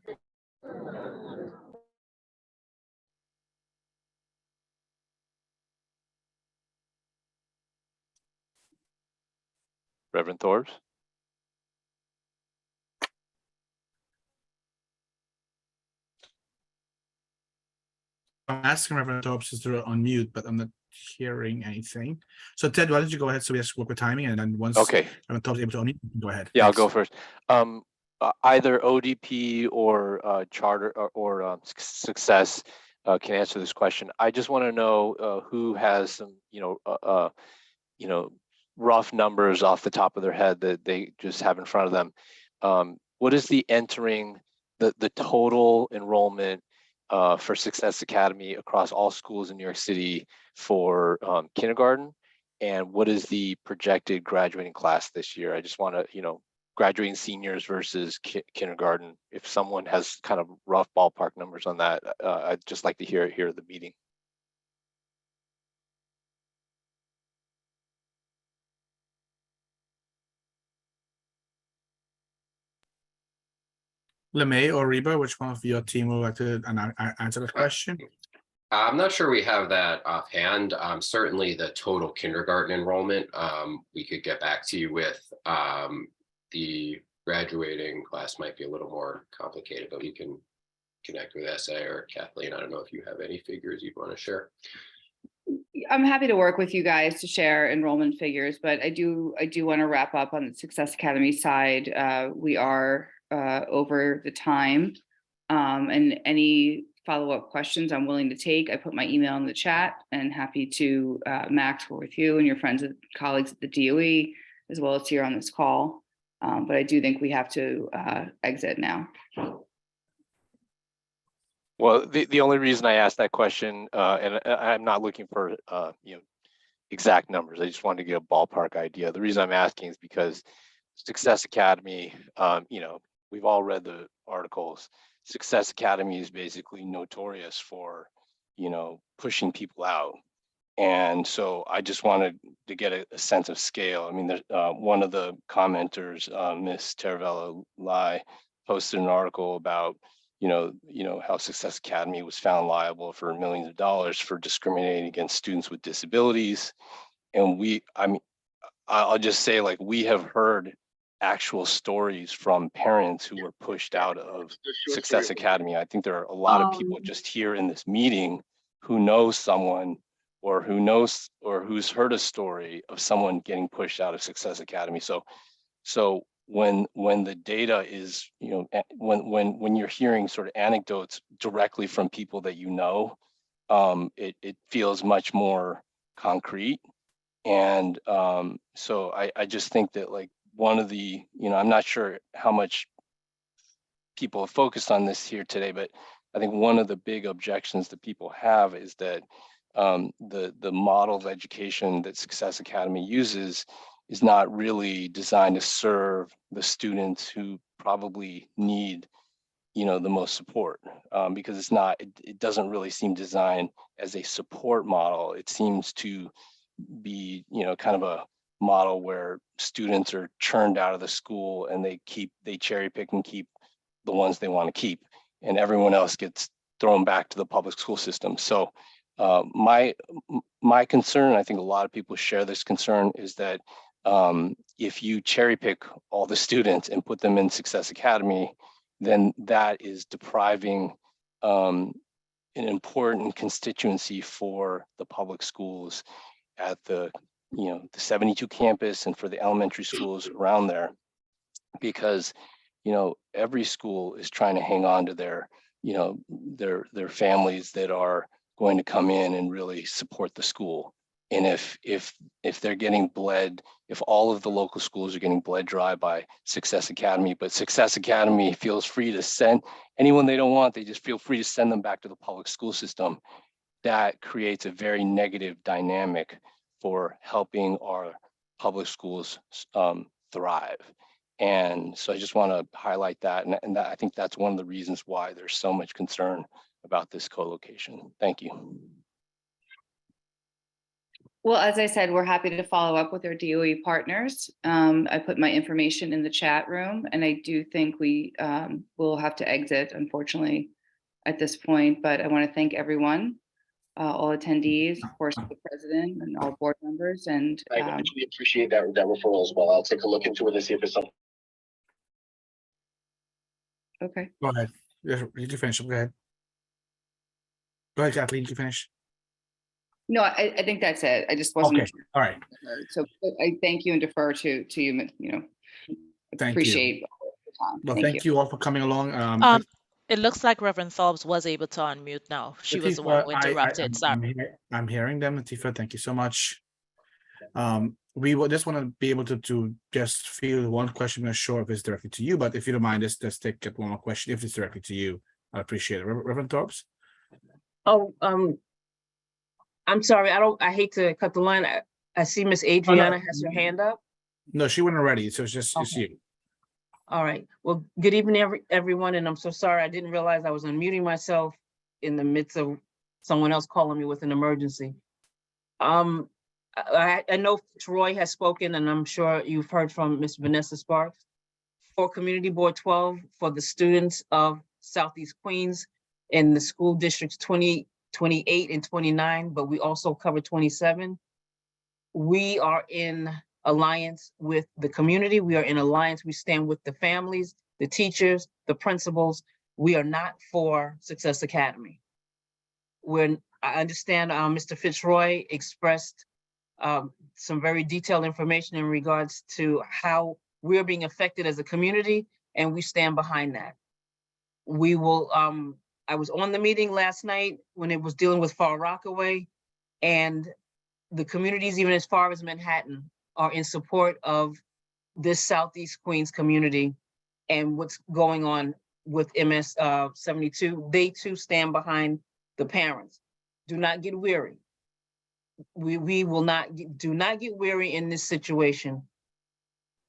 Reverend Thorpe? I'm asking Reverend Thorpe to unmute, but I'm not hearing anything. So Ted, why don't you go ahead? So we just work with timing, and then once Okay. Reverend Thorpe is able to unmute, you can go ahead. Yeah, Thanks. I'll go first. Either ODP or charter or success can answer this question. I just want to know who has some, rough numbers off the top of their head that they just have in front of them. What is the total enrollment for Success Academy across all schools in New York City for kindergarten? And what is the projected graduating class this year? I just want to, graduating seniors versus kindergarten. If someone has kind of rough ballpark numbers on that, I'd just like to hear it here at the meeting. LeMay or Reba, which one of your team would like to answer the question? I'm not sure we have that offhand. Certainly the total kindergarten enrollment, we could get back to you with. The graduating class might be a little more complicated, but you can connect with SA or Kathleen. I don't know if you have any figures you'd want to share. I'm happy to work with you guys to share enrollment figures, but I do want to wrap up on the Success Academy side. We are over the time, and any follow-up questions I'm willing to take. I put my email in the chat and happy to Max, work with you and your friends and colleagues at the DOE, as well as here on this call. But I do think we have to exit now. Well, the only reason I asked that question, and I'm not looking for exact numbers. I just wanted to get a ballpark idea. The reason I'm asking is because Success Academy, we've all read the articles. Success Academy is basically notorious for, pushing people out. And so I just wanted to get a sense of scale. I mean, one of the commenters, Miss Taravella Lai, posted an article about, how Success Academy was found liable for millions of dollars for discriminating against students with disabilities. And I'll just say, like, we have heard actual stories from parents who were pushed out of Success Academy. I think there are a lot of people just here in this meeting who know someone or who's heard a story of someone getting pushed out of Success Academy. So when the data is, when you're hearing sort of anecdotes directly from people that it feels much more concrete. And so I just think that, like, one of the, I'm not sure how much people have focused on this here today, but I think one of the big objections that people have is that the model of education that Success Academy uses is not really designed to serve the students who probably need, the most support, because it doesn't really seem designed as a support model. It seems to be, kind of a model where students are churned out of the school and they cherry pick and keep the ones they want to keep, and everyone else gets thrown back to the public school system. So my concern, I think a lot of people share this concern, is that if you cherry pick all the students and put them in Success Academy, then that is depriving an important constituency for the public schools at the 72 campus and for the elementary schools around there, because every school is trying to hang on to their families that are going to come in and really support the school. And if they're getting bled, if all of the local schools are getting bled dry by Success Academy, but Success Academy feels free to send anyone they don't want, they just feel free to send them back to the public school system, that creates a very negative dynamic for helping our public schools thrive. And so I just want to highlight that. And I think that's one of the reasons why there's so much concern about this co-location. Thank you. Well, as I said, we're happy to follow up with our DOE partners. I put my information in the chat room, and I do think we will have to exit, unfortunately, at this point. But I want to thank everyone, all attendees, of course, the president and all board members. And I actually appreciate that referral as well. I'll take a look into it and see if it's something. Okay. Go ahead. You can finish. Go ahead. Go ahead, Kathleen, you finish. No, I think that's it. I just wasn't. Okay, all right. So I thank you and defer to you, Thank appreciate you. the time. Well, thank you all for coming along. It looks like Reverend Thorpe was able to unmute now. She was the one Latifa, who interrupted. Sorry. I'm hearing them, Latifa. Thank you so much. We will just want to be able to just field one question. I'm not sure if it's directly to you, but if you don't mind, let's take one more question. If it's directly to you, I appreciate it. Reverend Thorpe. Oh, I'm sorry. I hate to cut the line. I see Miss Adriana has her hand up. No, she wasn't ready, so it's you. All right. Well, good evening, everyone. And I'm so sorry. I didn't realize I was unmuting myself in the midst of someone else calling me with an emergency. I know Troy has spoken, and I'm sure you've heard from Ms. Vanessa Sparks. For Community Board 12, for the students of Southeast Queens in the school districts 20, 28, and 29, but we also cover 27. We are in alliance with the community. We are in alliance. We stand with the families, the teachers, the principals. We are not for Success Academy. I understand Mr. Fitzroy expressed some very detailed information in regards to how we're being affected as a community, and we stand behind that. We will, I was on the meeting last night when it was dealing with Far Rockaway, and the communities, even as far as Manhattan, are in support of this Southeast Queens community and what's going on with MS 72. They too stand behind the parents. Do not get weary. We will not, do not get weary in this situation.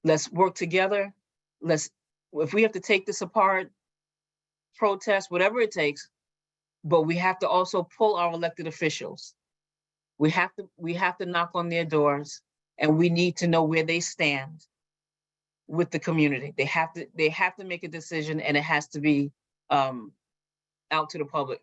Let's work together. If we have to take this apart, protest, whatever it takes, but we have to also pull our elected officials. We have to knock on their doors, and we need to know where they stand with the community. They have to make a decision, and it has to be out to the public.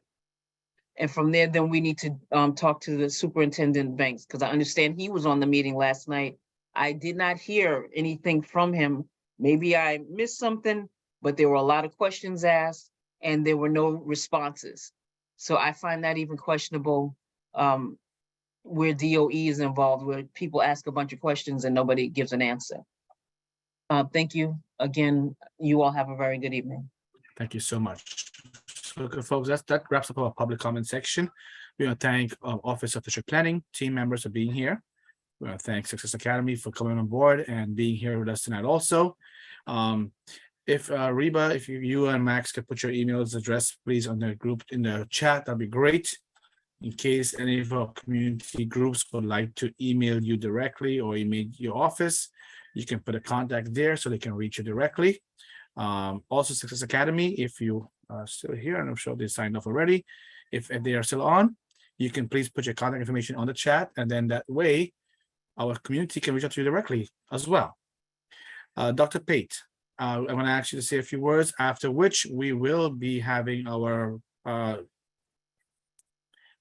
And from there, then we need to talk to the superintendent Banks, because I understand he was on the meeting last night. I did not hear anything from him. Maybe I missed something, but there were a lot of questions asked and there were no responses. So I find that even questionable where DOE is involved, where people ask a bunch of questions and nobody gives an answer. Thank you again. You all have a very good evening. Thank you so much. So, okay, folks, that wraps up our public comment section. We want to thank Office of District Planning team members for being here. We want to thank Success Academy for coming on board and being here with us tonight also. If Reba, if you and Max could put your emails address, please, on the group in the chat, that'd be great. In case any of our community groups would like to email you directly or email your office, you can put a contact there so they can reach you directly. Also, Success Academy, if you are still here, and I'm sure they signed off already. If they are still on, you can please put your contact information on the chat, and then that way our community can reach out to you directly as well. Dr. Pate, I'm going to ask you to say a few words, after which we will be having our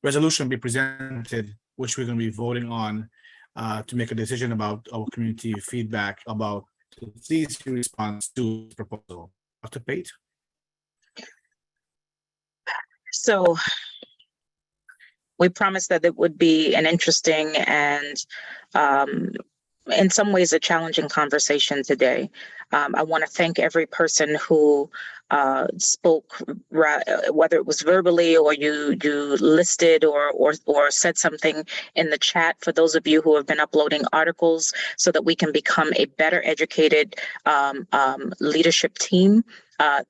resolution be presented, which we're going to be voting on to make a decision about our community feedback about the CEC response to the proposal. Dr. Pate? So we promised that it would be an interesting and in some ways a challenging conversation today. I want to thank every person who spoke, whether it was verbally or you listed or said something in the chat. For those of you who have been uploading articles so that we can become a better educated leadership team.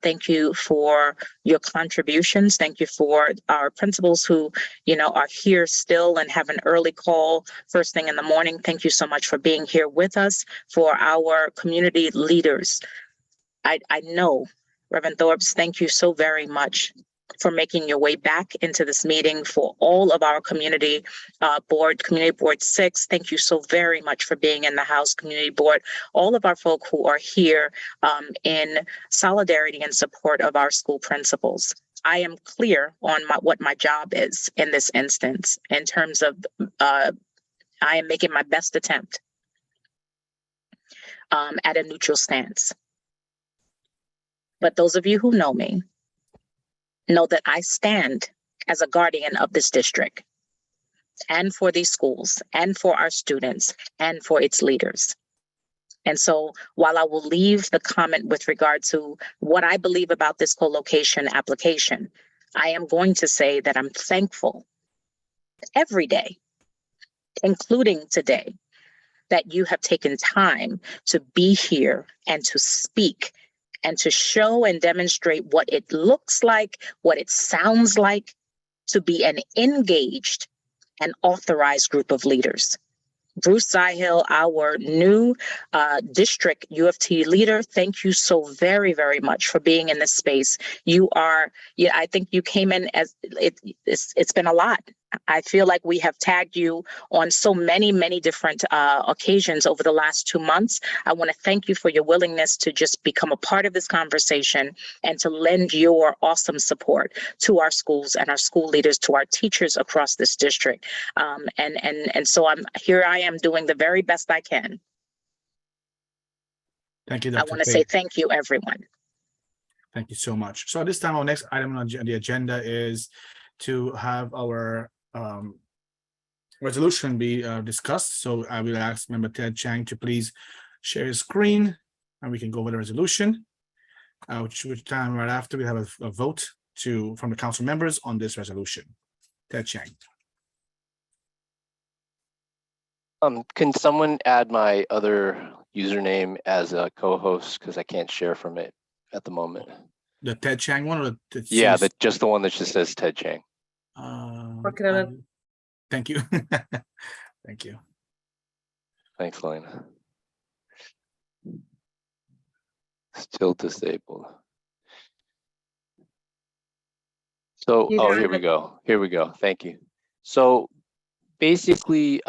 Thank you for your contributions. Thank you for our principals who, are here still and have an early call first thing in the morning. Thank you so much for being here with us. For our community leaders, I know, Reverend Thorpe, thank you so very much for making your way back into this meeting. For all of our community board, Community Board 6, thank you so very much for being in the House Community Board. All of our folk who are here in solidarity and support of our school principals. I am clear on what my job is in this instance in terms of I am making my best attempt at a neutral stance. But those of you who know me know that I stand as a guardian of this district and for these schools and for our students and for its leaders. And so while I will leave the comment with regard to what I believe about this co-location application, I am going to say that I'm thankful every day, including today, that you have taken time to be here and to speak and to show and demonstrate what it looks like, what it sounds like to be an engaged and authorized group of leaders. Bruce Zahill, our new district U of T leader, thank you so very, very much for being in this space. You are, yeah, I think you came in as, it's been a lot. I feel like we have tagged you on so many, many different occasions over the last 2 months. I want to thank you for your willingness to just become a part of this conversation and to lend your awesome support to our schools and our school leaders, to our teachers across this district. And so I am doing the very best I can. Thank you, I Dr. want to Pei. say thank you, everyone. Thank you so much. So at this time, our next item on the agenda is to have our resolution be discussed. So I will ask Member Ted Chang to please share his screen and we can go over the resolution, which time right after we have a vote from the council members on this resolution. Ted Chang. Can someone add my other username as a co-host, because I can't share from it at the moment? The Ted Chang one, or Yeah, just the one that just says Ted Chang. Thank you. Thank you. Thanks, Elena. Still disabled. So, oh, here we go. Here we go. Thank you. So basically,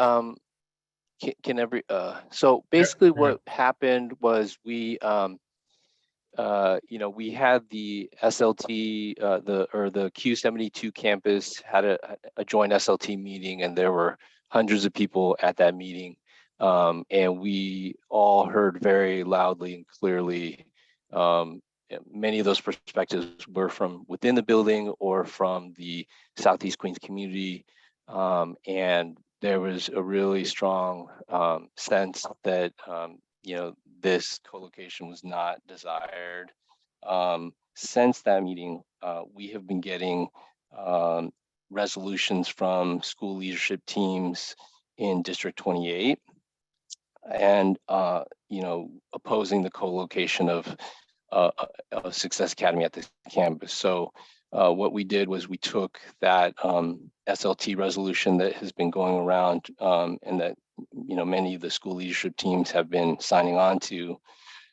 so basically what happened was we, we had the SLT, the Q72 campus had a joint SLT meeting, and there were hundreds of people at that meeting. And we all heard very loudly and clearly, many of those perspectives were from within the building or from the Southeast Queens community. And there was a really strong sense that, this co-location was not desired. Since that meeting, we have been getting resolutions from school leadership teams in District 28 and, opposing the co-location of Success Academy at the campus. So what we did was we took that SLT resolution that has been going around and that many of the school leadership teams have been signing on to,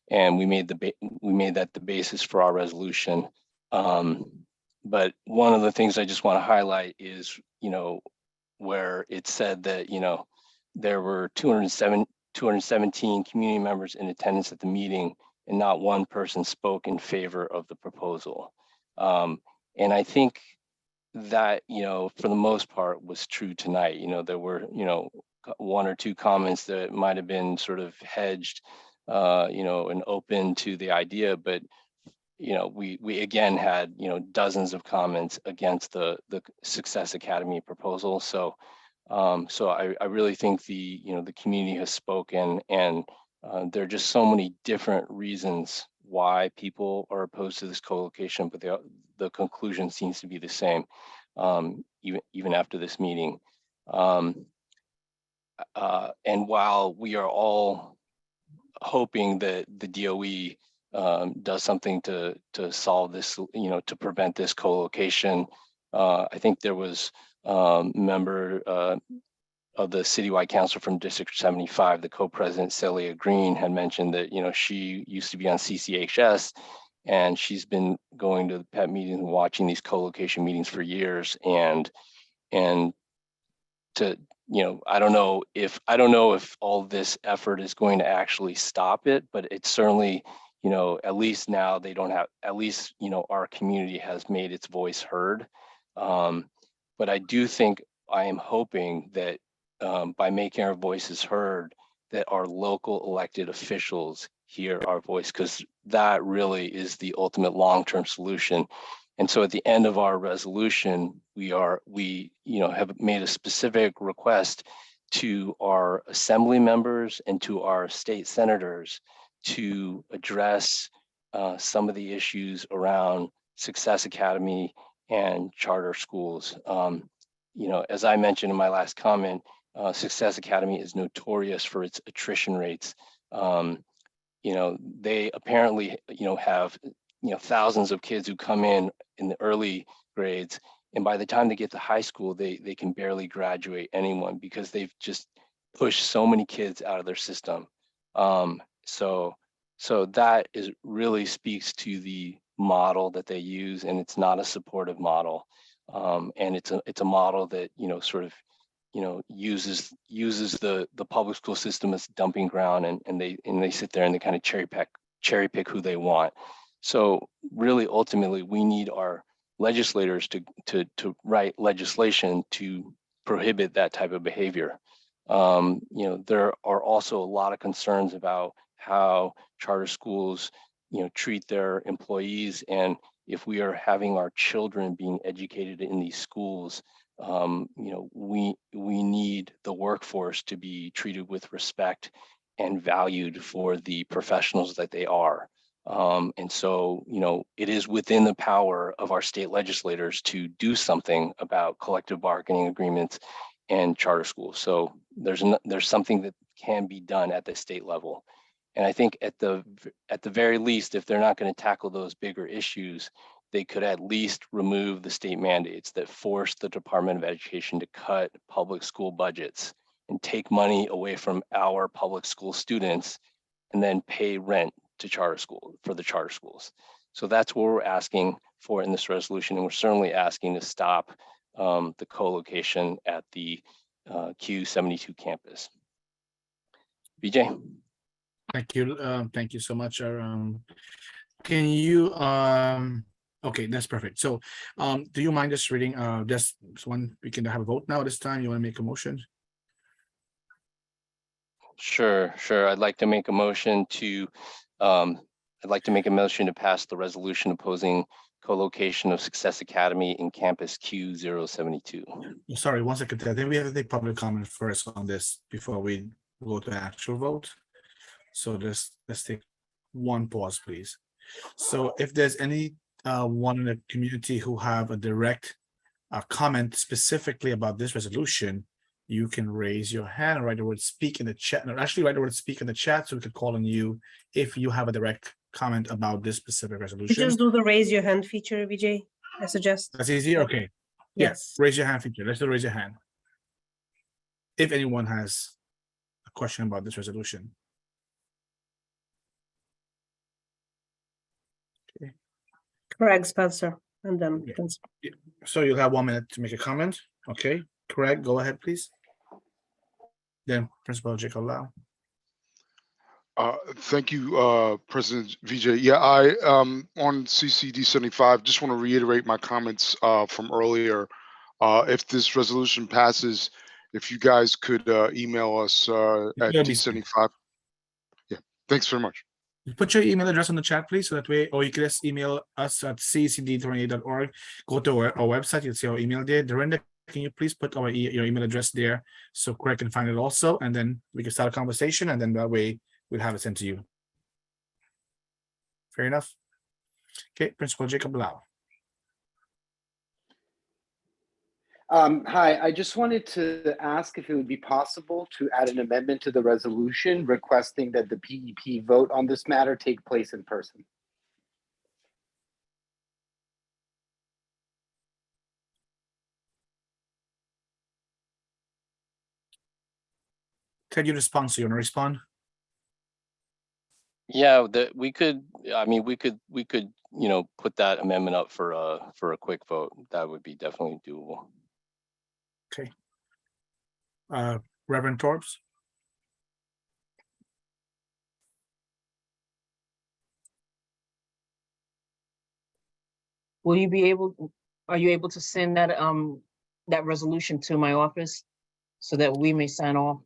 and we made that the basis for our resolution. But one of the things I just want to highlight is where it said that there were 217 community members in attendance at the meeting, and not one person spoke in favor of the proposal. And I think that, for the most part was true tonight. There were, one or two comments that might have been sort of hedged, and open to the idea, but, we again had, dozens of comments against the Success Academy proposal. So, I really think the community has spoken, and there are just so many different reasons why people are opposed to this co-location, but the conclusion seems to be the same, even after this meeting. And while we are all hoping that the DOE does something to solve this, to prevent this co-location, I think there was a member of the citywide council from District 75, the co-president Celia Green, had mentioned that she used to be on CCHS, and she's been going to the PET meetings and watching these co-location meetings for years. And to I don't know if all this effort is going to actually stop it, but it's certainly at least now they don't have, at least our community has made its voice heard. But I do think, I am hoping that by making our voices heard, that our local elected officials hear our voice, because that really is the ultimate long-term solution. And so at the end of our resolution, we have made a specific request to our assembly members and to our state senators to address some of the issues around Success Academy and charter schools. As I mentioned in my last comment, Success Academy is notorious for its attrition rates. They apparently, have, thousands of kids who come in the early grades, and by the time they get to high school, they can barely graduate anyone because they've just pushed so many kids out of their system. So that really speaks to the model that they use, and it's not a supportive model. And it's a model that, uses the public school system as a dumping ground, and they sit there and they kind of cherry pick who they want. So really, ultimately, we need our legislators to write legislation to prohibit that type of behavior. There are also a lot of concerns about how charter schools, treat their employees, and if we are having our children being educated in these schools, we need the workforce to be treated with respect and valued for the professionals that they are. And so, it is within the power of our state legislators to do something about collective bargaining agreements and charter schools. So there's something that can be done at the state level. And I think at the very least, if they're not going to tackle those bigger issues, they could at least remove the state mandates that force the Department of Education to cut public school budgets and take money away from our public school students and then pay rent to for the charter schools. So that's what we're asking for in this resolution. And we're certainly asking to stop the co-location at the Q72 campus. BJ. Thank you. Thank you so much. Can you, okay, that's perfect. So do you mind just reading just one, we can have a vote now this time. You want to make a motion? Sure. I'd like to make a motion to pass the resolution opposing co-location of Success Academy in campus Q072. Sorry, 1 second. I think we have to take public comment first on this before we go to actual vote. So let's take one pause, please. So if there's any one in the community who have a direct comment specifically about this resolution, you can raise your hand, write the word speak in the chat. No, actually write the word speak in the chat so we could call on you if you have a direct comment about this specific resolution. Just do the raise your hand feature, Vijay, I suggest. That's easy, okay. Yes, raise your hand feature. Let's do raise your hand. If anyone has a question about this resolution. Okay. Craig Spencer, and then. Yeah. So you'll have 1 minute to make a comment. Okay, Craig, go ahead, please. Then Principal Jacob Lau. Thank you, President Vijay. Yeah, I on CCD75 just want to reiterate my comments from earlier. If this resolution passes, if you guys could email us at D75. Yeah, thanks very much. Put your email address on the chat, please, so that way, or you can just email us at CEC28.org. Go to our website, you'll see our email there. Dorinda, can you please put our your email address there so Craig can find it also, and then we can start a conversation, and then that way we'll have it sent to you. Fair enough. Okay, Principal Jacob Lau. Hi, I just wanted to ask if it would be possible to add an amendment to the resolution requesting that the PEP vote on this matter take place in person. Ted, you respond, so you want to respond? Yeah, we could put that amendment up for a quick vote. That would be definitely doable. Okay. Reverend Torps. Will you be able, are you able to send that that resolution to my office so that we may sign off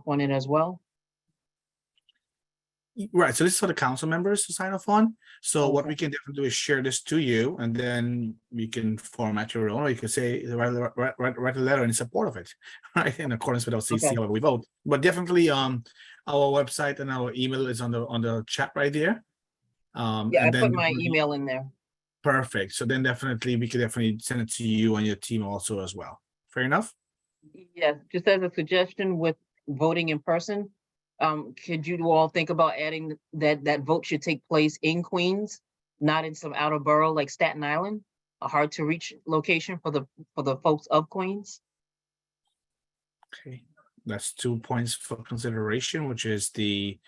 on it as well? Right, so this is for the council members to sign off on. So what Okay. we can definitely do is share this to you, and then we can format your own, or you can say, write a letter in support of it, right, in accordance with our CC, Okay. however we vote. But definitely, our website and our email is on the chat right there. Yeah, I And then put my definitely- email in there. Perfect. So then definitely we could definitely send it to you and your team also as well. Fair enough? Yes, just as a suggestion with voting in person, could you all think about adding that vote should take place in Queens, not in some outer borough like Staten Island, a hard to reach location for the folks of Queens? Okay, that's 2 points for consideration, which is the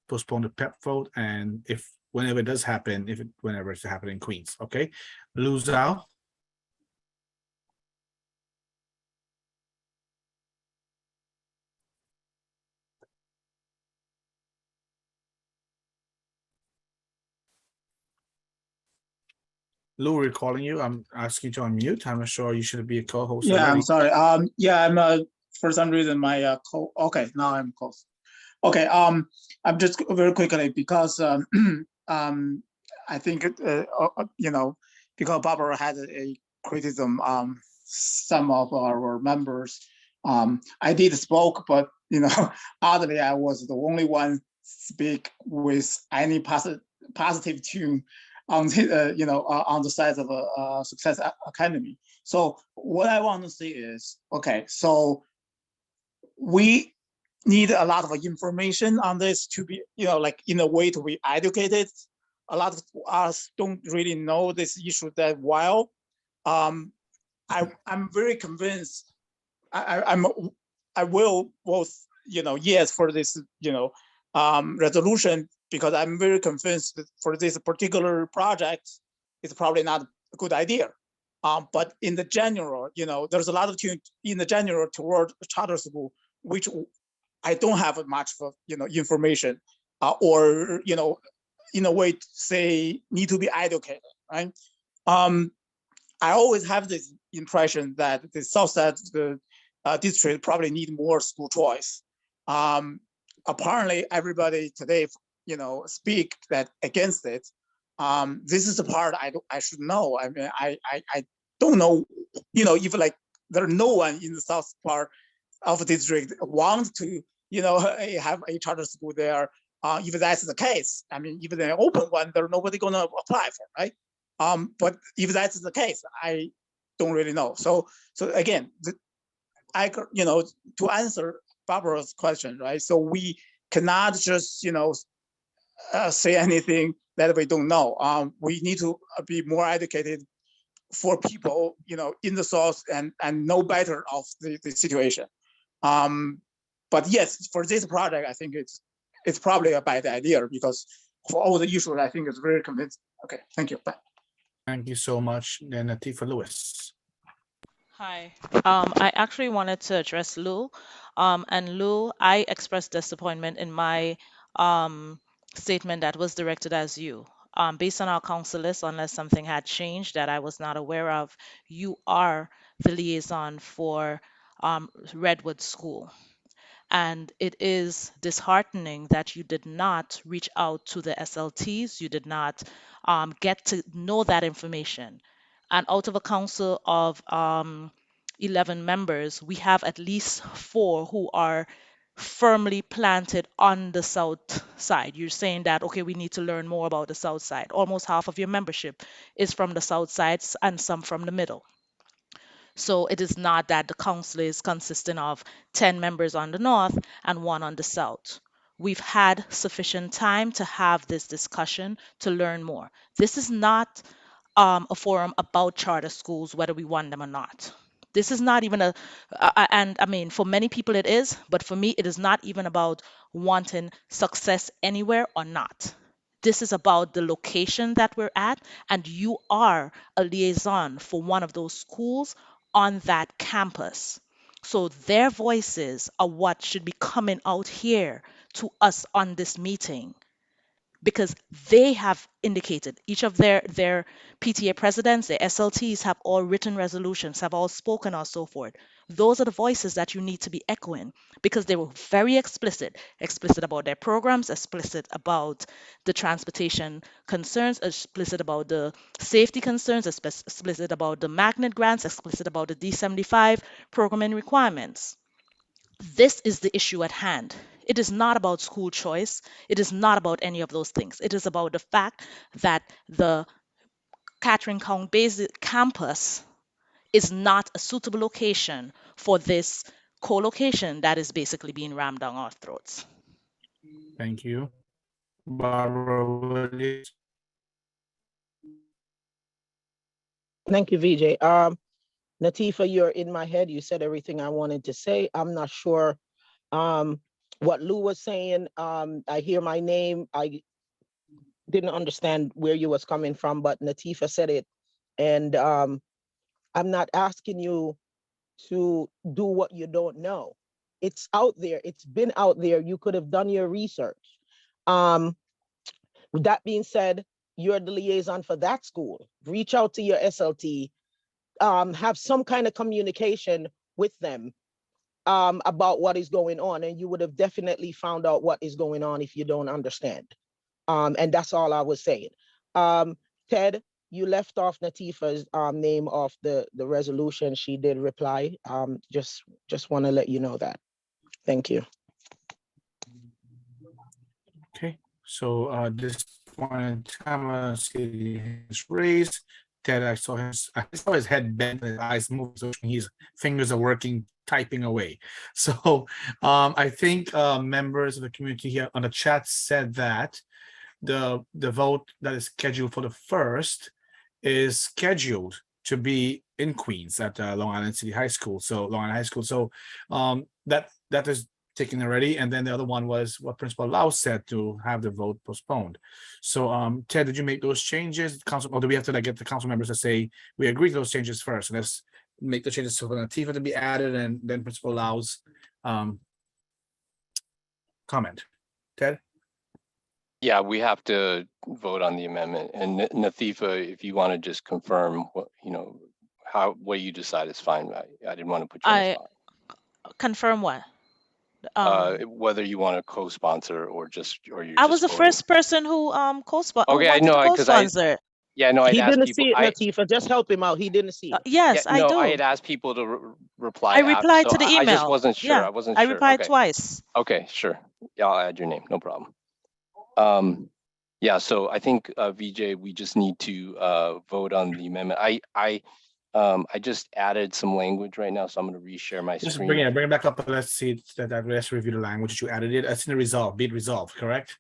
postpone the PEP vote, and if whenever it does happen, whenever it's happening in Queens. Okay, Lou Zhao. Lou, we're calling you. I'm asking you to unmute. I'm not sure you should be a co-host Yeah, I'm already. sorry. Yeah, I'm for some reason my okay, now I'm close. Okay, I'm just very quickly because I think you know, because Barbara had a criticism some of our members. I did spoke, but you know, oddly I was the only one speak with any positive tune on the you know on the side of a Success Academy. So what I want to say is, okay, so we need a lot of information on this to be, you know, like in a way to be educated. A lot of us don't really know this issue that well. I'm very convinced. I will vote, you know, yes for this, you know, resolution because I'm very convinced that for this particular project, it's probably not a good idea. But in the general, you know, there's a lot of in the general toward charter school, which I don't have much of, you know, information or, you know, in a way to say need to be educated, right? I always have this impression that the South Side district probably need more school choice. Apparently, everybody today, you know, speak that against it. This is the part I should know. I mean, I don't know, you know, if like there are no one in the south part of the district want to, you know, have a charter school there. If that's the case, I mean, if they open one, there's nobody gonna apply for, right? But if that's the case, I don't really know. So again, you know, to answer Barbara's question, right? So we cannot just, you know, say anything that we don't know. We need to be more educated for people, you know, in the South and know better of the situation. But yes, for this project, I think it's probably a bad idea because for all the issues, I think it's very convincing. Okay, thank you. Bye. Thank you so much. Then Tifa Lewis. Hi. I actually wanted to address Lou. And Lou, I expressed disappointment in my statement that was directed as you. Based on our council list, unless something had changed that I was not aware of, you are the liaison for Redwood School. And it is disheartening that you did not reach out to the SLTs, you did not get to know that information. And out of a council of 11 members, we have at least 4 who are firmly planted on the south side. You're saying that, okay, we need to learn more about the south side. Almost half of your membership is from the south side and some from the middle. So it is not that the council is consisting of 10 members on the north and 1 on the south. We've had sufficient time to have this discussion to learn more. This is not a forum about charter schools, whether we want them or not. This is not even and I mean, for many people it is, but for me, it is not even about wanting success anywhere or not. This is about the location that we're at, and you are a liaison for one of those schools on that campus. So their voices are what should be coming out here to us on this meeting because they have indicated each of their PTA presidents, their SLTs have all written resolutions, have all spoken or so forth. Those are the voices that you need to be echoing, because they were very explicit about their programs, explicit about the transportation concerns, explicit about the safety concerns, explicit about the magnet grants, explicit about the D75 programming requirements. This is the issue at hand. It is not about school choice. It is not about any of those things. It is about the fact that the Catherine County Basic campus is not a suitable location for this co-location that is basically being rammed down our throats. Thank you. Barbara Williams. Thank you, VJ. Natifa, you're in my head. You said everything I wanted to say. I'm not sure what Lou was saying. I hear my name. I didn't understand where you was coming from, but Natifa said it. And I'm not asking you to do what you don't know. It's out there. It's been out there. You could have done your research. With that being said, you're the liaison for that school. Reach out to your SLT. Have some kind of communication with them about what is going on, and you would have definitely found out what is going on if you don't understand. And that's all I was saying. Ted, you left off Natifa's name off the resolution. She did reply. Just want to let you know that. Thank you. Okay, so this point in time, see his raised. Ted, I saw his head bent, his eyes moving, so his fingers are working, typing away. So I think members of the community here on the chat said that the vote that is scheduled for the 1st is scheduled to be in Queens at Long Island City High School. So Long Island High School. So that is taken already. And then the other one was what Principal Lau said, to have the vote postponed. So Ted, did you make those changes? Council, or do we have to like get the council members to say we agree to those changes first? And let's make the changes for Natifa to be added, and then Principal Lau's comment. Ted? Yeah, we have to vote on the amendment. And Natifa, if you want to just confirm what, what you decide is fine. I didn't want to put you on the spot. Confirm what? Whether you want to co-sponsor or you're I just was the voting. first person who co-sponsor. Okay, I know, because co-sponsor. I'd He asked didn't people. see it, Natifa. Just help him out. He didn't see it. Yes, I do. I had asked people to reply. I replied to the email. I just wasn't sure. Yeah, I wasn't I sure. replied Okay. twice. Okay, sure. Yeah, I'll add your name. No problem. Yeah, so I think VJ, we just need to vote on the amendment. I just added some language right now, so I'm going to reshare my Just screen. bring it back up, and let's see that let's review the language that you added. It. That's in the resolve. Be it resolved, correct?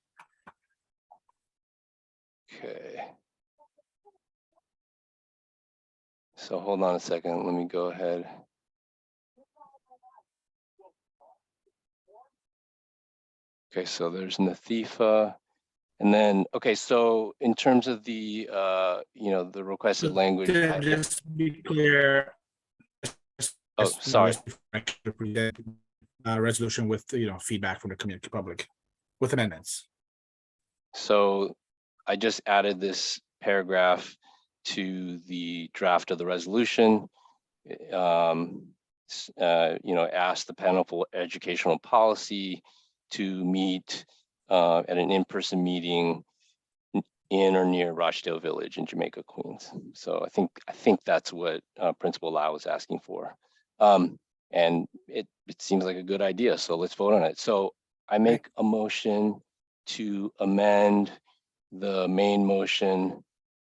Okay. So hold on a second. Let me go ahead. Okay, so there's Natifa. And then, okay, so in terms of the, the requested language. Just be clear. Oh, sorry. Resolution with, feedback from the community public with amendments. So I just added this paragraph to the draft of the resolution. Ask the panel for educational policy to meet at an in-person meeting in or near Rochdale Village in Jamaica, Queens. So I think that's what Principal Lau was asking for. And it seems like a good idea. So let's vote on it. So I make a motion to amend the main motion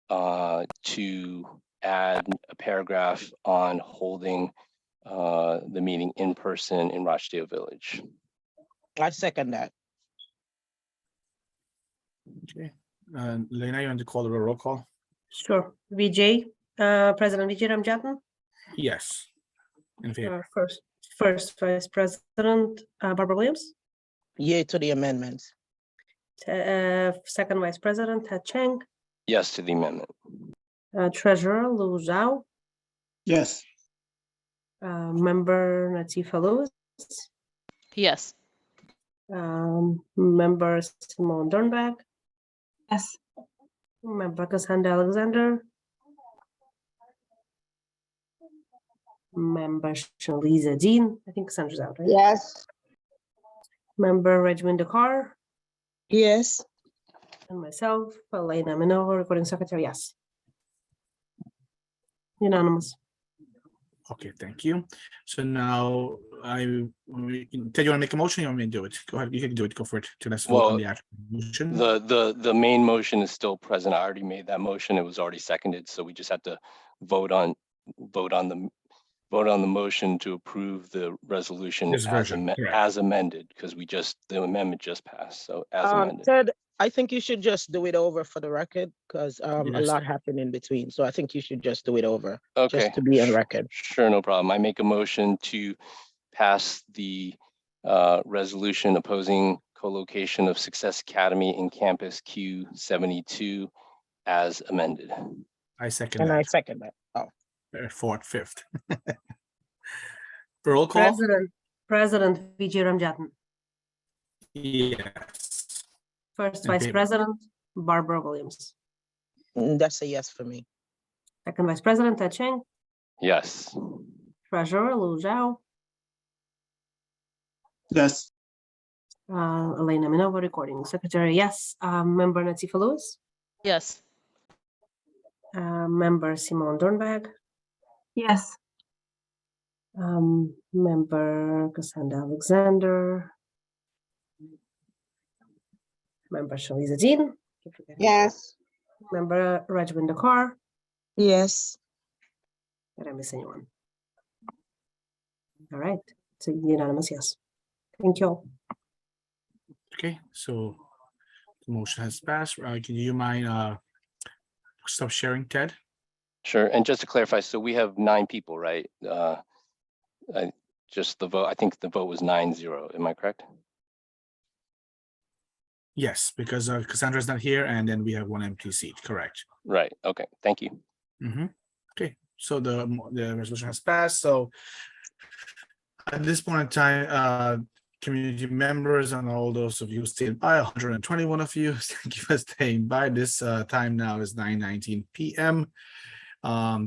to add a paragraph on holding the meeting in person in Rochdale Village. I second that. Okay. Lena, you want to call the roll call? Sure. VJ, President VJ Ramjatan. Yes. In favor. First Vice President Barbara Williams. Yay to the amendments. Second Vice President Ted Chang. Yes to the amendment. Treasurer Lou Zhao. Yes. Member Natifa Lewis. Yes. Member Simone Dornbach. Yes. Member Cassandra Alexander. Member Shaliza Dean, I think Cassandra's out, right? Yes. Member Regiment Dakar, Yes. and myself, Elena Minova, recording secretary, yes. Unanimous. Okay, thank you. So now Ted, you want to make a motion? You want me to do it? Go ahead. You can do it. Go for it. To let's vote on Well, the actual motion. the main motion is still present. I already made that motion. It was already seconded, so we just have to vote on the motion to approve the resolution This version, correct. as amended, because the amendment just passed. So as amended. Ted, I think you should just do it over for the record because a Yes. lot happened in between. So I think you should just do it over. Okay. Just to be on record. Sure, no problem. I make a motion to pass the resolution opposing co-location of Success Academy in Campus Q72 as amended. I second And that. I second that. Oh. Fourth, fifth. Roll call. President Vijay Ramjatan. Yes. First In Vice favor. President Barbara Williams. That's a yes for me. Second Vice President Ted Cheng. Yes. Treasurer Lu Zhao. Yes. Elena Minova, recording secretary, yes. Member Natsifa Lewis. Yes. Member Simone Dornbach. Yes. Member Cassandra Alexander. Member Shaliza Dean. Yes. Member Rajwin Dakar. Yes. Did I miss anyone? All right, it's a unanimous yes. Thank you all. Okay, so the motion has passed. Can you mind stop sharing, Ted? Sure. And just to clarify, so we have 9 people, right? Just the vote. I think the vote was 9-0. Am I correct? Yes, because Cassandra's not here, and then we have 1 empty seat. Correct. Right. Okay. Thank you. Okay, so the resolution has passed. So at this point in time, community members and all those of you who stayed by, 121 of you, thank you for staying by. This time now is 9:19 p.m.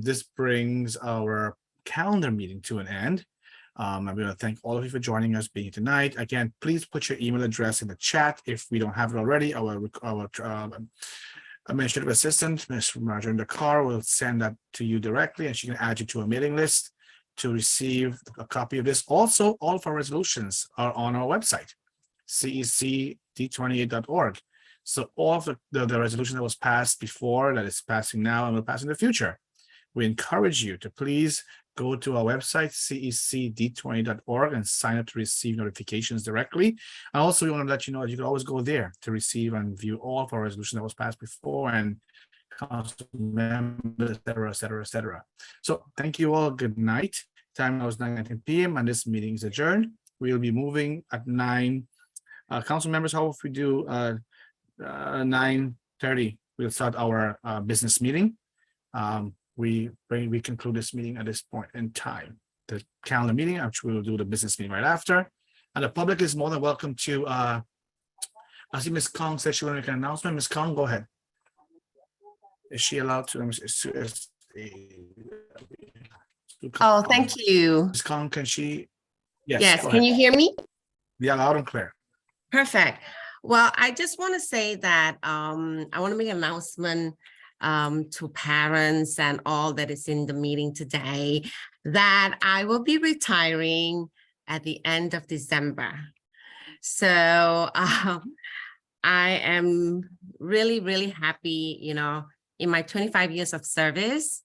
This brings our calendar meeting to an end. I'm going to thank all of you for joining us being tonight. Again, please put your email address in the chat if we don't have it already. Our administrative assistant, Ms. Marjorie Dakar, will send that to you directly, and she can add you to a mailing list to receive a copy of this. Also, all of our resolutions are on our website, CEC28.org. So all of the resolution that was passed before, that is passing now, and will pass in the future. We encourage you to please go to our website, CEC28.org, and sign up to receive notifications directly. And also, we want to let you know that you can always go there to receive and view all of our resolutions that was passed before, and council members, et cetera, et cetera, et cetera. So thank you all. Good night. Time now is 9:19 p.m. and this meeting is adjourned. We'll be moving at 9. Council members, how if we do 9:30, we'll start our business meeting. We conclude this meeting at this point in time. The calendar meeting, which we will do the business meeting right after. And the public is more than welcome to, I see Ms. Kong said she wanted to make an announcement. Ms. Kong, go ahead. Is she allowed to? Oh, thank you. Ms. Kong, can she? Yes. Yes, go can ahead. you hear me? Yeah, loud and clear. Perfect. Well, I just want to say that I want to make an announcement to parents and all that is in the meeting today that I will be retiring at the end of December. So I am really, really happy, you know, in my 25 years of service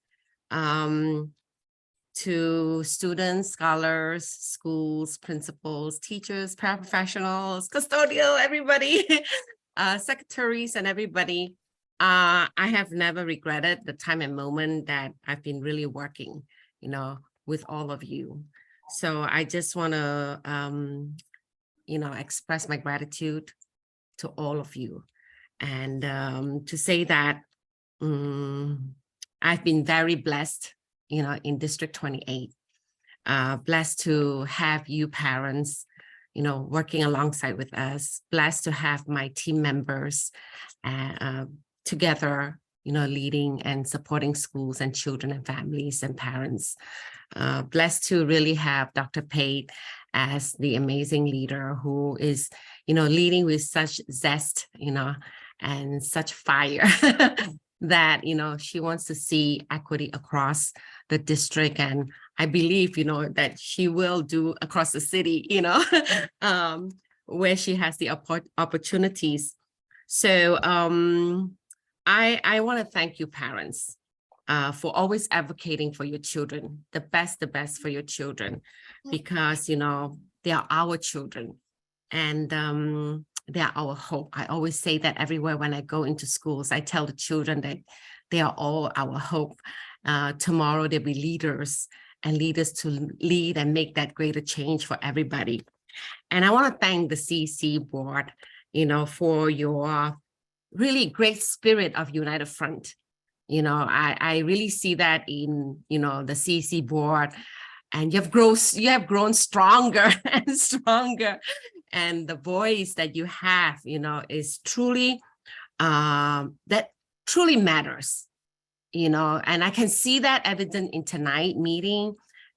to students, scholars, schools, principals, teachers, paraprofessionals, custodial, everybody, secretaries and everybody. I have never regretted the time and moment that I've been really working, you know, with all of you. So I just want to, you know, express my gratitude to all of you, and to say that I've been very blessed, you know, in District 28, blessed to have you parents, you know, working alongside with us, blessed to have my team members together leading and supporting schools and children and families and parents. Blessed to really have Dr. Pate as the amazing leader who is, leading with such zest, and such fire that, she wants to see equity across the district. And I believe, that she will do across the city, where she has the opportunities. So I want to thank you, parents, for always advocating for your children, the best for your children, because, they are our children and they are our hope. I always say that everywhere when I go into schools, I tell the children that they are all our hope. Tomorrow they'll be leaders and leaders to lead and make that greater change for everybody. And I want to thank the CEC board, for your really great spirit of United Front. I really see that in, the CEC board, and you have grown stronger and stronger. And the voice that you have, is truly, that truly matters, and I can see that evident in tonight meeting,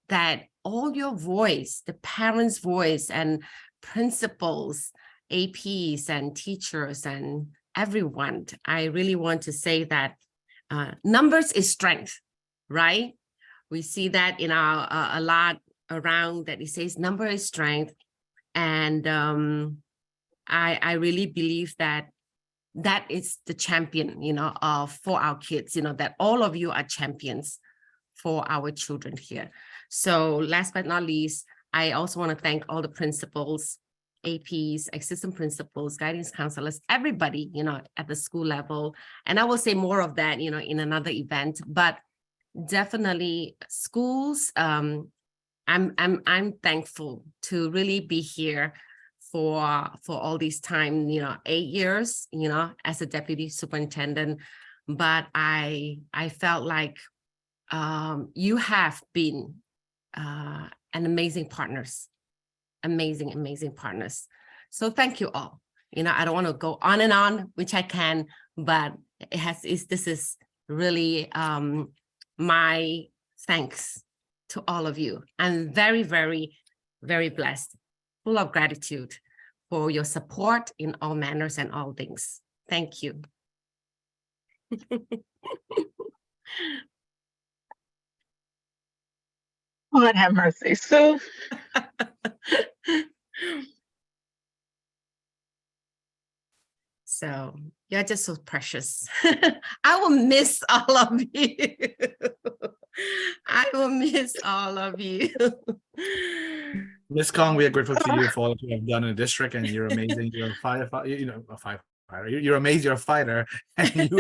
that all your voice, the parents' voice and principals, APs and teachers and everyone, I really want to say that numbers is strength, right? We see that in our a lot around that it says number is strength. And I really believe that is the champion, for our kids, that all of you are champions for our children here. So last but not least, I also want to thank all the principals, APs, assistant principals, guidance counselors, everybody, at the school level. And I will say more of that, in another event, but definitely schools. I'm thankful to really be here for all this time, 8 years, as a deputy superintendent. But I felt like you have been an amazing partners, amazing partners. So thank you all. I don't want to go on and on, which I can, but this is really my thanks to all of you. I'm very, very, very blessed, full of gratitude for your support in all manners and all things. Thank you. Lord have mercy, Sue. So you're just so precious. I will miss all of you. I will miss all of you. Ms. Kong, we are grateful to you for all that you have done in the district, and you're amazing. You're a firefighter, a firefighter. You're amazing. You're a fighter, and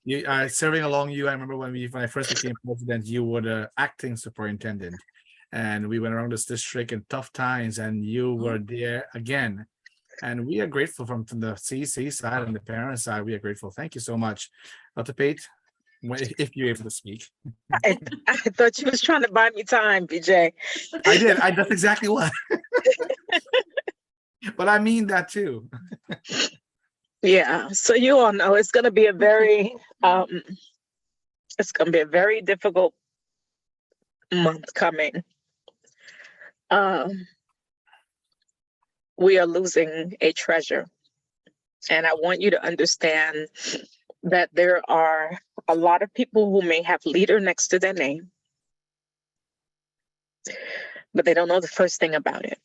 you are serving along you. I remember when I first became president, you were the acting superintendent, and we went around this district in tough times, and you were there again. And we are grateful from the CEC side and the parent side. We are grateful. Thank you so much, Dr. Pate. If you're able to speak. I thought you was trying to buy me time, BJ. I did. That's exactly what. But I mean that too. Yeah. So you all know it's going to be a very, difficult month coming. We are losing a treasure, and I want you to understand that there are a lot of people who may have leader next to their name, but they don't know the first thing about it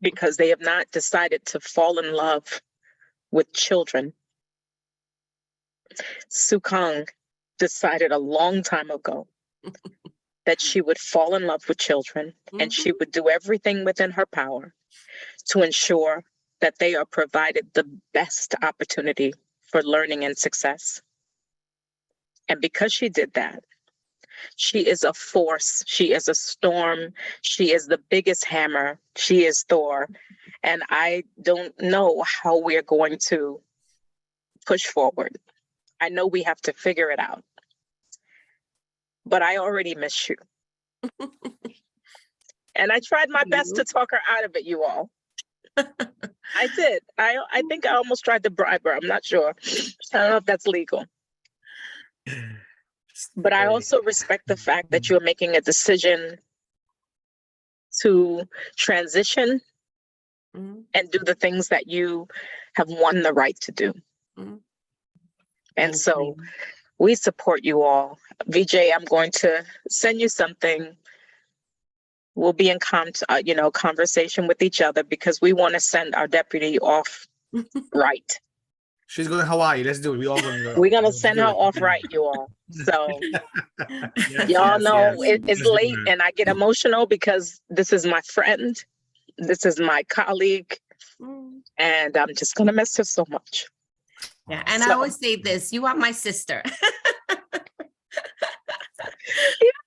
because they have not decided to fall in love with children. Sue Kong decided a long time ago that she would fall in love with children and she would do everything within her power to ensure that they are provided the best opportunity for learning and success. And because she did that, she is a force. She is a storm. She is the biggest hammer. She is Thor. And I don't know how we're going to push forward. I know we have to figure it out. But I already miss you. And I tried my best to talk her out of it, you all. I did. I think I almost tried to bribe her. I'm not sure. I don't know if that's legal. But I also respect the fact that you're making a decision to transition and do the things that you have won the right to do. And so we support you all. VJ, I'm going to send you something. We'll be in conversation with each other because we want to send our deputy off right. She's going to Hawaii. Let's do it. We all going to go. We're gonna Let's send do her it. off right, you all. So Yes, y'all yes, know yes. it's Let's do late that. and I get emotional because this is my friend. This is my colleague. And I'm just gonna miss her so much. Yeah, and I So- always say this, you are my sister.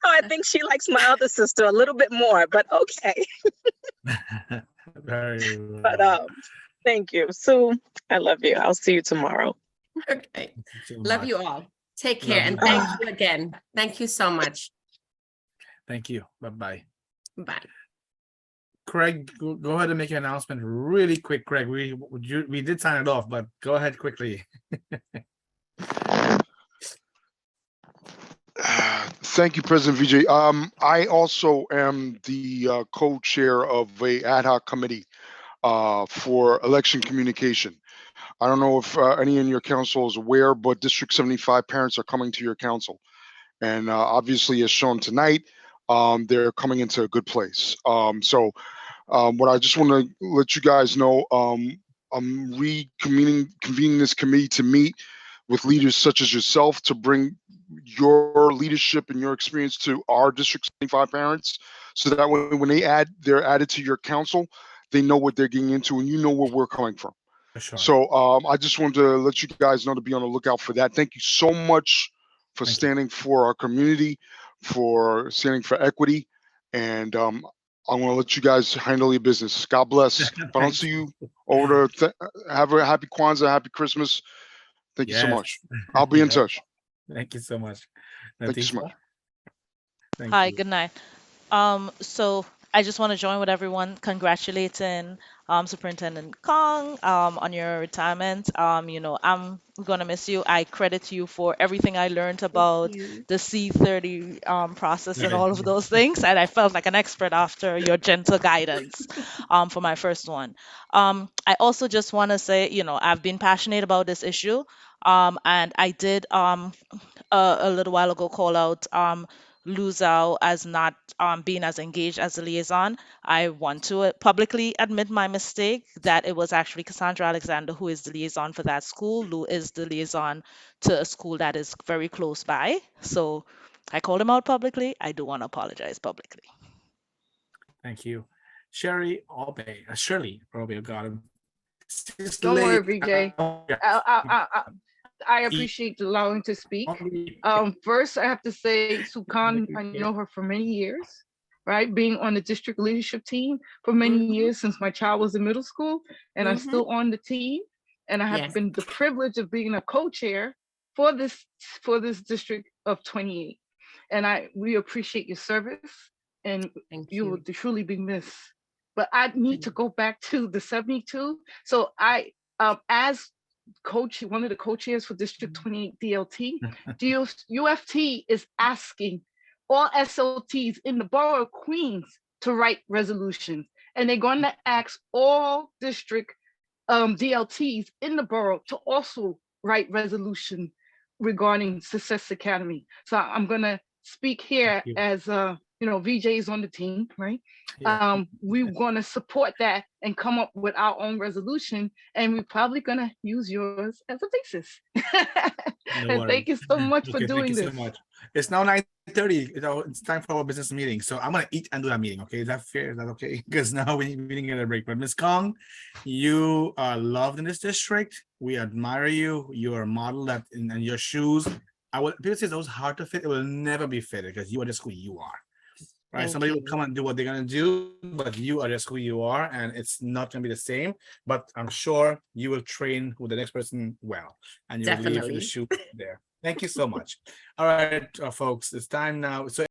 I think she likes my other sister a little bit more, but okay. Very well. But thank you. Sue, I love you. I'll see you tomorrow. Okay. Thank you so Love much. you all. Take care Love and you. thank you again. Thank you so much. Thank you. Bye-bye. Bye. Craig, go ahead and make an announcement really quick, Craig. We did sign it off, but go ahead quickly. Thank you, President Vijay. I also am the co-chair of a ad hoc committee for election communication. I don't know if any in your council is aware, but District 75 parents are coming to your council. And obviously, as shown tonight, they're coming into a good place. So what I just want to let you guys know, I'm convening this committee to meet with leaders such as yourself to bring your leadership and your experience to our District 75 parents, so that when they're added to your council, they know what they're getting into and you know where we're coming from. Sure. So I just wanted to let you guys know to be on the lookout for that. Thank you so much for standing for our community, for standing for equity, and I'm going to let you guys handle your business. God bless. If I don't see you over there, have a happy Kwanzaa, happy Christmas. Thank you so much. I'll be in touch. Thank you so much. Thank you so much. Thank Hi, you. good night. So I just want to join with everyone congratulating Superintendent Kong on your retirement. I'm gonna miss you. I credit you for everything I learned about the C30 process and all of those things, and I felt like an expert after your gentle guidance for my first one. I also just want to say, I've been passionate about this issue, and I did a little while ago call out Luzao as not being as engaged as a liaison. I want to publicly admit my mistake that it was actually Cassandra Alexander who is the liaison for that school. Lou is the liaison to a school that is very close by. So I called him out publicly. I do want to apologize publicly. Thank you. Shirley Obey, got him. Don't worry, VJ. I appreciate the allowing to speak. First, I have to say, Sukan, I know her for many years, right? Being on the district leadership team for many years since my child was in middle school, and I'm still on the team. And I have been the privilege of being a co-chair for this district of 28. And we appreciate your service, and you will truly be missed. But I need to go back to the 72. So I, as one of the co-chairs for District 28 DLT, UFT is asking all SLTs in the borough of Queens to write resolutions. And they're going to ask all district DLTs in the borough to also write resolution regarding Success Academy. So I'm going to speak here as VJ is on the team, right? Yeah. We're going to support that and come up with our own resolution, and we're probably going to use yours as a basis. And thank you so much for doing this. So much. It's now 9:30. It's time for our business meeting. So I'm going to eat and do that meeting. Okay, is that fair? Is that okay? Because now we didn't get a break. But Ms. Kong, you are loved in this district. We admire you. You are a model that in your shoes. People say those hard to fit. It will never be fitted because you are just who you are. Right, somebody will come and do what they're gonna do, but you are just who you are, and it's not gonna be the same. But I'm sure you will train with the next person well, and you will leave the shoe there. Thank you so much. All right, folks, it's time now. So